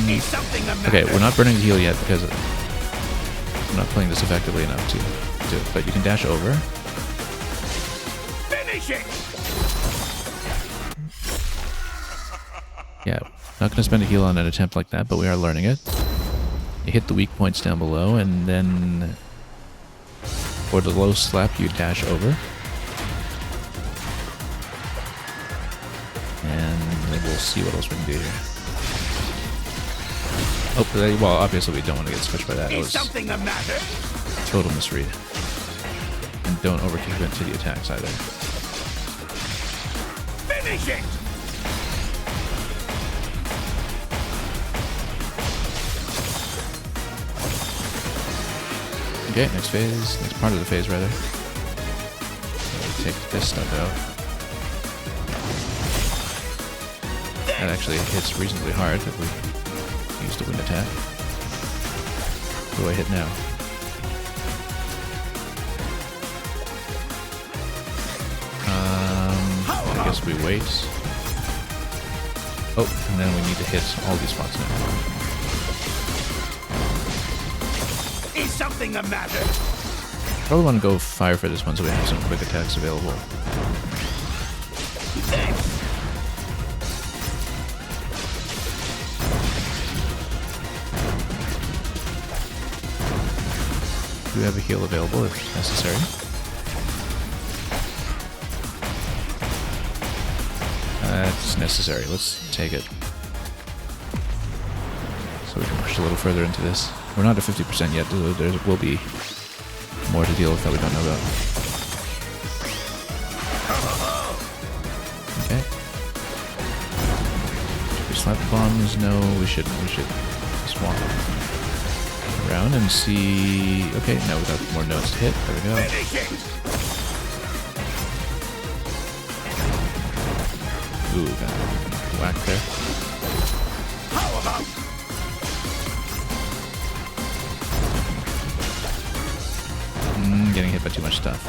Is something the matter? Okay, we're not burning the heal yet because I'm not playing this effectively enough to do it. But you can dash over. Finish it! Yeah, not going to spend a heal on an attempt like that, but we are learning it. You hit the weak points down below, and then for the low slap, you dash over. And then we'll see what else we can do here. Oh, well, obviously we don't want to get squished by that. That Is was something the matter? a total misread. And don't overkick into the attacks either. Finish it! Okay, next phase. Next part of the phase, rather. So take this stuff out. That actually hits reasonably hard if we use the wind attack. What do I hit now? I guess we wait. Oh, and then we need to hit all these spots now. Is something the matter? Probably want to go fire for this one so we have some quick attacks available. do have a heal available if necessary. It's necessary. Let's take it. So we can push a little further into this. We're not at 50% yet, though there will be more to deal with that we don't know about. Okay. Should we slap the bombs? No, we shouldn't. We should swap around and see... Okay, now we got more nodes to hit. There we go. Ooh, got whack there. How about Getting hit by too much stuff.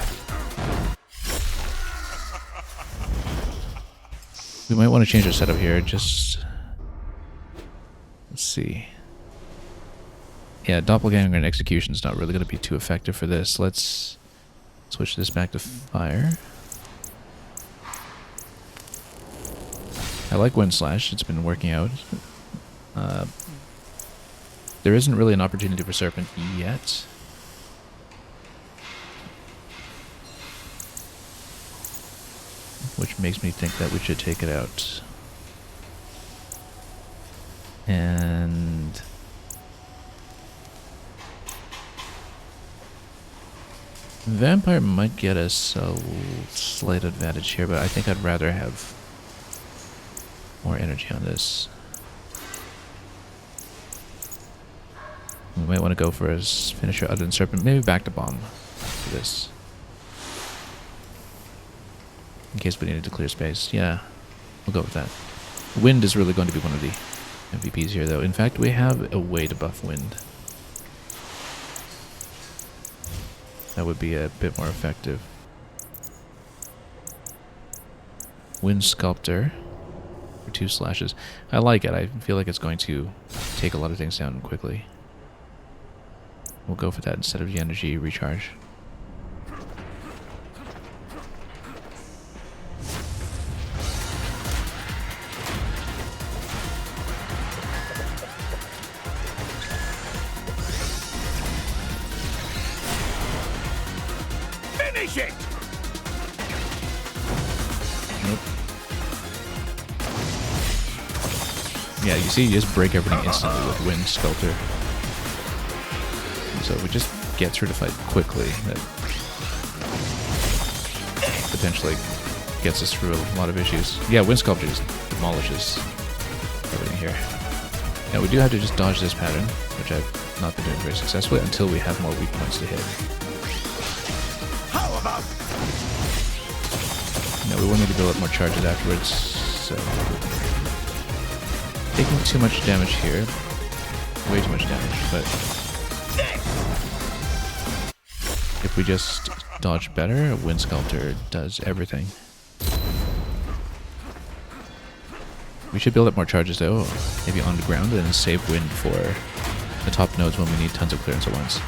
We might want to change our setup here, just... Let's see. Yeah, Doppelganger and Execution is not really going to be too effective for this. Let's switch this back to Fire. I like Wind Slash, it's been working out. There isn't really an opportunity for Serpent yet. Which makes me think that we should take it out. And... Vampire might get us a slight advantage here, but I think I'd rather have more energy on this. We might want to go for a finisher other than Serpent. Maybe back to Bomb for this. In case we needed to clear space. Yeah, we'll go with that. Wind is really going to be one of the MVPs here, though. In fact, we have a way to buff Wind. That would be a bit more effective. Wind Sculptor for 2 slashes. I like it. I feel like it's going to take a lot of things down quickly. We'll go for that instead of the energy recharge. finish it? Nope. Yeah, you see, you just break everything instantly with Wind Sculptor. So if we just get through the fight quickly, that potentially gets us through a lot of issues. Yeah, Wind Sculptor just demolishes everything here. Now we do have to just dodge this pattern, which I've not been doing very successfully, until we have more weak points to hit. How about? No, we will need to build up more charges afterwards, so... Taking too much damage here. Way too much damage, but... If we just dodge better, Wind Sculptor does everything. We should build up more charges though, maybe on the ground, and then save Wind for the top nodes when we need tons of clearance at once.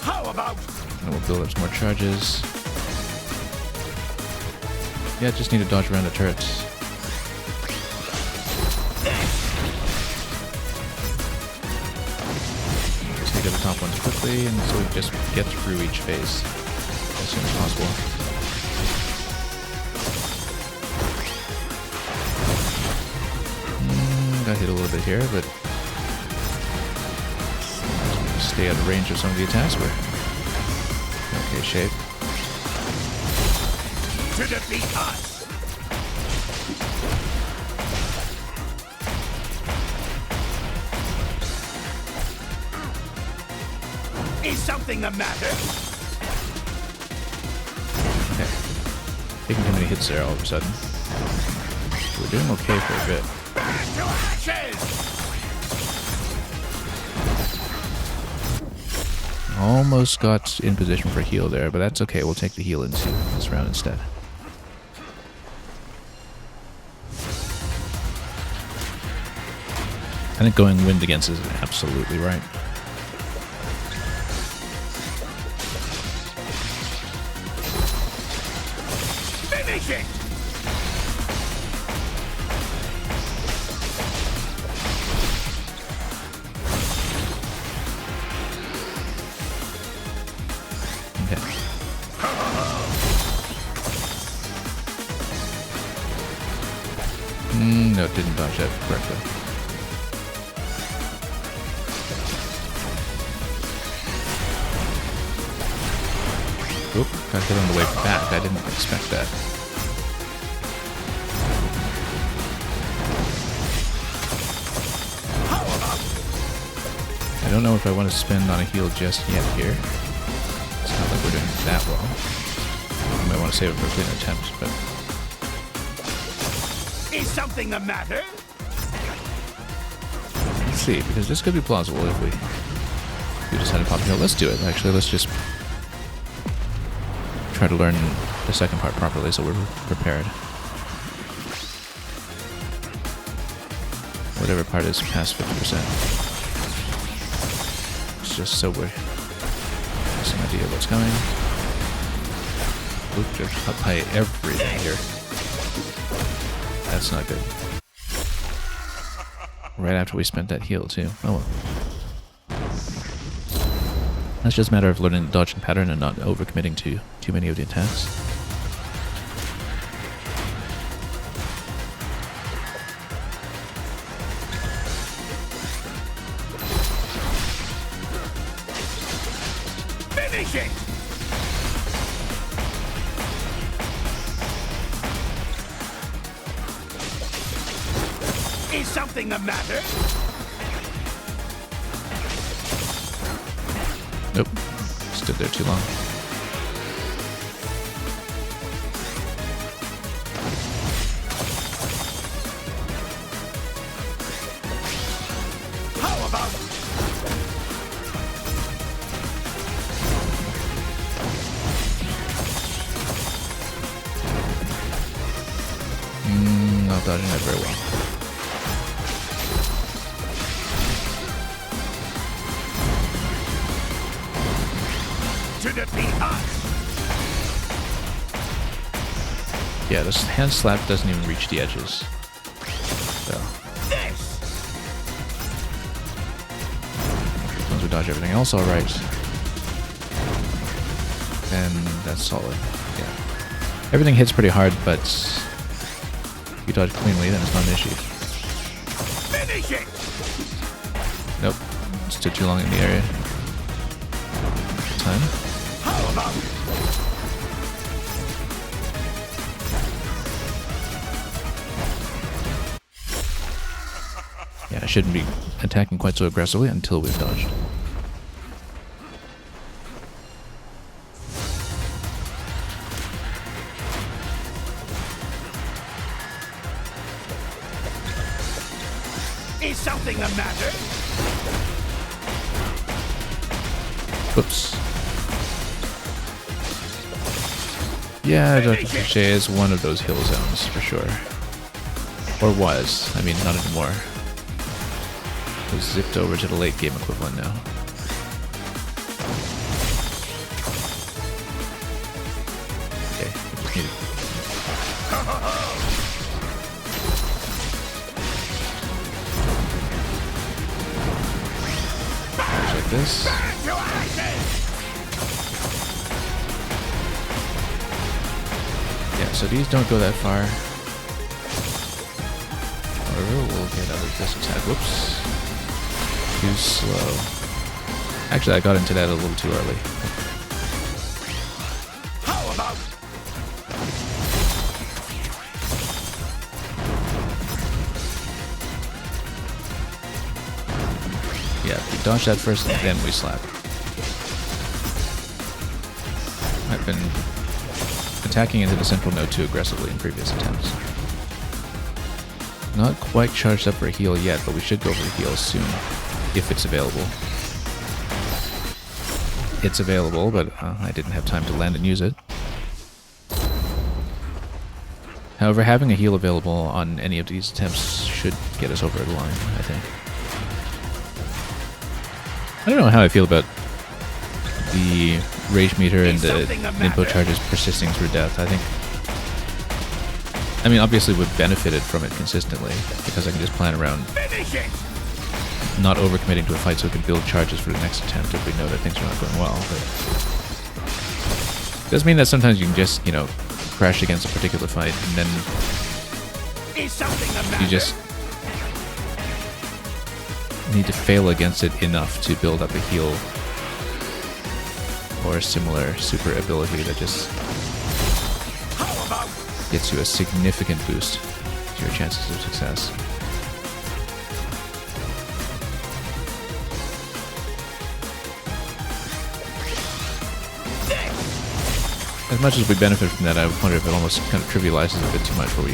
How about? And we'll build up some more charges. Yeah, just need to dodge around the turrets. Take out the top ones quickly, and so we just get through each phase as soon as possible. Got hit a little bit here, but stay out of range of some of the attacks. We're in okay shape. To defeat us. Is something the matter? Okay. Taking too many hits there all of a sudden. We're doing okay for a bit. Back to ashes! Almost got in position for a heal there, but that's okay. We'll take the heal into this round instead. I think going wind against is absolutely right. Finish it! Okay. No, it didn't dodge that correctly. Oop, got hit on the way back. I didn't expect that. I don't know if I want to spend on a heal just yet here. It's not like we're doing that well. I might want to save it for a clean attempt, but... Is something the matter? Let's see, because this could be plausible if we decide to pop a heal. Let's do it, actually. Let's just try to learn the second part properly so we're prepared. Whatever part is past 50%. It's just so we're some idea of what's coming. Oop, just up high everything here. That's not good. Right after we spent that heal too. Oh well. That's just a matter of learning the dodging pattern and not overcommitting to too many of the attacks. Finish it! Is something the matter? Nope. Stood there too long. How about Not dodging that very well. to defeat us? Yeah, this hand slap doesn't even reach the edges. So, This! as long as we dodge everything else alright, then that's solid. Yeah. Everything hits pretty hard, but if you dodge cleanly, then it's not an issue. Finish it! Nope. Stood too long in the area. Time. How about Yeah, I shouldn't be attacking quite so aggressively until we've dodged. is something the matter? Whoops. Yeah, Dr. Touché is one of those hill zones for sure. Or was. I mean, not anymore. It was zipped over to the late game equivalent now. Okay, we just need like this. Burn to ashes! Yeah, so these don't go that far. However, we'll get out of this attack. Whoops. Too slow. Actually, I got into that a little too early. How about Yeah, we dodge that first, and then we slap. I've been attacking into the central node too aggressively in previous attempts. Not quite charged up for a heal yet, but we should go for a heal soon, if it's available. It's available, but I didn't have time to land and use it. However, having a heal available on any of these attempts should get us over the line, I think. I don't know how I feel about the rage meter and the Nimpo charges persisting through death. I mean, obviously we've benefited from it consistently because I can just plan around not overcommitting to a fight so we can build charges for the next attempt if we know that things are not going well. But it does mean that sometimes you can just, you know, crash against a particular fight and then you just need to fail against it enough to build up a heal or a similar super ability that just gets you a significant boost to your chances of success. As much as we benefit from that, I wonder if it almost kind of trivializes a bit too much where we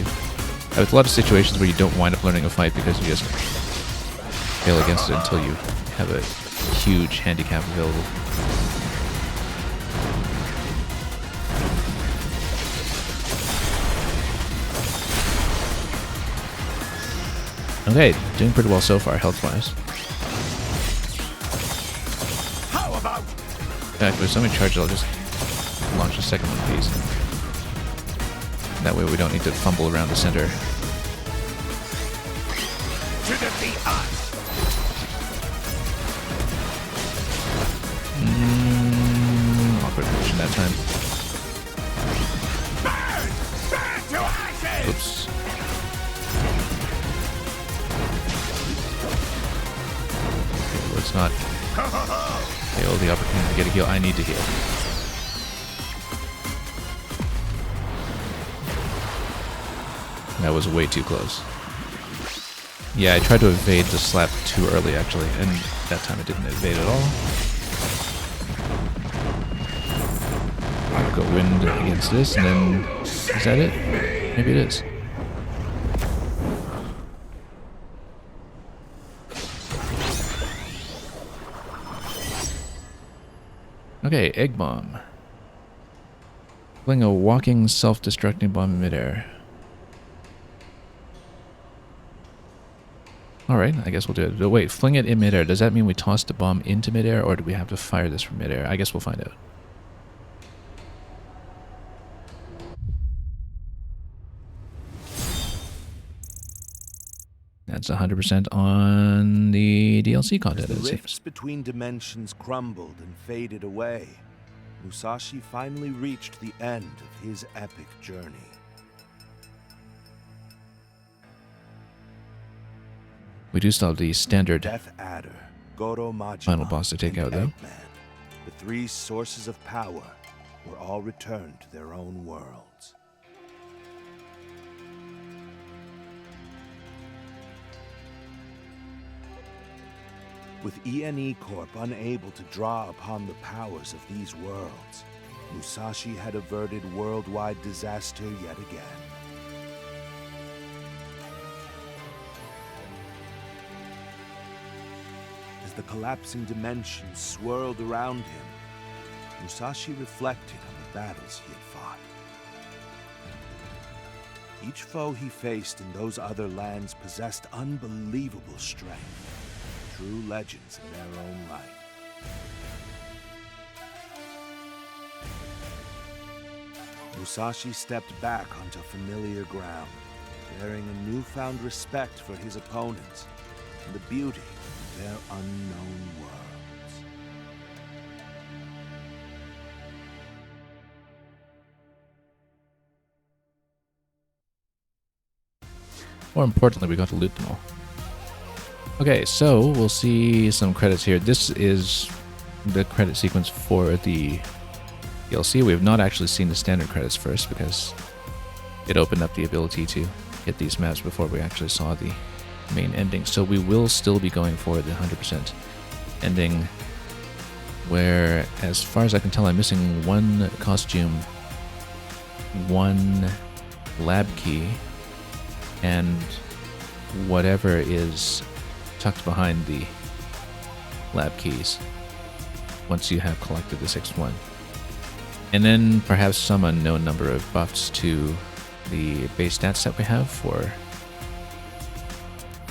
have a lot of situations where you don't wind up learning a fight because you just fail against it until you have a huge handicap available. Okay, doing pretty well so far, health-wise. How about? In fact, with so many charges, I'll just launch the second one, please. That way we don't need to fumble around the center. To defeat us. Awkward position that time. Burn! Burn to ashes! Oops. Okay, let's not fail the opportunity to get a heal. I need to heal. That was way too close. Yeah, I tried to evade the slap too early, actually, and that time it didn't evade at all. I'll go wind against this, and then... Is that it? Maybe it is. Okay, egg bomb. Fling a walking, self-destructing bomb in midair. Alright, I guess we'll do it. But wait, fling it in midair. Does that mean we toss the bomb into midair, or do we have to fire this from midair? I guess we'll find out. That's 100% on the DLC content, As it the seems. rifts between dimensions crumbled and faded away, Musashi finally reached the end of his epic journey. We do still have the standard Death Adder, Goro Majima, final boss to take and out, though. Eggman, the three sources of power, were all returned to their own worlds. With ENE Corp unable to draw upon the powers of these worlds, Musashi had averted worldwide disaster yet again. As the collapsing dimensions swirled around him, Musashi reflected on the battles he had fought. Each foe he faced in those other lands possessed unbelievable strength. True legends in their own right. Musashi stepped back onto familiar ground, bearing a newfound respect for his opponents and the beauty of their unknown worlds. More importantly, we got to loot them all. Okay, so we'll see some credits here. This is the credit sequence for the DLC. We have not actually seen the standard credits first because it opened up the ability to hit these maps before we actually saw the main ending. So we will still be going for the 100% ending, where, as far as I can tell, I'm missing one costume, one lab key, and whatever is tucked behind the lab keys once you have collected the sixth one. And then perhaps some unknown number of buffs to the base stats that we have for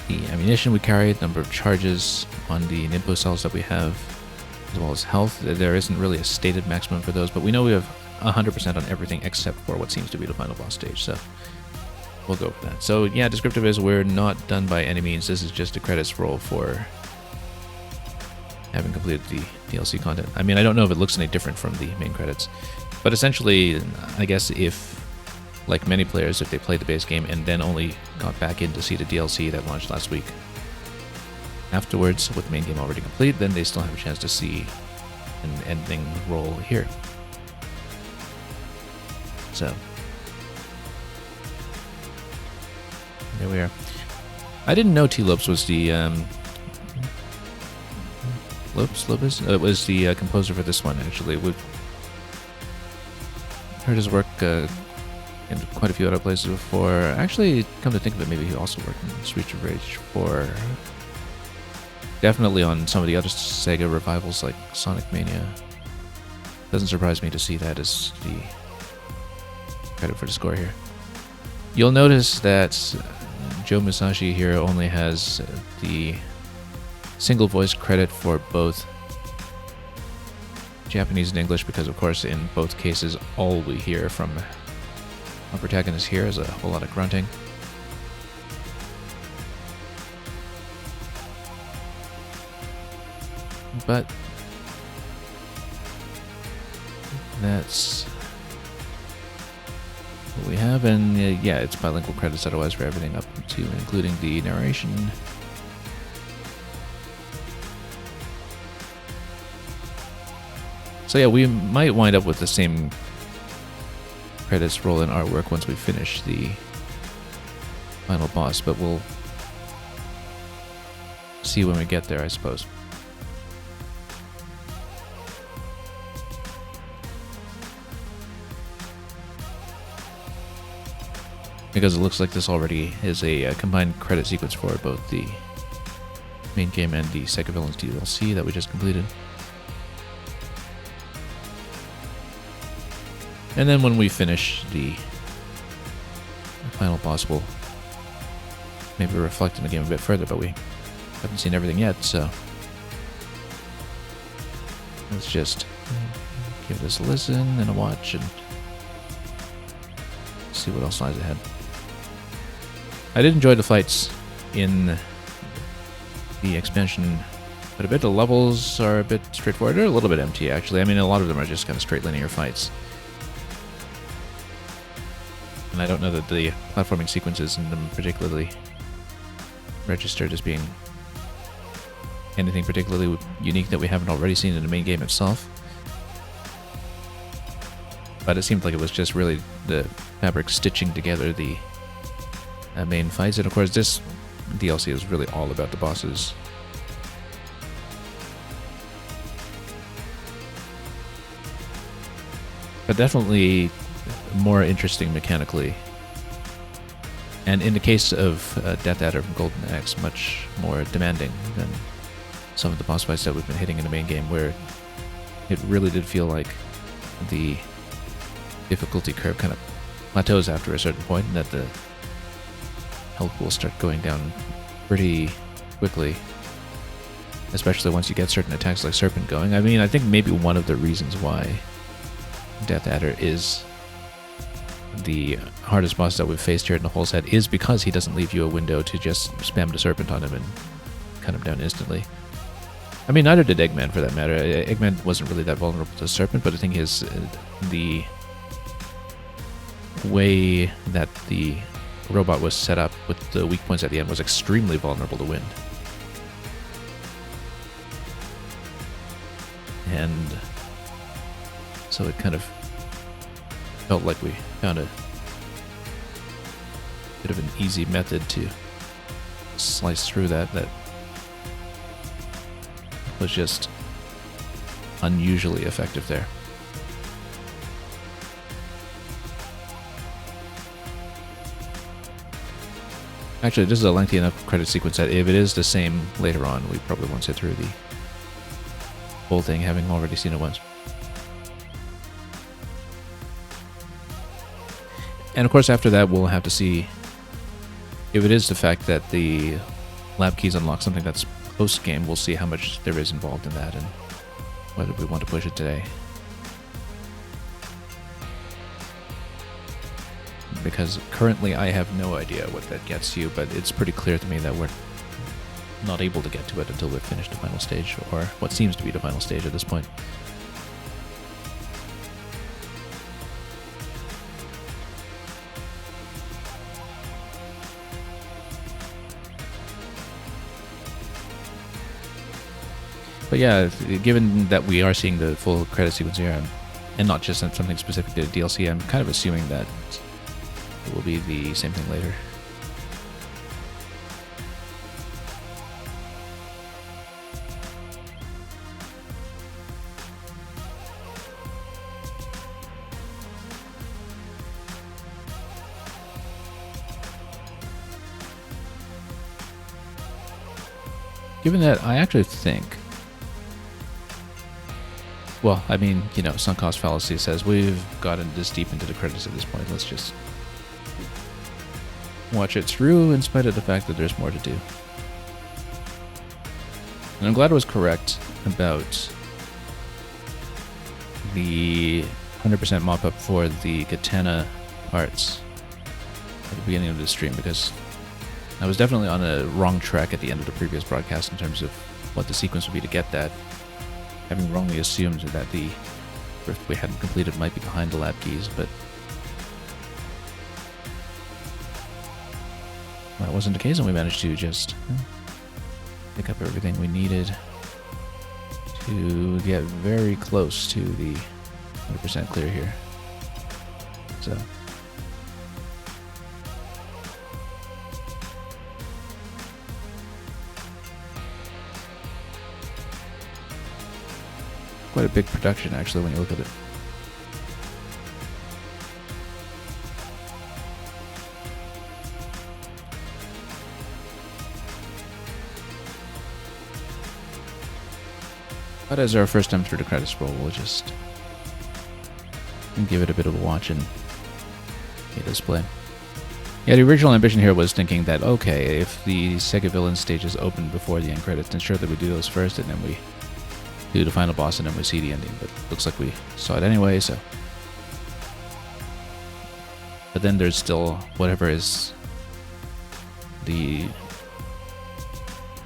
the ammunition we carry, the number of charges on the Nimbo cells that we have, as well as health. There isn't really a stated maximum for those, but we know we have 100% on everything except for what seems to be the final boss stage, so we'll go with that. So yeah, descriptive is we're not done by any means. This is just a credits roll for having completed the DLC content. I mean, I don't know if it looks any different from the main credits, but essentially, I guess if, like many players, if they played the base game and then only got back in to see the DLC that launched last week afterwards with the main game already complete, then they still have a chance to see an ending roll here. So there we are. I didn't know T. Lopes was the Lopez? It was the composer for this one, actually. We've heard his work in quite a few other places before. Actually, come to think of it, maybe he also worked in Streets of Rage 4. Definitely on some of the other Sega revivals like Sonic Mania. Doesn't surprise me to see that as the credit for the score here. You'll notice that Joe Musashi here only has the single voice credit for both Japanese and English, because of course in both cases all we hear from our protagonist here is a whole lot of grunting. But that's what we have, and yeah, it's bilingual credits otherwise for everything up to and including the narration. So yeah, we might wind up with the same credits roll in artwork once we finish the final boss, but we'll see when we get there, I suppose. Because it looks like this already is a combined credit sequence for both the main game and the Sega Villains DLC that we just completed. And then when we finish the final boss, we'll maybe reflect on the game a bit further, but we haven't seen everything yet, so let's just give this a listen and a watch and see what else lies ahead. I did enjoy the fights in the expansion quite a bit. The levels are a bit straightforward. They're a little bit empty, actually. I mean, a lot of them are just kind of straight linear fights. And I don't know that the platforming sequences in them particularly registered as being anything particularly unique that we haven't already seen in the main game itself. But it seemed like it was just really the fabric stitching together the main fights. And of course, this DLC is really all about the bosses. But definitely more interesting mechanically. And in the case of Death Adder from Golden Axe, much more demanding than some of the boss fights that we've been hitting in the main game, where it really did feel like the difficulty curve kind of plateaus after a certain point, and that the health will start going down pretty quickly, especially once you get certain attacks like Serpent going. I mean, I think maybe one of the reasons why Death Adder is the hardest boss that we've faced here in the whole set is because he doesn't leave you a window to just spam the Serpent on him and cut him down instantly. I mean, neither did Eggman for that matter. Eggman wasn't really that vulnerable to Serpent, but I think his the way that the robot was set up with the weak points at the end was extremely vulnerable to wind. And so it kind of felt like we found a bit of an easy method to slice through that was just unusually effective there. Actually, this is a lengthy enough credit sequence that if it is the same later on, we probably won't sit through the whole thing, having already seen it once. And of course, after that, we'll have to see if it is the fact that the lab keys unlock something that's post-game, we'll see how much there is involved in that and whether we want to push it today. Because currently I have no idea what that gets you, but it's pretty clear to me that we're not able to get to it until we've finished the final stage, or what seems to be the final stage at this point. But yeah, given that we are seeing the full credit sequence here, and not just something specific to the DLC, I'm kind of assuming that it will be the same thing later. Given that, I actually think... Well, I mean, you know, sunk cost fallacy says we've gotten this deep into the credits at this point. Let's just watch it through in spite of the fact that there's more to do. And I'm glad I was correct about the 100% mop-up for the katana parts at the beginning of the stream, because I was definitely on a wrong track at the end of the previous broadcast in terms of what the sequence would be to get that, having wrongly assumed that the rift we hadn't completed might be behind the lab keys, but that wasn't the case, and we managed to just pick up everything we needed to get very close to the 100% clear here. So quite a big production, actually, when you look at it. But as our first time through the credits roll, we'll just give it a bit of a watch and a display. Yeah, the original ambition here was thinking that, okay, if the Sega villain stages open before the end credits, then sure that we do those first, and then we do the final boss, and then we see the ending. But looks like we saw it anyway, so. But then there's still whatever is the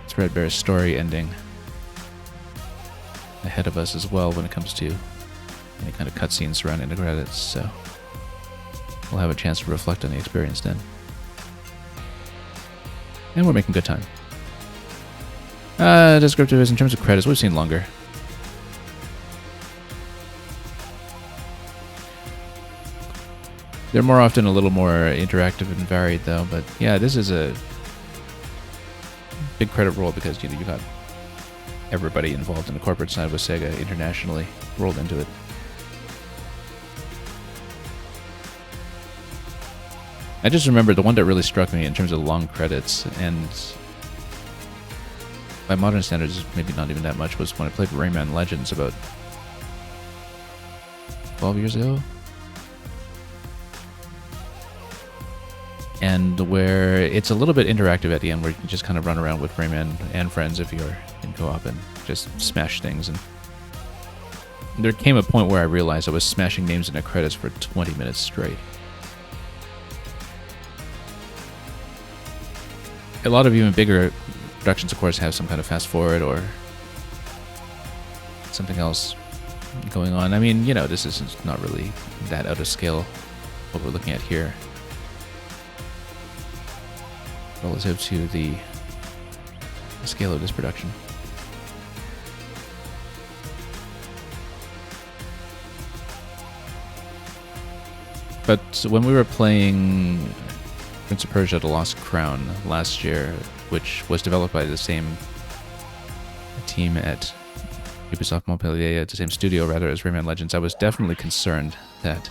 Threadbare story ending ahead of us as well when it comes to any kind of cutscenes surrounding the credits, so we'll have a chance to reflect on the experience then. And we're making good time. Descriptive is in terms of credits, we've seen longer. They're more often a little more interactive and varied though, but yeah, this is a big credit roll because, you know, you've got everybody involved in the corporate side with Sega internationally rolled into it. I just remember the one that really struck me in terms of long credits, and by modern standards maybe not even that much, was when I played Rayman Legends about 12 years ago. And where it's a little bit interactive at the end, where you can just kind of run around with Rayman and friends if you're in co-op and just smash things. And there came a point where I realized I was smashing names in the credits for 20 minutes straight. A lot of even bigger productions, of course, have some kind of fast forward or something else going on. I mean, you know, this is not really that out of scale, what we're looking at here, relative to the scale of this production. But when we were playing Prince of Persia: The Lost Crown last year, which was developed by the same team at Ubisoft Montpellier, the same studio rather, as Rayman Legends, I was definitely concerned that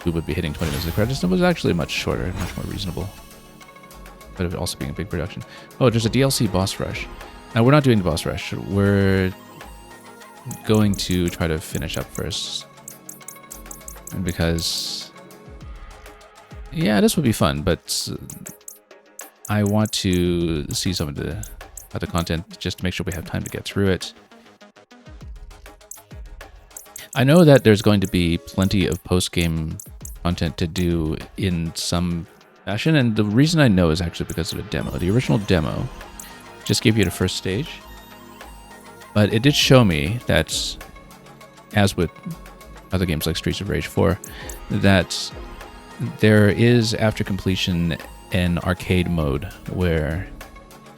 we would be hitting 20 minutes of credits, and it was actually much shorter, much more reasonable. But it also being a big production. Oh, there's a DLC boss rush. Now, we're not doing the boss rush. We're going to try to finish up first. Because, yeah, this would be fun, but I want to see some of the other content just to make sure we have time to get through it. I know that there's going to be plenty of post-game content to do in some fashion, and the reason I know is actually because of a demo. The original demo just gave you the first stage, but it did show me that, as with other games like Streets of Rage 4, that there is, after completion, an arcade mode where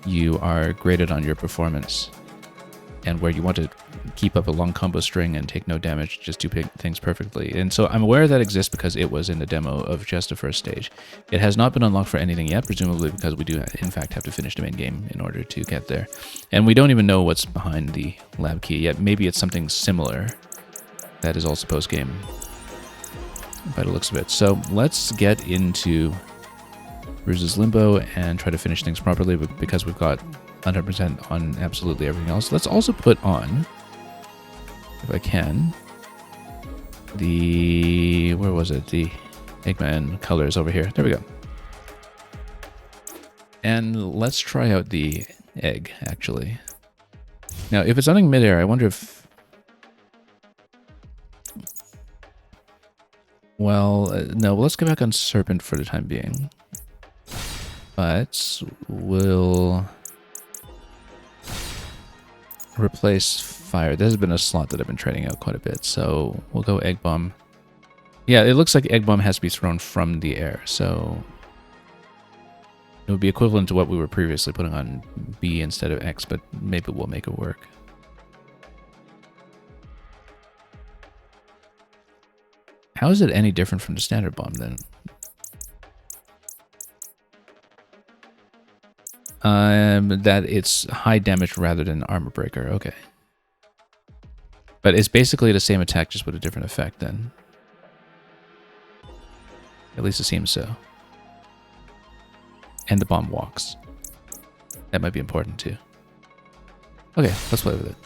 you are graded on your performance and where you want to keep up a long combo string and take no damage, just do things perfectly. And so I'm aware that exists because it was in the demo of just the first stage. It has not been unlocked for anything yet, presumably because we do in fact have to finish the main game in order to get there. And we don't even know what's behind the lab key yet. Maybe it's something similar that is also post-game by the looks of it. So let's get into Ruse's Limbo and try to finish things properly, but because we've got 100% on absolutely everything else, let's also put on, if I can, the, where was it? The Eggman colors over here. There we go. And let's try out the egg, actually. Now, if it's something midair, I wonder if, well, no, let's go back on Serpent for the time being. But we'll replace fire. This has been a slot that I've been trading out quite a bit, so we'll go Egg Bomb. Yeah, it looks like Egg Bomb has to be thrown from the air, so it would be equivalent to what we were previously putting on B instead of X, but maybe we'll make it work. How is it any different from the standard bomb then? That it's high damage rather than armor breaker. Okay. But it's basically the same attack, just with a different effect then. At least it seems so. And the bomb walks. That might be important too. Okay, let's play with it.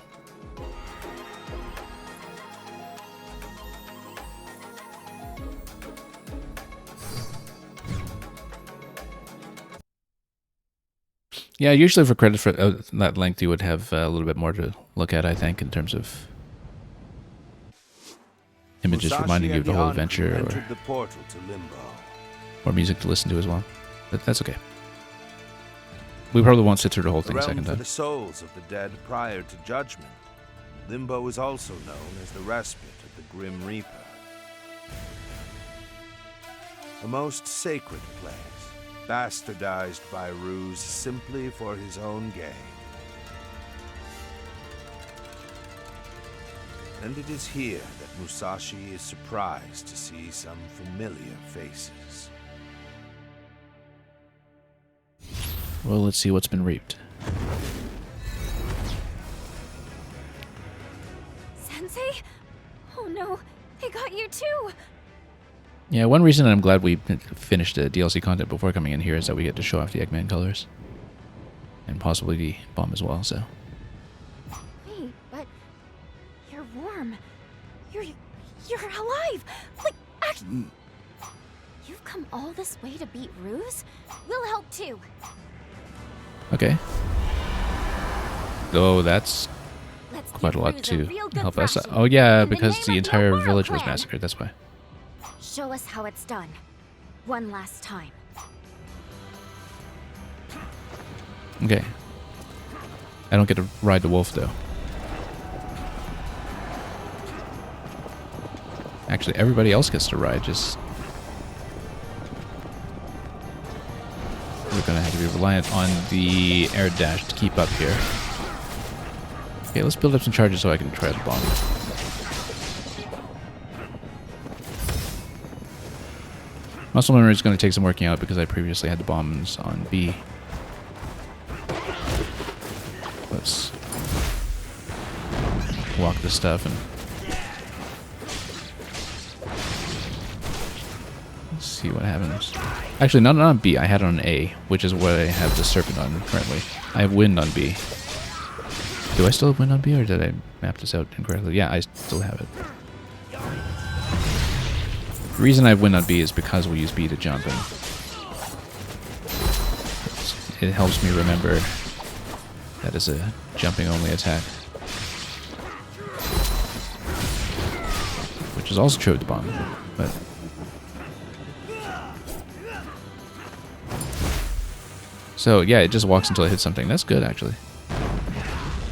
Yeah, usually for credits for that length, you would have a little bit more to look at, I think, in terms of images reminding you of the whole adventure, or music to listen to as well. But that's okay. We probably won't sit through the whole thing a second time. For the souls of the dead prior to judgment, Limbo is also known as the respite of the Grim Reaper. A most sacred place, bastardized by Ruse simply for his own gain. And it is here that Musashi is surprised to see some familiar faces. Well, let's see what's been reaped. Sensei? Oh no, they got you too! Yeah, one reason I'm glad we finished the DLC content before coming in here is that we get to show off the Eggman colors. And possibly the bomb as well, so. Wait, but you're warm. You're alive! Like, actually, you've come all this way to beat Ruse? We'll help too. Okay. Oh, that's Let's quite a give lot Ruse to real good help us. thrashing. Oh yeah, In the because name the of entire World village was Clan. massacred, that's why. Show us how it's done. One last time. Okay. I don't get to ride the wolf, though. Actually, everybody else gets to ride, just... We're gonna have to be reliant on the air dash to keep up here. Okay, let's build up some charges so I can try the bomb. Muscle memory is going to take some working out because I previously had the bombs on B. Let's walk this stuff and see what happens. Actually, not on B. I had it on A, which is what I have the Serpent on currently. I have Wind on B. Do I still have Wind on B, or did I map this out incorrectly? Yeah, I still have it. The reason I have Wind on B is because we use B to jump, and it's it helps me remember that is a jumping only attack. Which is also true with the bomb, but so yeah, it just walks until it hits something. That's good actually.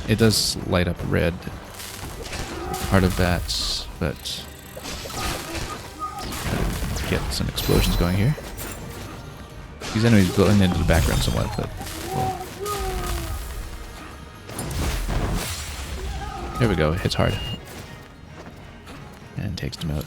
It does light up red. Part of that, but get some explosions going here. These enemies blend into the background somewhat, but well. There we go, it hits hard. And takes them out.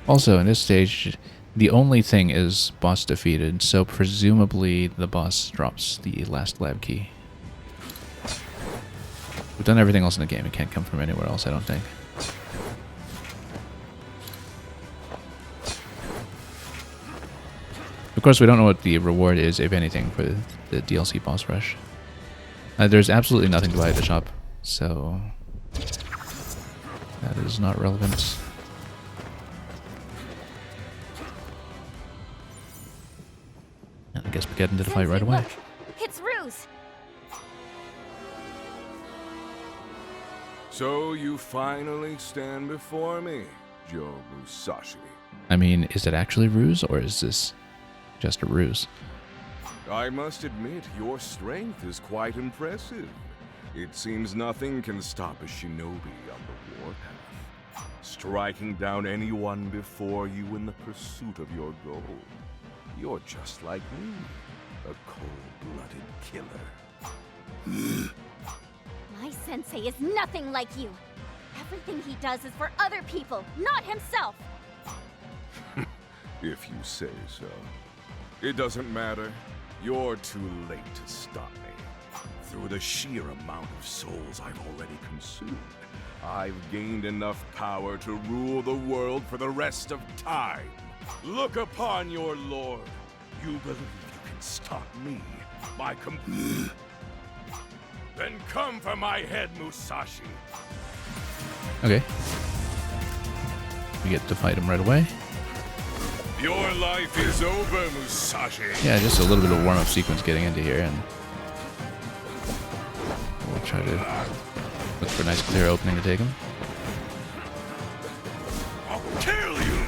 Also, in this stage, the only thing is boss defeated, so presumably the boss drops the last lab key. We've done everything else in the game. It can't come from anywhere else, I don't think. Of course, we don't know what the reward is, if anything, for the DLC boss rush. There's absolutely nothing to buy at the shop, so that is not relevant. I guess we get into the fight right away. Look, it's Ruse. So you finally stand before me, Joe Musashi. I mean, is it actually ruse, or is this just a ruse? I must admit, your strength is quite impressive. It seems nothing can stop a shinobi on the warpath, striking down anyone before you in the pursuit of your goal. You're just like me, a cold-blooded killer. My sensei is nothing like you. Everything he does is for other people, not himself. If you say so. It doesn't matter. You're too late to stop me. Through the sheer amount of souls I've already consumed, I've gained enough power to rule the world for the rest of time. Look upon your lord. You believe you can stop me, my Then come for my head, Musashi. Okay. We get to fight him right away. Your life is over, Musashi. Yeah, just a little bit of warm-up sequence getting into here, and we'll try to look for a nice clear opening to take him. I'll kill you.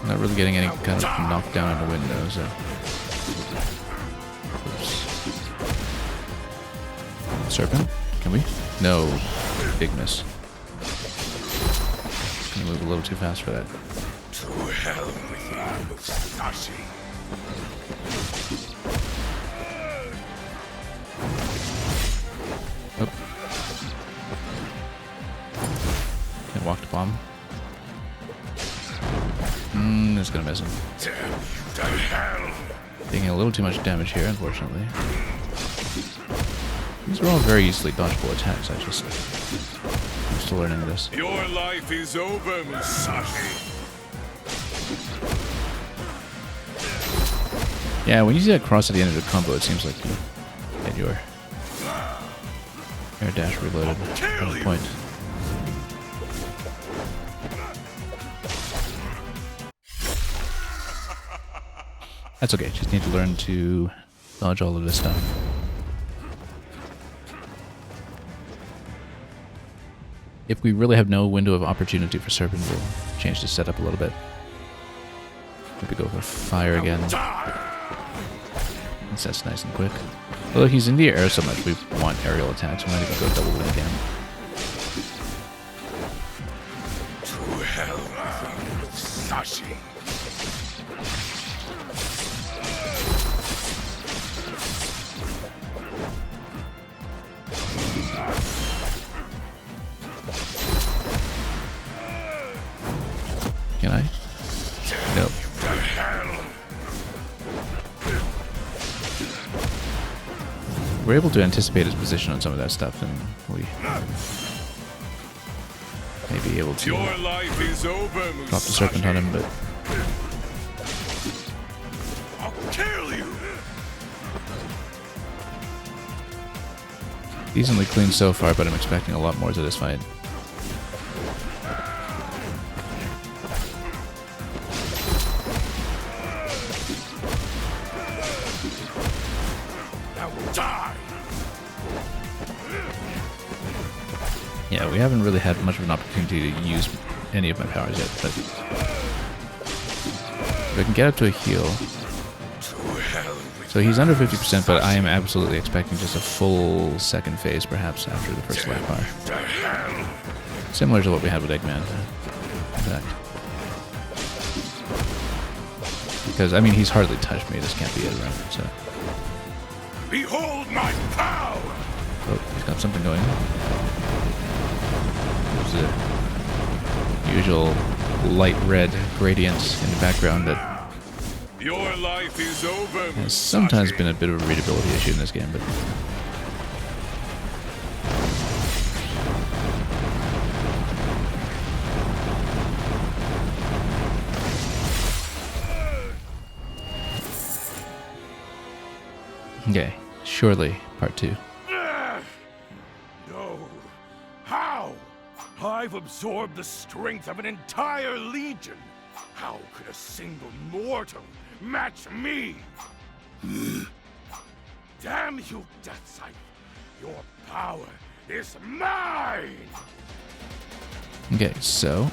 Not really getting any kind of knockdown in the window, so. Oops. Serpent? Can we? No. Big miss. Gonna move a little too fast for that. To hell with you, Musashi. Oh. Can walk the bomb. It's gonna miss him. Damn you to hell. Taking a little too much damage here, unfortunately. These are all very easily dodgeable attacks. I'm still learning this. Your life is over, Musashi. Yeah, when you see that cross at the end of the combo, it seems like you get your air dash reloaded at a point. That's okay, just need to learn to dodge all of this stuff. If we really have no window of opportunity for Serpent, we'll change the setup a little bit. Maybe go for fire again. That's nice and quick. Although he's in the air so much, we want aerial attacks. We might even go double win again. To hell with you, Musashi. Can I? Nope. We're able to anticipate his position on some of that stuff, and we may be able to Your life is over, drop the serpent on him, but I'll kill you. decently clean so far, but I'm expecting a lot more to this fight. Now die. Yeah, we haven't really had much of an opportunity to use any of my powers yet, but if I can get up to a heal. To hell with So he's under 50%, but I am absolutely expecting just a full second phase, perhaps, after the first lap bar. to hell. Similar to what we had with Eggman, in fact. Because, I mean, he's hardly touched me. This can't be it, right? So, Behold my power. oh, he's got something going on. There's the usual light red gradients in the background that Your life is over, has sometimes Musashi. been a bit of a readability issue in this game, but okay, surely part 2. No. How? I've absorbed the strength of an entire legion. How could a single mortal match me? Damn you, Death Sight. Your power is mine! Okay, so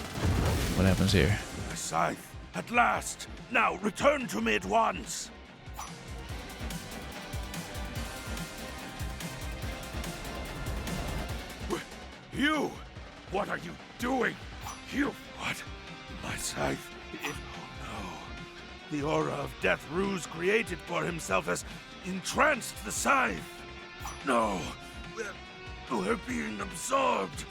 what happens here? The scythe, at last! Now return to me at once! You! What are you doing? You... What? My scythe? It... Oh no. The aura of Death Ruse created for himself has entranced the scythe. No. We're being absorbed.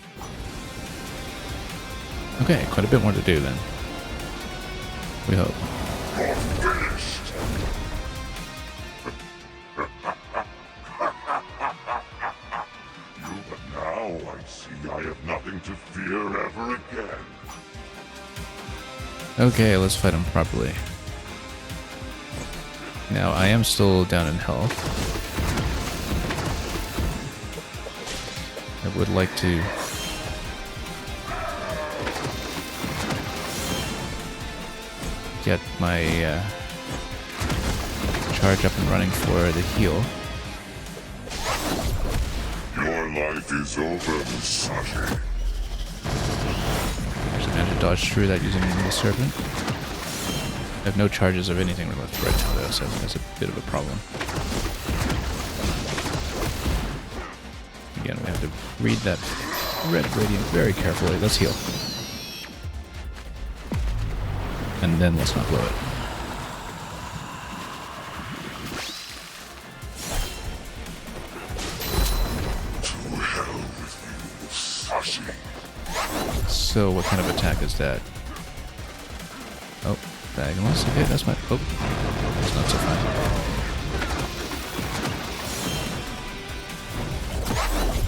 Okay, quite a bit more to do then. We hope. But now I see I have nothing to fear ever again. Okay, let's fight him properly. Now, I am still down in health. I would like to get my charge up and running for the heal. Your life is over, Musashi. Actually managed to dodge through that using the serpent. I have no charges of anything left right now though, so that's a bit of a problem. Again, we have to read that red gradient very carefully. Let's heal. And then let's not blow it. To hell with you, Musashi. So what kind of attack is that? Oh, diagonals. Okay, that's fine. Oh, that's not so fine.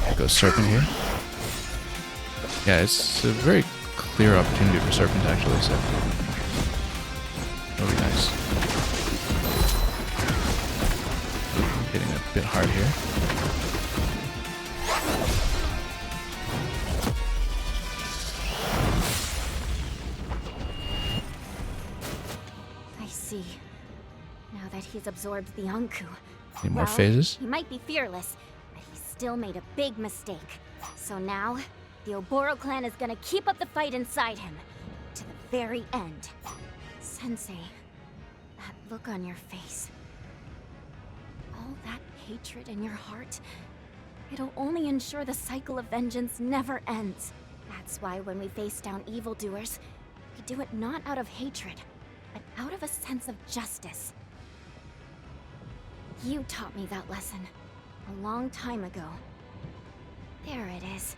There goes Serpent here. Yeah, it's a very clear opportunity for Serpent actually, so that'll be nice. Hitting a bit hard here. I see. Now that he's absorbed the Anku. Any more well, phases? He might be fearless, but he still made a big mistake. So now, the Oboro clan is gonna keep up the fight inside him. To the very end. Sensei, that look on your face. All that hatred in your heart. It'll only ensure the cycle of vengeance never ends. That's why when we face down evildoers, we do it not out of hatred, but out of a sense of justice. You taught me that lesson a long time ago. There it is.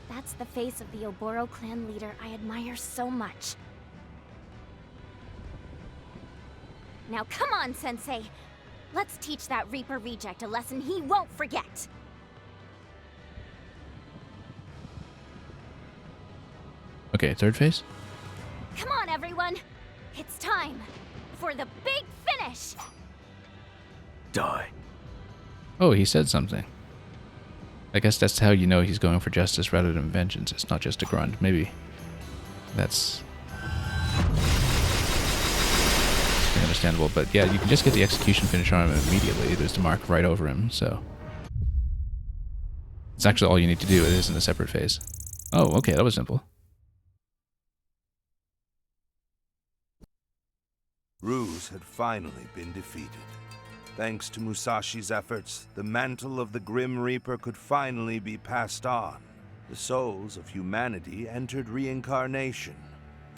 That's the face of the Oboro clan leader I admire so much. Now come on, Sensei! Let's teach that Reaper reject a lesson he won't forget! Okay, third phase? Come on, everyone! It's time for the big finish! Die. Oh, he said something. I guess that's how you know he's going for justice rather than vengeance. It's not just a grunt. Maybe that's understandable. But yeah, you can just get the execution finish on him immediately. There's the mark right over him, so it's actually all you need to do. It isn't a separate phase. Oh, okay, that was simple. Ruse had finally been defeated. Thanks to Musashi's efforts, the mantle of the Grim Reaper could finally be passed on. The souls of humanity entered reincarnation.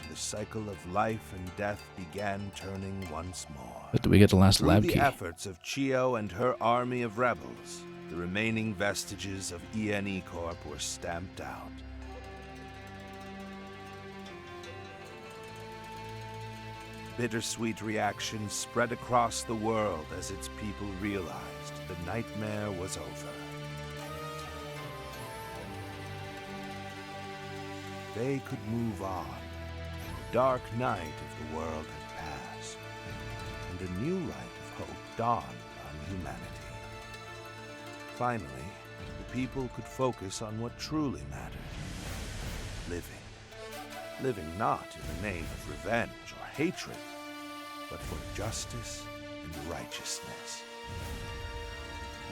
The cycle of life and death began turning once more. But do we get the last lab Through key? the efforts of Chio and her army of rebels, the remaining vestiges of ENE Corp were stamped out. Bittersweet reactions spread across the world as its people realized the nightmare was over. They could move on. The dark night of the world had passed, and a new light of hope dawned on humanity. Finally, the people could focus on what truly mattered. Living. Living not in the name of revenge or hatred, but for justice and righteousness.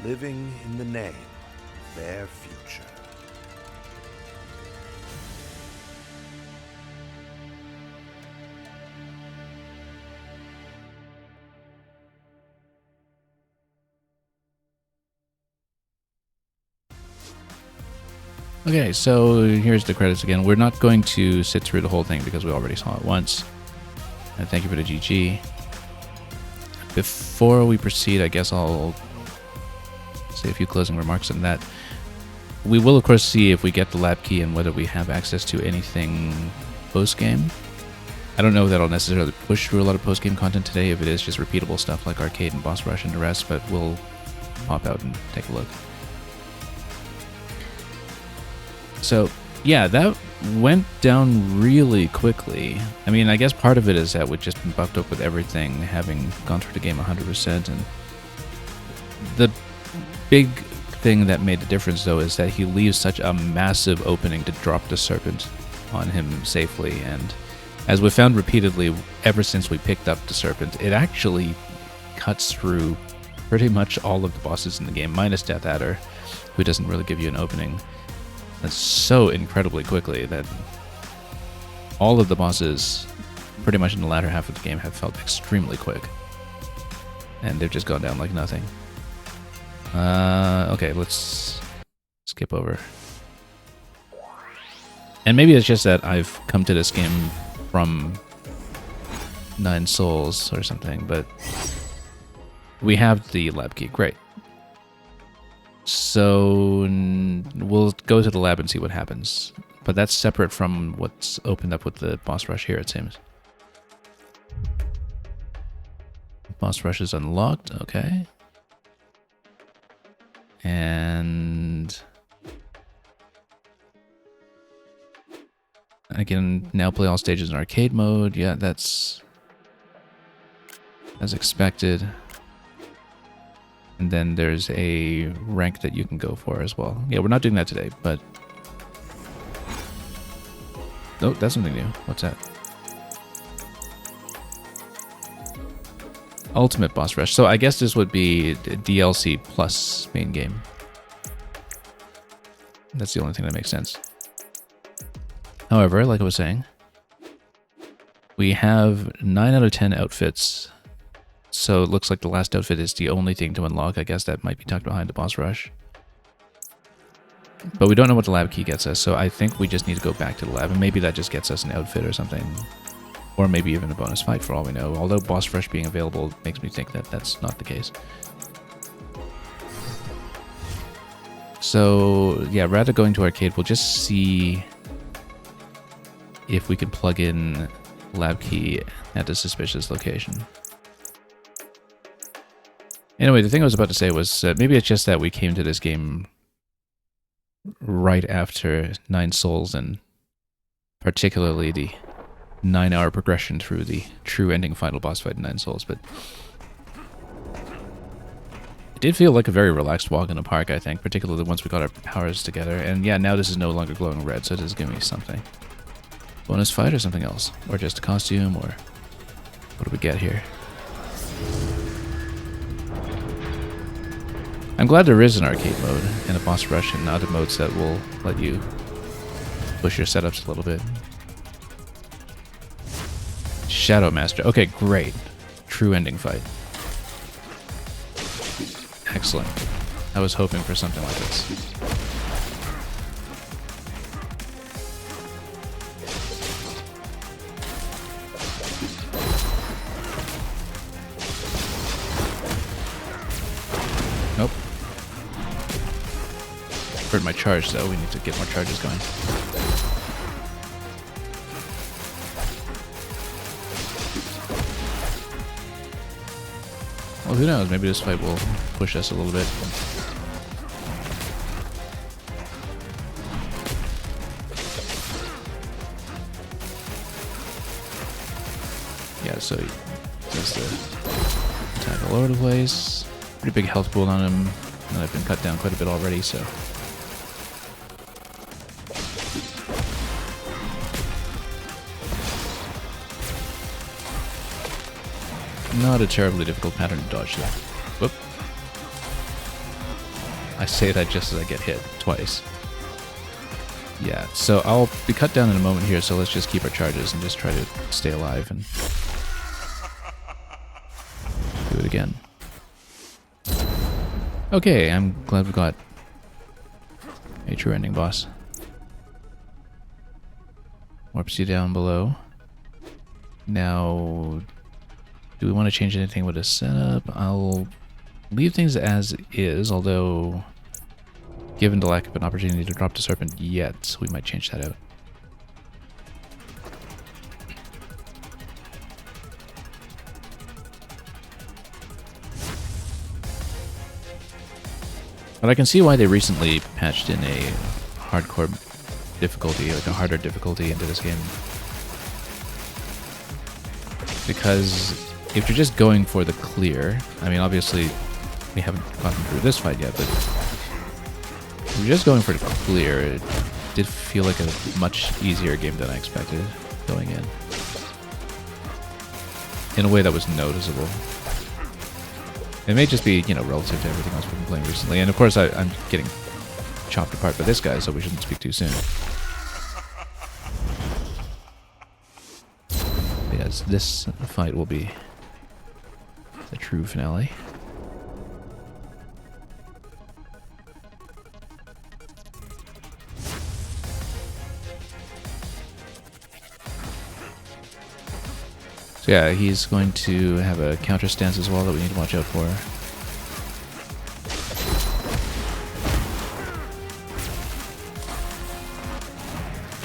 Living in the name of their future. Okay, so here's the credits again. We're not going to sit through the whole thing because we already saw it once. And thank you for the GG. Before we proceed, I guess I'll say a few closing remarks on that. We will, of course, see if we get the lab key and whether we have access to anything post-game. I don't know if that'll necessarily push through a lot of post-game content today, if it is just repeatable stuff like arcade and boss rush and the rest, but we'll pop out and take a look. So, yeah, that went down really quickly. I mean, I guess part of it is that we've just been buffed up with everything, having gone through the game 100%. And the big thing that made the difference, though, is that he leaves such a massive opening to drop the serpent on him safely. And as we've found repeatedly ever since we picked up the serpent, it actually cuts through pretty much all of the bosses in the game, minus Death Adder, who doesn't really give you an opening. That's so incredibly quickly that all of the bosses, pretty much in the latter half of the game, have felt extremely quick. And they've just gone down like nothing. Okay, let's skip over. And maybe it's just that I've come to this game from 9 Souls or something, but we have the lab key. Great. So we'll go to the lab and see what happens. But that's separate from what's opened up with the boss rush here, it seems. Boss rush is unlocked, okay. And I can now play all stages in arcade mode. Yeah, that's as expected. And then there's a rank that you can go for as well. Yeah, we're not doing that today, but... Oh, that's something new. What's that? Ultimate Boss Rush. So I guess this would be DLC plus main game. That's the only thing that makes sense. However, like I was saying, we have 9 out of 10 outfits. So it looks like the last outfit is the only thing to unlock. I guess that might be tucked behind the boss rush. But we don't know what the lab key gets us, so I think we just need to go back to the lab, and maybe that just gets us an outfit or something. Or maybe even a bonus fight for all we know. Although boss rush being available makes me think that that's not the case. So yeah, rather going to arcade, we'll just see if we can plug in lab key at a suspicious location. Anyway, the thing I was about to say was maybe it's just that we came to this game right after 9 Souls and particularly the 9-hour progression through the true ending final boss fight in Nine Souls, but it did feel like a very relaxed walk in the park, I think, particularly once we got our powers together. And yeah, now this is no longer glowing red, so it does give me something. Bonus fight or something else? Or just a costume, or what do we get here? I'm glad there is an arcade mode and a boss rush and other modes that will let you push your setups a little bit. Shadow Master. Okay, great. True ending fight. Excellent. I was hoping for something like this. Nope. Hurt my charge though, we need to get more charges going. Well, who knows? Maybe this fight will push us a little bit. Yeah, so he does the attack all over the place. Pretty big health pool on him, and I've been cut down quite a bit already, so. Not a terribly difficult pattern to dodge there. Whoop. I say that just as I get hit twice. Yeah, so I'll be cut down in a moment here, so let's just keep our charges and just try to stay alive and do it again. Okay, I'm glad we got a true ending boss. Warps you down below. Now, do we want to change anything with the setup? I'll leave things as is, although given the lack of an opportunity to drop the serpent yet, we might change that out. But I can see why they recently patched in a hardcore difficulty, like a harder difficulty into this game. Because if you're just going for the clear, I mean, obviously we haven't gotten through this fight yet, but if you're just going for the clear, it did feel like a much easier game than I expected going in a way that was noticeable. It may just be, you know, relative to everything else we've been playing recently. And of course, I'm getting chopped apart by this guy, so we shouldn't speak too soon. But yes, this fight will be the true finale. So yeah, he's going to have a counter stance as well that we need to watch out for.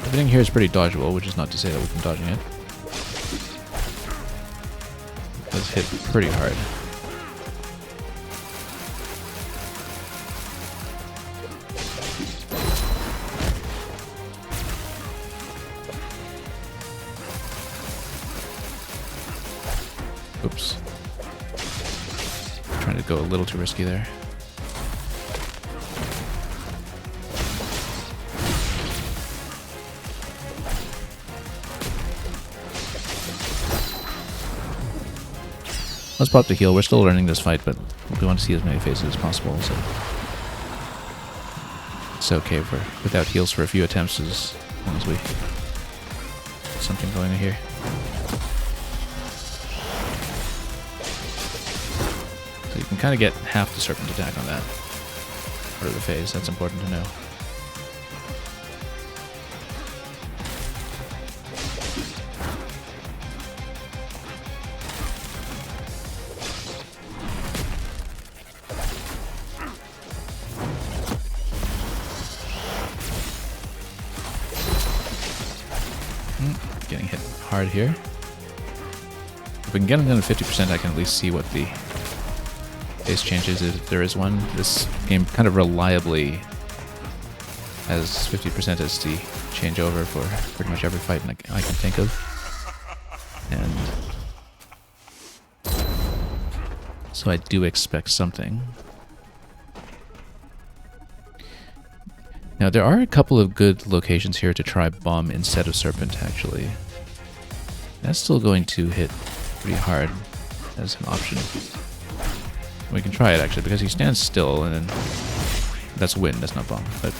Everything here is pretty dodgeable, which is not to say that we've been dodging it. It does hit pretty hard. Oops. Trying to go a little too risky there. Let's pop the heal. We're still learning this fight, but we want to see as many faces as possible, so it's okay for without heals for a few attempts as long as we get something going here. So you can kind of get half the serpent attack on that part of the phase. That's important to know. Getting hit hard here. If we can get him down to 50%, I can at least see what the base change is, if there is one. This game kind of reliably has 50% as the change over for pretty much every fight I can think of. And so I do expect something. Now there are a couple of good locations here to try Bomb instead of Serpent, actually. That's still going to hit pretty hard as an option. We can try it actually, because he stands still and then that's Wind, that's not Bomb, but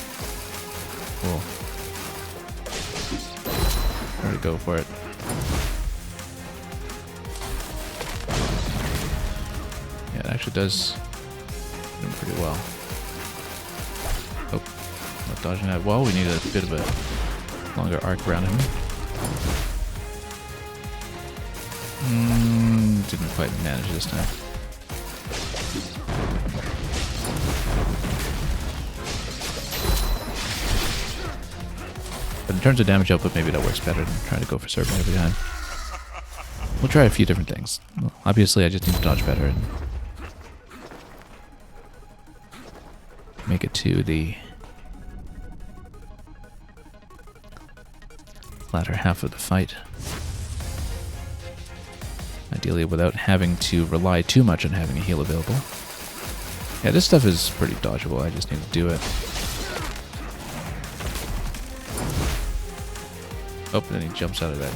we'll try to go for it. Yeah, it actually does hit him pretty well. Oh, not dodging that well. We need a bit of a longer arc around him. Didn't quite manage this time. But in terms of damage output, maybe that works better than trying to go for Serpent every time. We'll try a few different things. Well, obviously, I just need to dodge better and make it to the latter half of the fight. Ideally without having to rely too much on having a heal available. Yeah, this stuff is pretty dodgeable, I just need to do it. Oh, then he jumps out of that.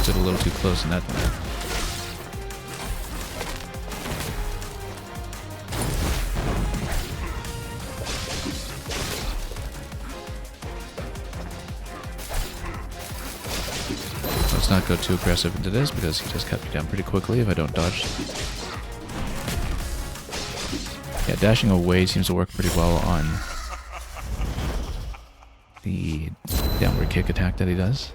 Stood a little too close in that one. Let's not go too aggressive into this because he just cut me down pretty quickly if I don't dodge. Yeah, dashing away seems to work pretty well on the downward kick attack that he does.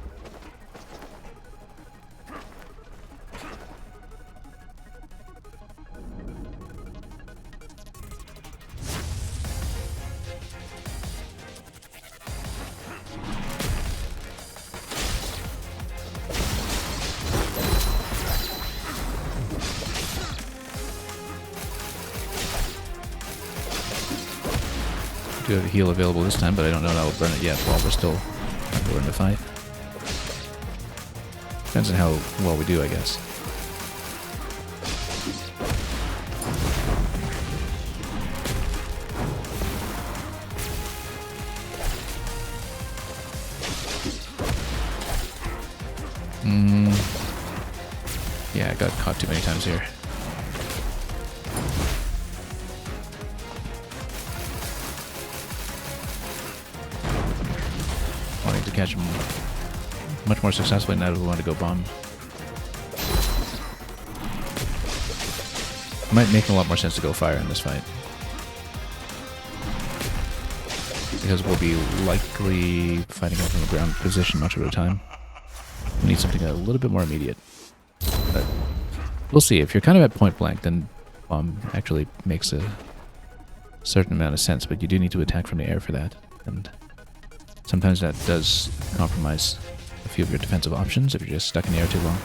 Do have a heal available this time, but I don't know that I'll burn it yet while we're still in the fight. Depends on how well we do, I guess. Yeah, I got caught too many times here. Wanting to catch him much more successfully now that we want to go Bomb. It might make a lot more sense to go Fire in this fight. Because we'll be likely fighting him from the ground position much of the time. We need something a little bit more immediate. But we'll see. If you're kind of at point blank, then Bomb actually makes a certain amount of sense, but you do need to attack from the air for that. And sometimes that does compromise a few of your defensive options if you're just stuck in the air too long.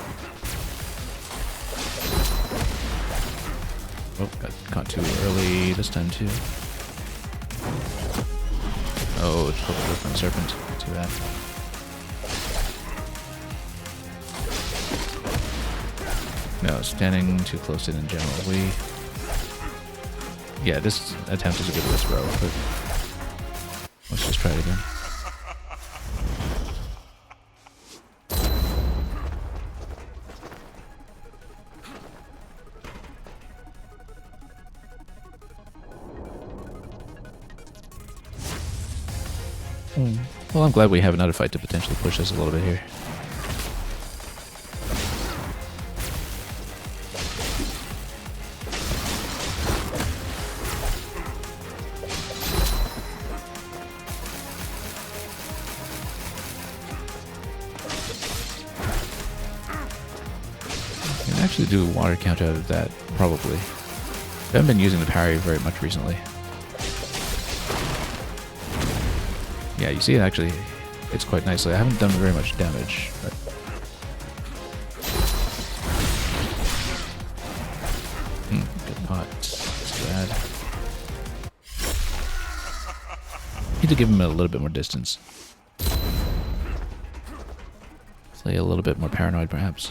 Oh, got caught too early this time too. Oh, it's probably worked on Serpent. Too bad. No, standing too close in general. Yeah, this attempt is a bit of a throw, but let's just try it again. Well, I'm glad we have another fight to potentially push us a little bit here. I can actually do a water count out of that, probably. I haven't been using the parry very much recently. Yeah, you see it actually hits quite nicely. I haven't done very much damage, but Good pot. That's bad. Need to give him a little bit more distance. Play a little bit more paranoid, perhaps.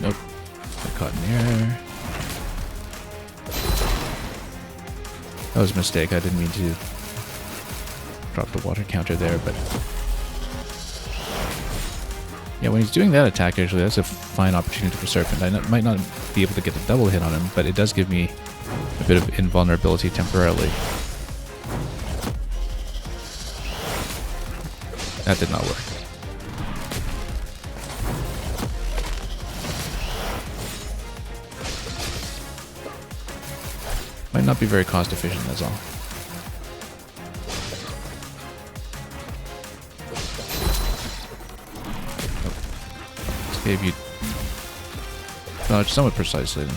Nope. Got caught in the air. That was a mistake. I didn't mean to drop the water counter there, but... yeah, when he's doing that attack, actually, that's a fine opportunity for Serpent. I might not be able to get a double hit on him, but it does give me a bit of invulnerability temporarily. That did not work. Might not be very cost efficient, that's all. Gave you somewhat precisely, then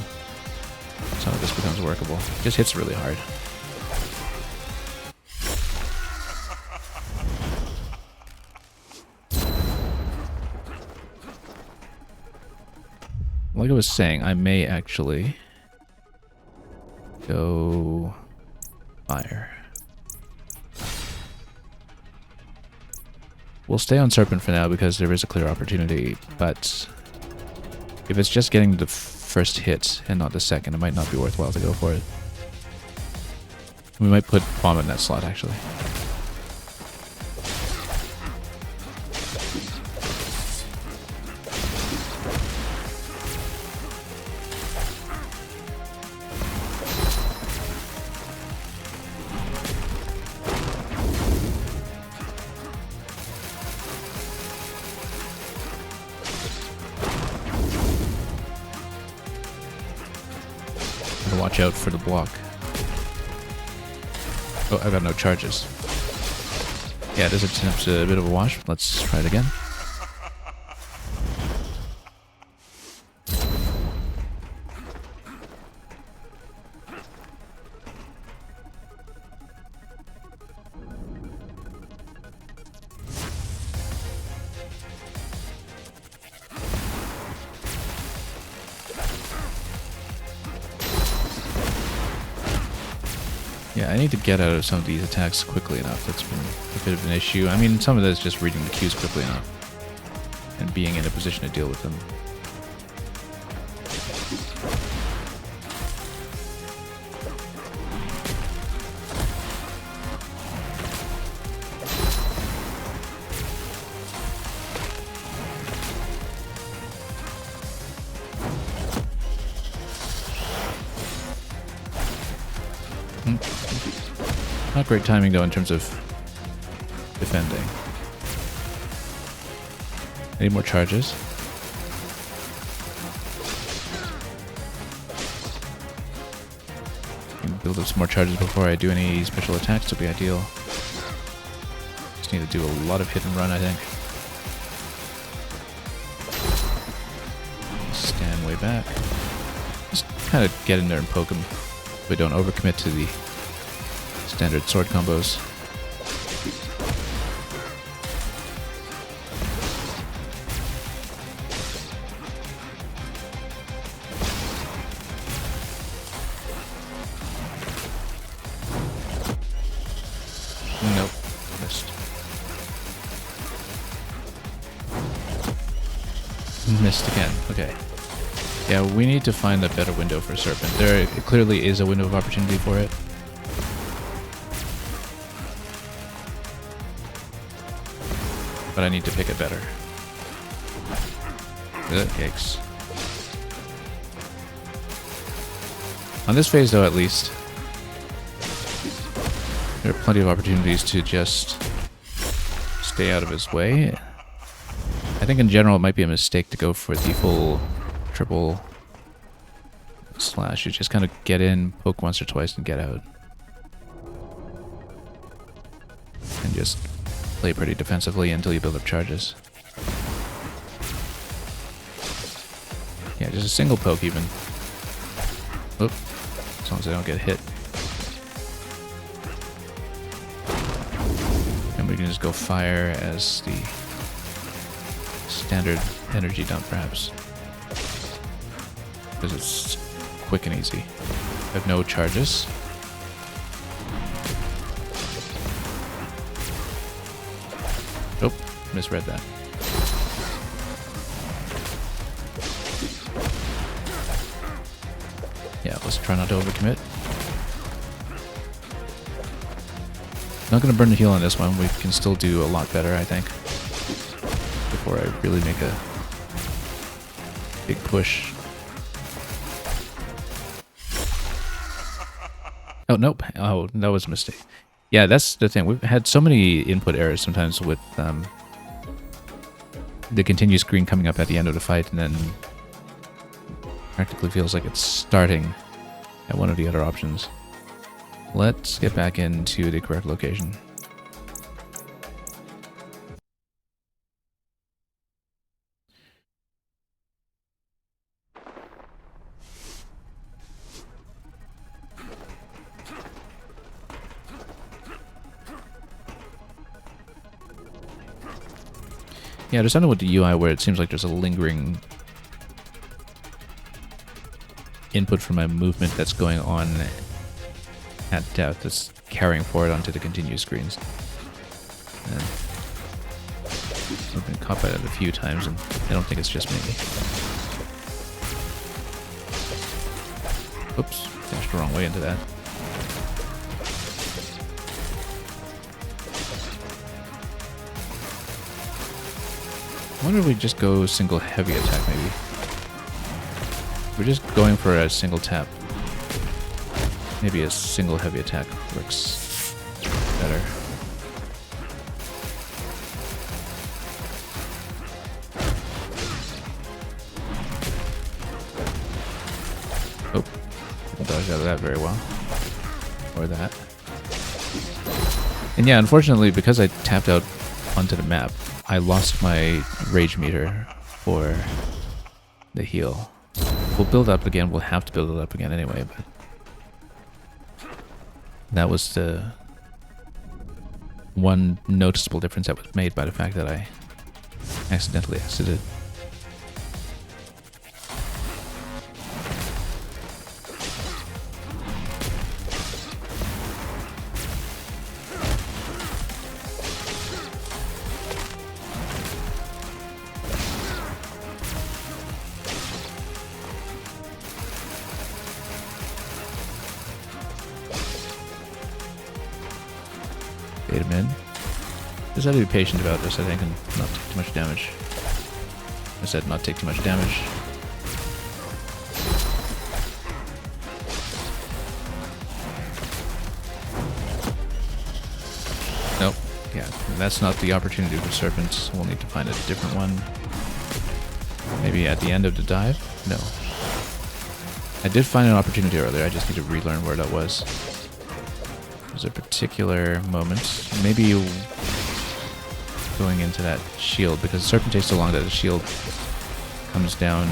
some of this becomes workable. Just hits really hard. Like I was saying, I may actually go fire. We'll stay on Serpent for now because there is a clear opportunity, but if it's just getting the first hit and not the second, it might not be worthwhile to go for it. We might put Bomb in that slot, actually. Watch out for the block. Oh, I've got no charges. Yeah, this attempt's a bit of a wash. Let's try it again. Yeah, I need to get out of some of these attacks quickly enough. That's been a bit of an issue. I mean, some of that is just reading the cues quickly enough and being in a position to deal with them. Not great timing though in terms of defending. I need more charges. Build up some more charges before I do any special attacks would be ideal. Just need to do a lot of hit and run, I think. Stand way back. Just kind of get in there and poke him. We don't overcommit to the standard sword combos. Nope, missed. Missed again, okay. Yeah, we need to find a better window for Serpent. There clearly is a window of opportunity for it. But I need to pick it better. Yikes. On this phase though, at least, there are plenty of opportunities to just stay out of his way. I think in general it might be a mistake to go for the full triple slash. You just kind of get in, poke once or twice, and get out. And just play pretty defensively until you build up charges. Yeah, just a single poke even. Oop. As long as I don't get hit. And we can just go fire as the standard energy dump, perhaps. Because it's quick and easy. I have no charges. Oh, misread that. Yeah, let's try not to overcommit. Not going to burn the heal on this one. We can still do a lot better, I think. Before I really make a big push. Oh, nope. Oh, that was a mistake. Yeah, that's the thing. We've had so many input errors sometimes with the continue screen coming up at the end of the fight, and then practically feels like it's starting at one of the other options. Let's get back into the correct location. Yeah, there's something with the UI where it seems like there's a lingering input from my movement that's going on at depth that's carrying forward onto the continue screens. And I've been caught by that a few times, and I don't think it's just me. Oops, dashed the wrong way into that. I wonder if we just go single heavy attack, maybe. We're just going for a single tap. Maybe a single heavy attack works better. Oh, dodged out of that very well. Or that. And yeah, unfortunately, because I tapped out onto the map, I lost my rage meter for the heal. We'll build up again. We'll have to build it up again anyway, but that was the one noticeable difference that was made by the fact that I accidentally exited. Bait him in. Just have to be patient about this, I think, and not take too much damage. I said not take too much damage. Nope. Yeah, that's not the opportunity for serpents. We'll need to find a different one. Maybe at the end of the dive? No. I did find an opportunity earlier, I just need to relearn where that was. There's a particular moment, maybe going into that shield, because serpent takes so long that the shield comes down,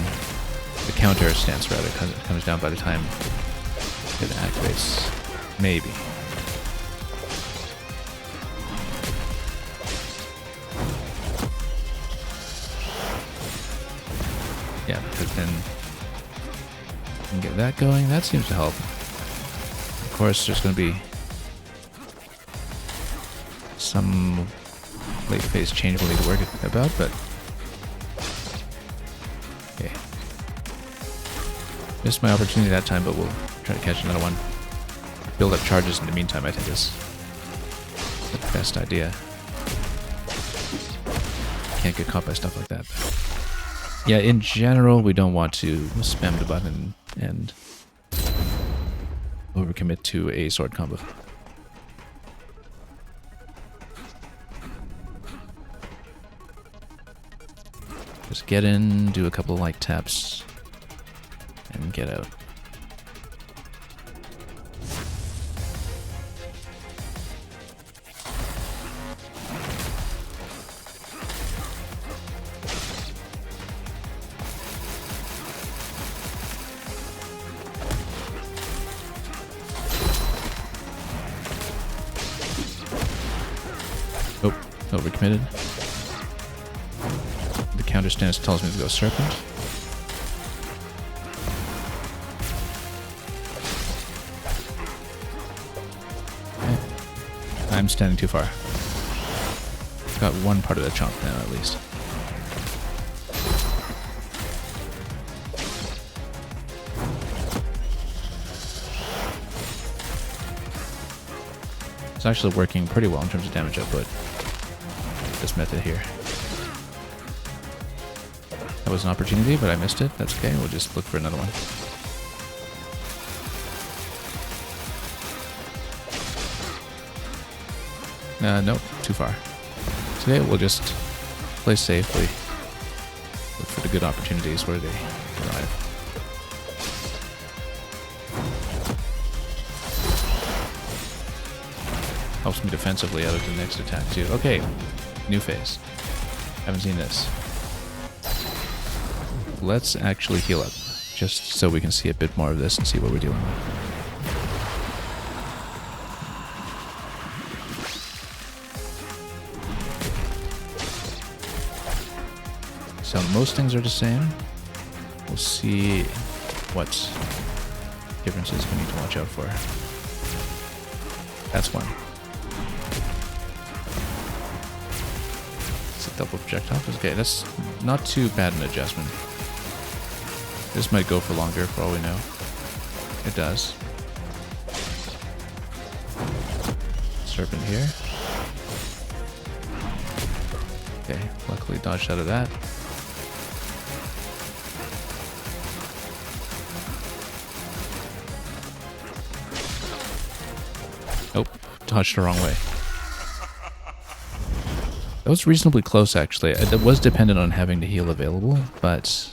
the counter stance rather, comes down by the time it activates. Maybe. Yeah, because then you can get that going. That seems to help. Of course, there's going to be some late phase change we'll need to worry about, but okay. Missed my opportunity that time, but we'll try to catch another one. Build up charges in the meantime, I think, is the best idea. Can't get caught by stuff like that. Yeah, in general, we don't want to spam the button and overcommit to a sword combo. Just get in, do a couple of light taps, and get out. Overcommitted. The counter stance tells me to go Serpent. Okay. I'm standing too far. Got one part of the chomp now, at least. It's actually working pretty well in terms of damage output. This method here. That was an opportunity, but I missed it. That's okay. We'll just look for another one. Nope, too far. Today we'll just play safely. Look for the good opportunities where they arrive. Helps me defensively out of the next attack too. Okay, new phase. Haven't seen this. Let's actually heal up, just so we can see a bit more of this and see what we're dealing with. So most things are the same. We'll see what differences we need to watch out for. That's one. It's a double projectile. Okay, that's not too bad an adjustment. This might go for longer for all we know. It does. Serpent here. Okay, luckily dodged out of that. Nope, dodged the wrong way. That was reasonably close, actually. It was dependent on having the heal available, but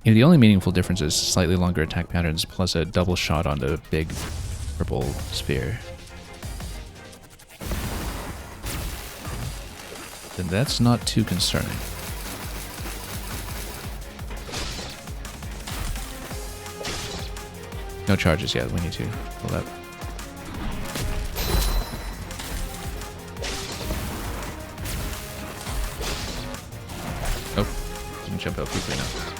you know, the only meaningful difference is slightly longer attack patterns plus a double shot on the big purple sphere. Then that's not too concerning. No charges yet, we need to pull that. Oh, didn't jump out quickly enough.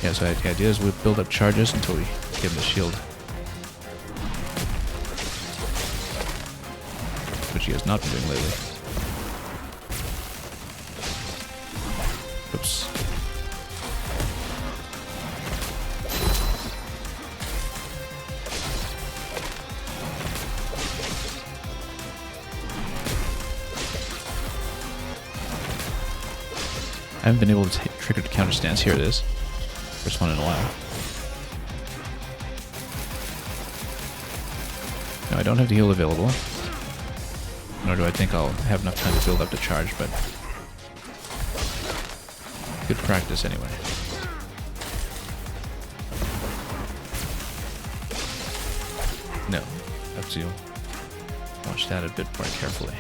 Yeah, so the idea is we build up charges until we give him the shield. Which he has not been doing lately. Oops. I haven't been able to trigger the counter stance. Here it is. First one in a while. No, I don't have the heal available. Nor do I think I'll have enough time to build up the charge, but good practice anyway. No, have to watch that a bit more carefully.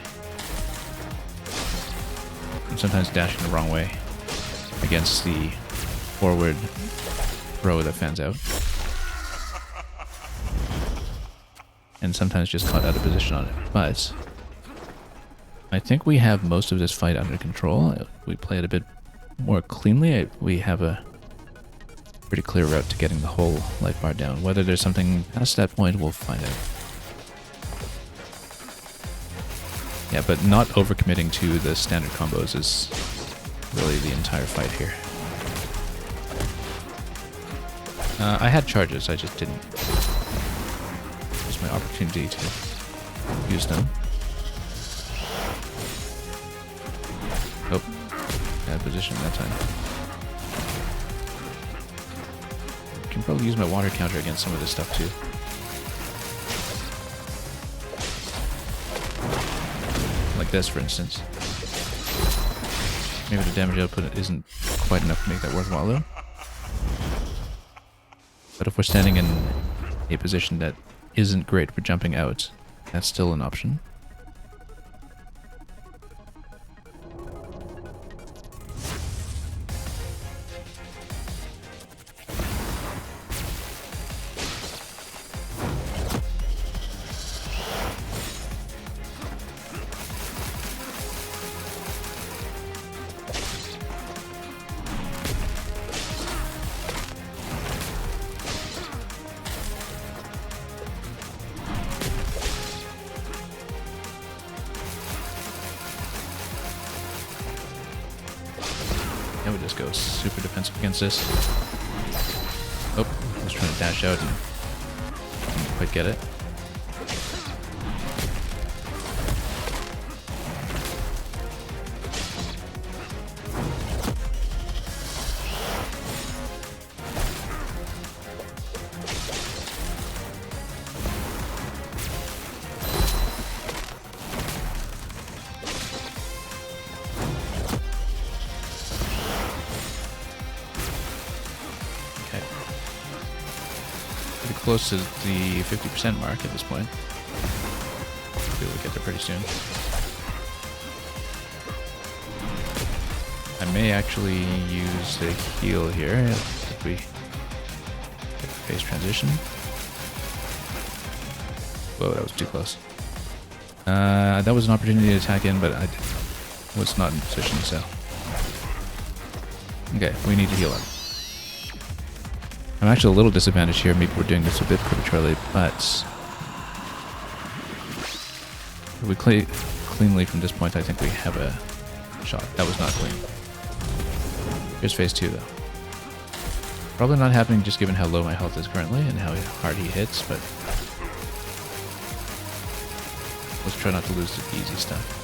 I'm sometimes dashing the wrong way against the forward throw that fans out. And sometimes just caught out of position on it. But I think we have most of this fight under control. We play it a bit more cleanly. We have a pretty clear route to getting the whole life bar down. Whether there's something past that point, we'll find out. Yeah, but not overcommitting to the standard combos is really the entire fight here. I had charges, I just didn't use my opportunity to use them. Oh, bad position that time. I can probably use my water counter against some of this stuff too. Like this, for instance. Maybe the damage output isn't quite enough to make that worthwhile though. But if we're standing in a position that isn't great for jumping out, that's still an option. Yeah, we just go super defensive against this. Oh, I was trying to dash out and didn't quite get it. Close to the 50% mark at this point. Maybe we'll get there pretty soon. I may actually use the heal here if we get the phase transition. Whoa, that was too close. That was an opportunity to attack in, but I was not in position, so. Okay, we need to heal up. I'm actually a little disadvantaged here. Maybe we're doing this a bit prematurely, but if we cleanly from this point, I think we have a shot. That was not clean. Here's phase 2, though. Probably not happening just given how low my health is currently and how hard he hits, but let's try not to lose the easy stuff.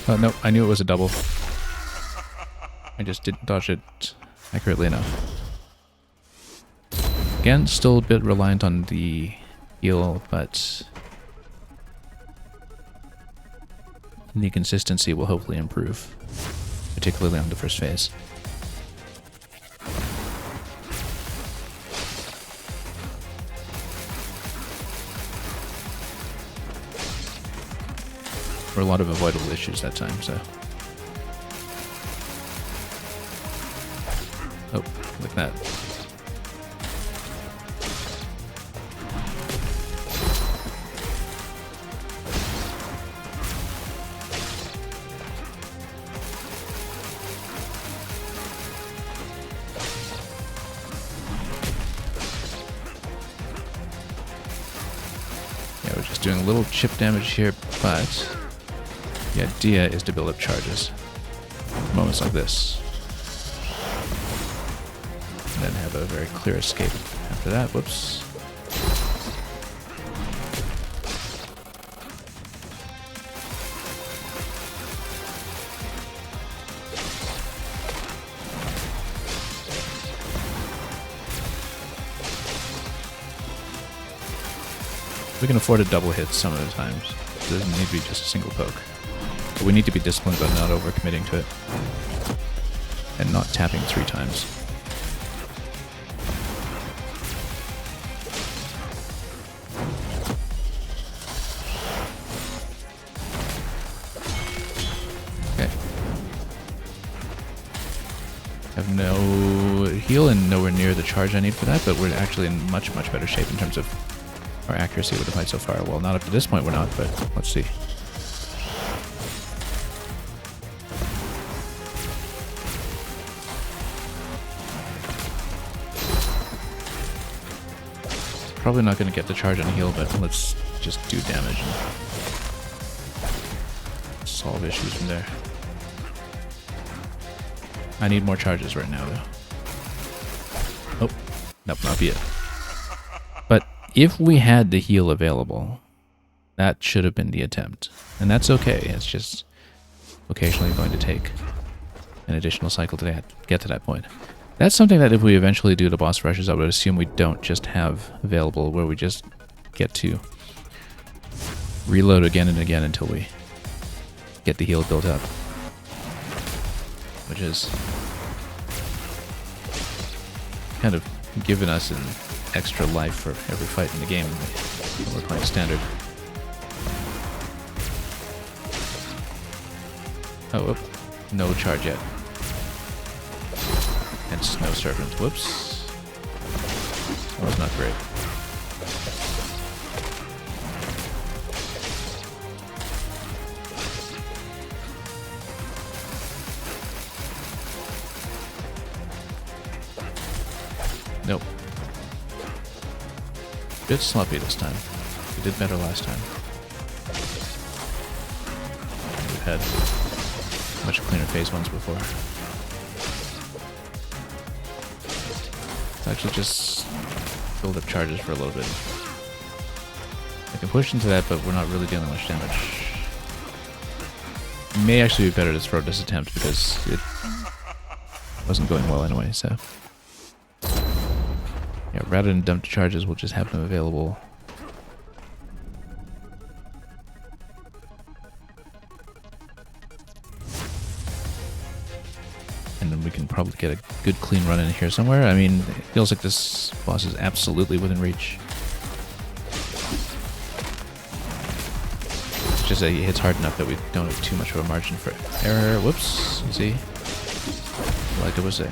Oh, no, I knew it was a double. I just didn't dodge it accurately enough. Again, still a bit reliant on the heal, but the consistency will hopefully improve, particularly on the first phase. A lot of avoidable issues that time, so. Oh, like that. Yeah, we're just doing a little chip damage here, but the idea is to build up charges. Moments like this. And then have a very clear escape after that. Whoops. We can afford a double hit some of the times. It doesn't need to be just a single poke. But we need to be disciplined about not overcommitting to it. And not tapping 3 times. Okay. Have no heal and nowhere near the charge I need for that, but we're actually in much, much better shape in terms of our accuracy with the fight so far. Well, not up to this point we're not, but let's see. Probably not going to get the charge on heal, but let's just do damage and solve issues from there. I need more charges right now, though. Oh, nope, not be it. But if we had the heal available, that should have been the attempt. And that's okay. It's just occasionally going to take an additional cycle to get to that point. That's something that if we eventually do the boss rushes, I would assume we don't just have available, where we just get to reload again and again until we get the heal built up. Which is kind of given us an extra life for every fight in the game when we're playing standard. Oh, no charge yet. And Snow Serpent. Whoops. That was not great. Nope. Bit sloppy this time. We did better last time. We've had much cleaner phase ones before. Let's actually just build up charges for a little bit. I can push into that, but we're not really dealing much damage. It may actually be better to throw this attempt because it wasn't going well anyway, so. Yeah, rather than dump charges, we'll just have them available. And then we can probably get a good clean run in here somewhere. I mean, it feels like this boss is absolutely within reach. It's just that he hits hard enough that we don't have too much of a margin for error. Whoops, see? Like I was saying.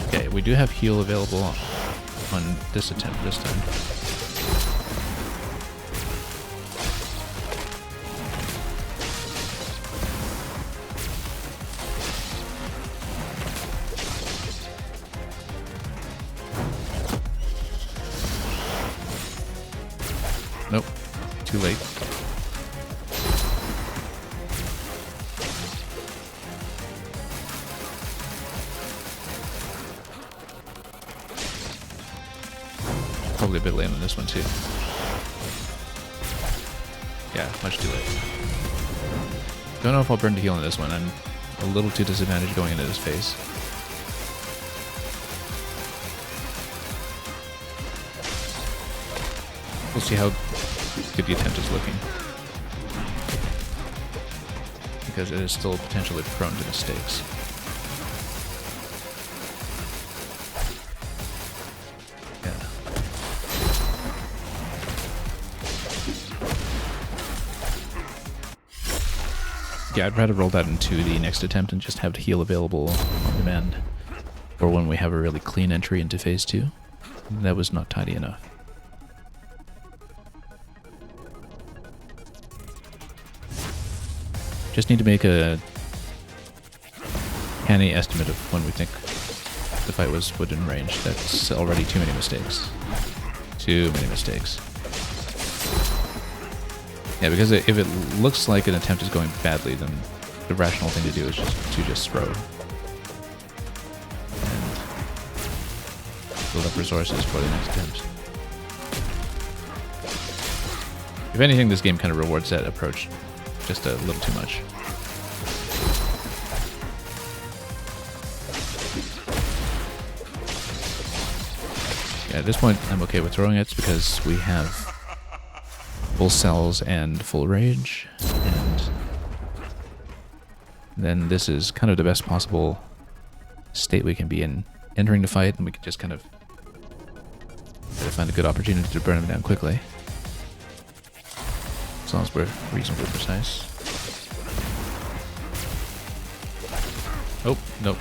Okay, we do have heal available on this attempt this time. Nope, too late. Probably a bit late on this one too. Yeah, much too late. Don't know if I'll burn to heal on this one. I'm a little too disadvantaged going into this phase. We'll see how good the attempt is looking. Because it is still potentially prone to mistakes. Yeah, I'd rather roll that into the next attempt and just have the heal available on demand. Or when we have a really clean entry into phase 2. That was not tidy enough. Just need to make a canny estimate of when we think the fight was within range. That's already too many mistakes. Too many mistakes. Yeah, because if it looks like an attempt is going badly, then the rational thing to do is just throw. And build up resources for the next attempt. If anything, this game kind of rewards that approach just a little too much. Yeah, at this point, I'm okay with throwing it because we have full cells and full rage, and then this is kind of the best possible state we can be in entering the fight, and we can just kind of try to find a good opportunity to burn them down quickly. As long as we're reasonably precise. Oh, nope.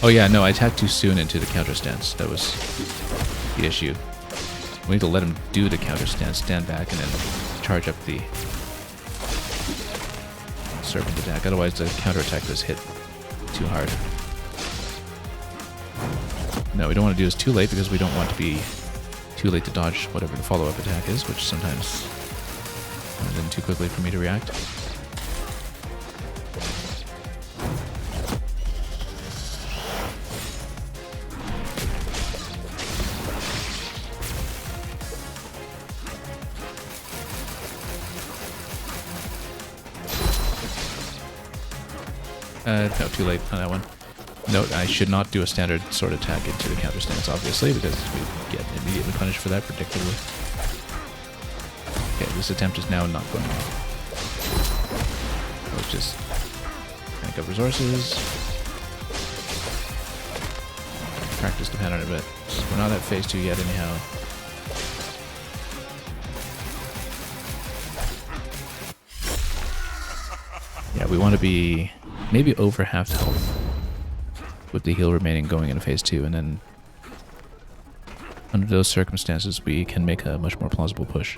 Oh yeah, no, I attacked too soon into the counter stance. That was the issue. We need to let him do the counter stance, stand back, and then charge up the serpent attack. Otherwise, the counter attack does hit too hard. No, we don't want to do this too late because we don't want to be too late to dodge whatever the follow-up attack is, which sometimes comes in too quickly for me to react. No, too late on that one. Note, I should not do a standard sword attack into the counter stance, obviously, because we get immediately punished for that, predictably. Okay, this attempt is now not going well. Let's just bank up resources. Practice the pattern a bit. We're not at phase 2 yet, anyhow. Yeah, we want to be maybe over half health with the heal remaining going into phase 2, and then under those circumstances we can make a much more plausible push.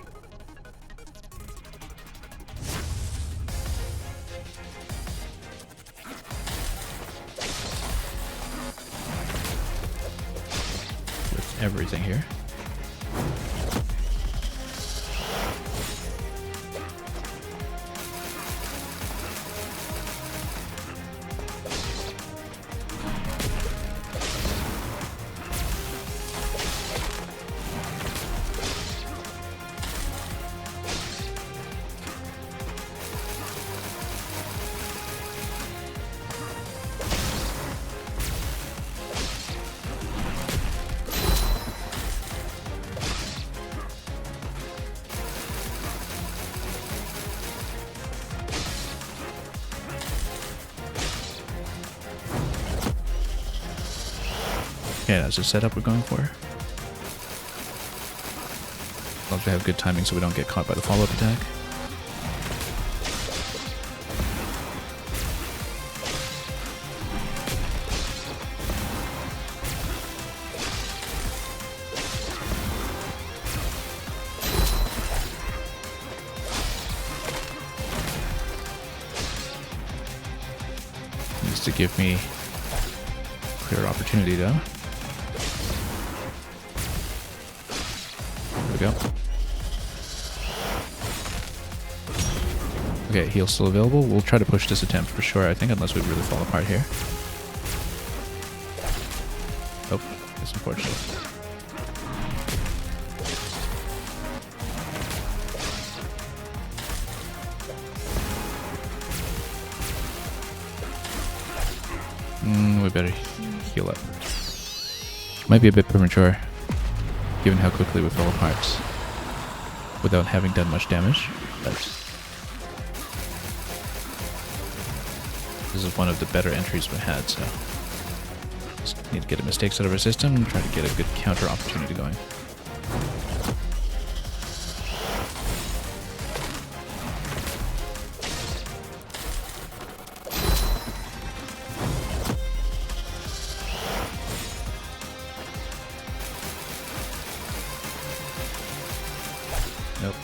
With everything here. Okay, that's the setup we're going for. As long as we have good timing so we don't get caught by the follow-up attack. Needs to give me clear opportunity though. There we go. Okay, heal's still available. We'll try to push this attempt for sure, I think, unless we really fall apart here. Oh, that's unfortunate. We better heal up. Might be a bit premature, given how quickly we fell apart without having done much damage, but this is one of the better entries we had, so just need to get the mistakes out of our system and try to get a good counter opportunity going. Nope.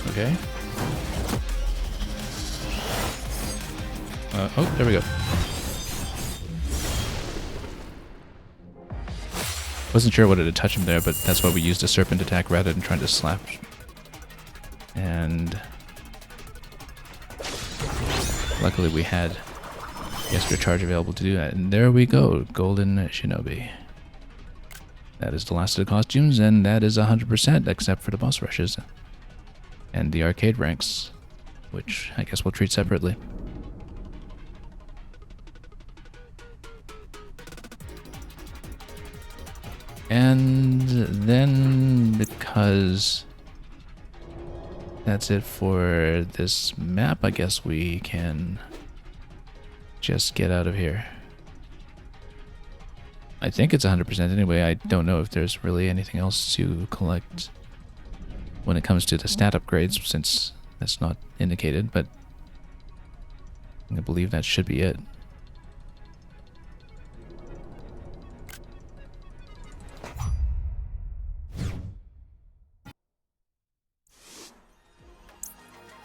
Okay. Oh, there we go. Wasn't sure what it had touched him there, but that's why we used a serpent attack rather than trying to slap. And luckily we had the extra charge available to do that. And there we go, Golden Shinobi. That is the last of the costumes, and that is 100% except for the boss rushes. And the arcade ranks, which I guess we'll treat separately. And then, because that's it for this map, I guess we can just get out of here. I think it's 100% anyway. I don't know if there's really anything else to collect when it comes to the stat upgrades, since that's not indicated, but I believe that should be it.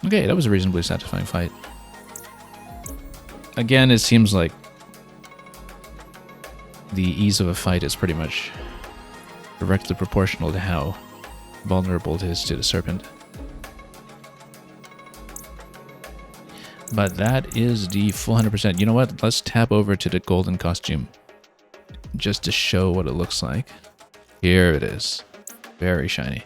Okay, that was a reasonably satisfying fight. Again, it seems like the ease of a fight is pretty much directly proportional to how vulnerable it is to the serpent. But that is the full 100%. You know what? Let's tab over to the golden costume just to show what it looks like. Here it is. Very shiny.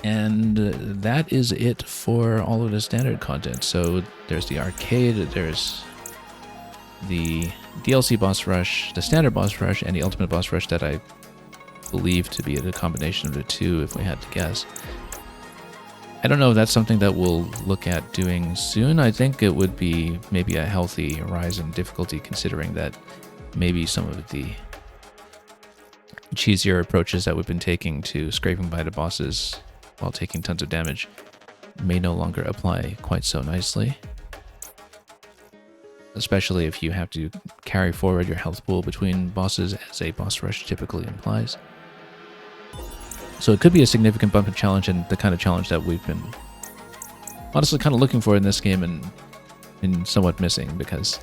And that is it for all of the standard content. So there's the arcade, there's the DLC boss rush, the standard boss rush, and the ultimate boss rush that I believe to be a combination of the two, if we had to guess. I don't know if that's something that we'll look at doing soon. I think it would be maybe a healthy rise in difficulty, considering that maybe some of the cheesier approaches that we've been taking to scraping by the bosses while taking tons of damage may no longer apply quite so nicely. Especially if you have to carry forward your health pool between bosses, as a boss rush typically implies. So it could be a significant bump in challenge, and the kind of challenge that we've been honestly kind of looking for in this game and somewhat missing, because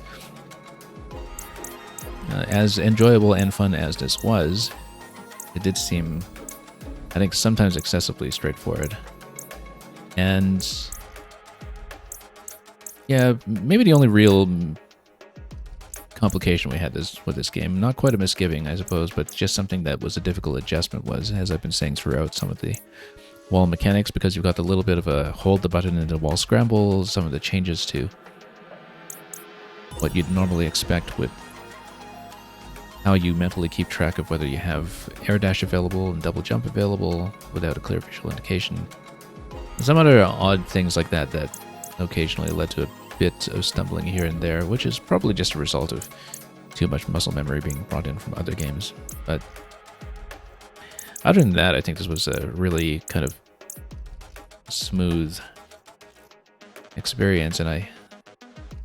as enjoyable and fun as this was, it did seem, I think, sometimes excessively straightforward. And yeah, maybe the only real complication we had with this game, not quite a misgiving, I suppose, but just something that was a difficult adjustment, was, as I've been saying throughout, some of the wall mechanics, because you've got the little bit of a hold the button in the wall scramble, some of the changes to what you'd normally expect with how you mentally keep track of whether you have air dash available and double jump available without a clear visual indication. And some other odd things like that that occasionally led to a bit of stumbling here and there, which is probably just a result of too much muscle memory being brought in from other games. But other than that, I think this was a really kind of smooth experience, and I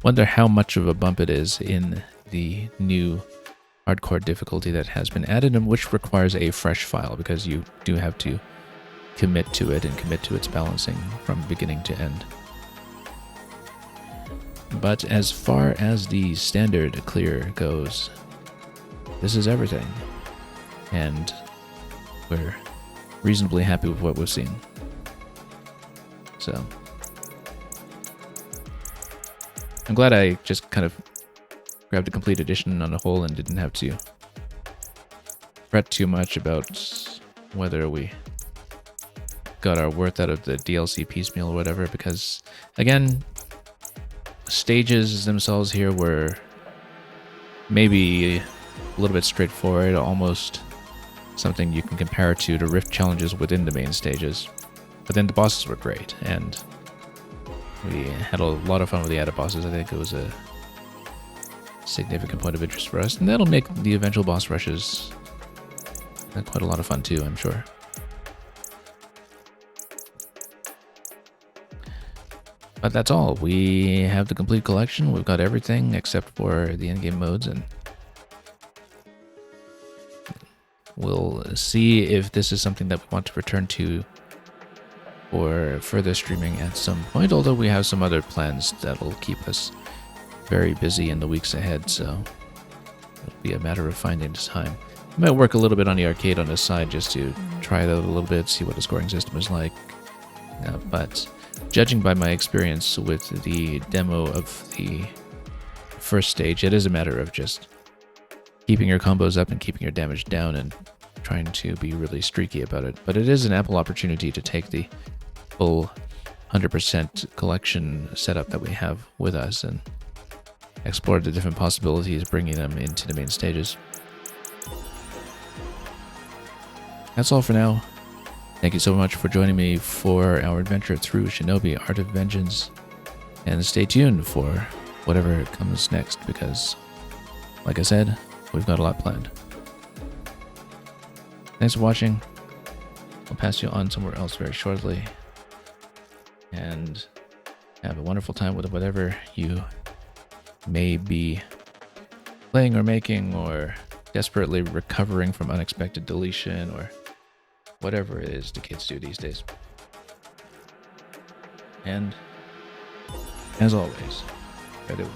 wonder how much of a bump it is in the new hardcore difficulty that has been added, and which requires a fresh file, because you do have to commit to it and commit to its balancing from beginning to end. But as far as the standard clear goes, this is everything, and we're reasonably happy with what we've seen. So I'm glad I just kind of grabbed a complete edition on the whole and didn't have to fret too much about whether we got our worth out of the DLC piecemeal or whatever, because again, stages themselves here were maybe a little bit straightforward, almost something you can compare to the rift challenges within the main stages. But then the bosses were great, and we had a lot of fun with the added bosses. I think it was a significant point of interest for us, and that'll make the eventual boss rushes quite a lot of fun too, I'm sure. But that's all. We have the complete collection. We've got everything except for the endgame modes, and we'll see if this is something that we want to return to for further streaming at some point, although we have some other plans that'll keep us very busy in the weeks ahead, so it'll be a matter of finding the time. I might work a little bit on the arcade on the side just to try it out a little bit, see what the scoring system is like. But judging by my experience with the demo of the first stage, it is a matter of just keeping your combos up and keeping your damage down and trying to be really streaky about it. But it is an ample opportunity to take the full 100% collection setup that we have with us and explore the different possibilities, bringing them into the main stages. That's all for now. Thank you so much for joining me for our adventure through Shinobi Art of Vengeance, and stay tuned for whatever comes next, because, like I said, we've got a lot planned. Thanks for watching. I'll pass you on somewhere else very shortly, and have a wonderful time with whatever you may be playing or making, or desperately recovering from unexpected deletion, or whatever it is the kids do these days. And as always, farewell.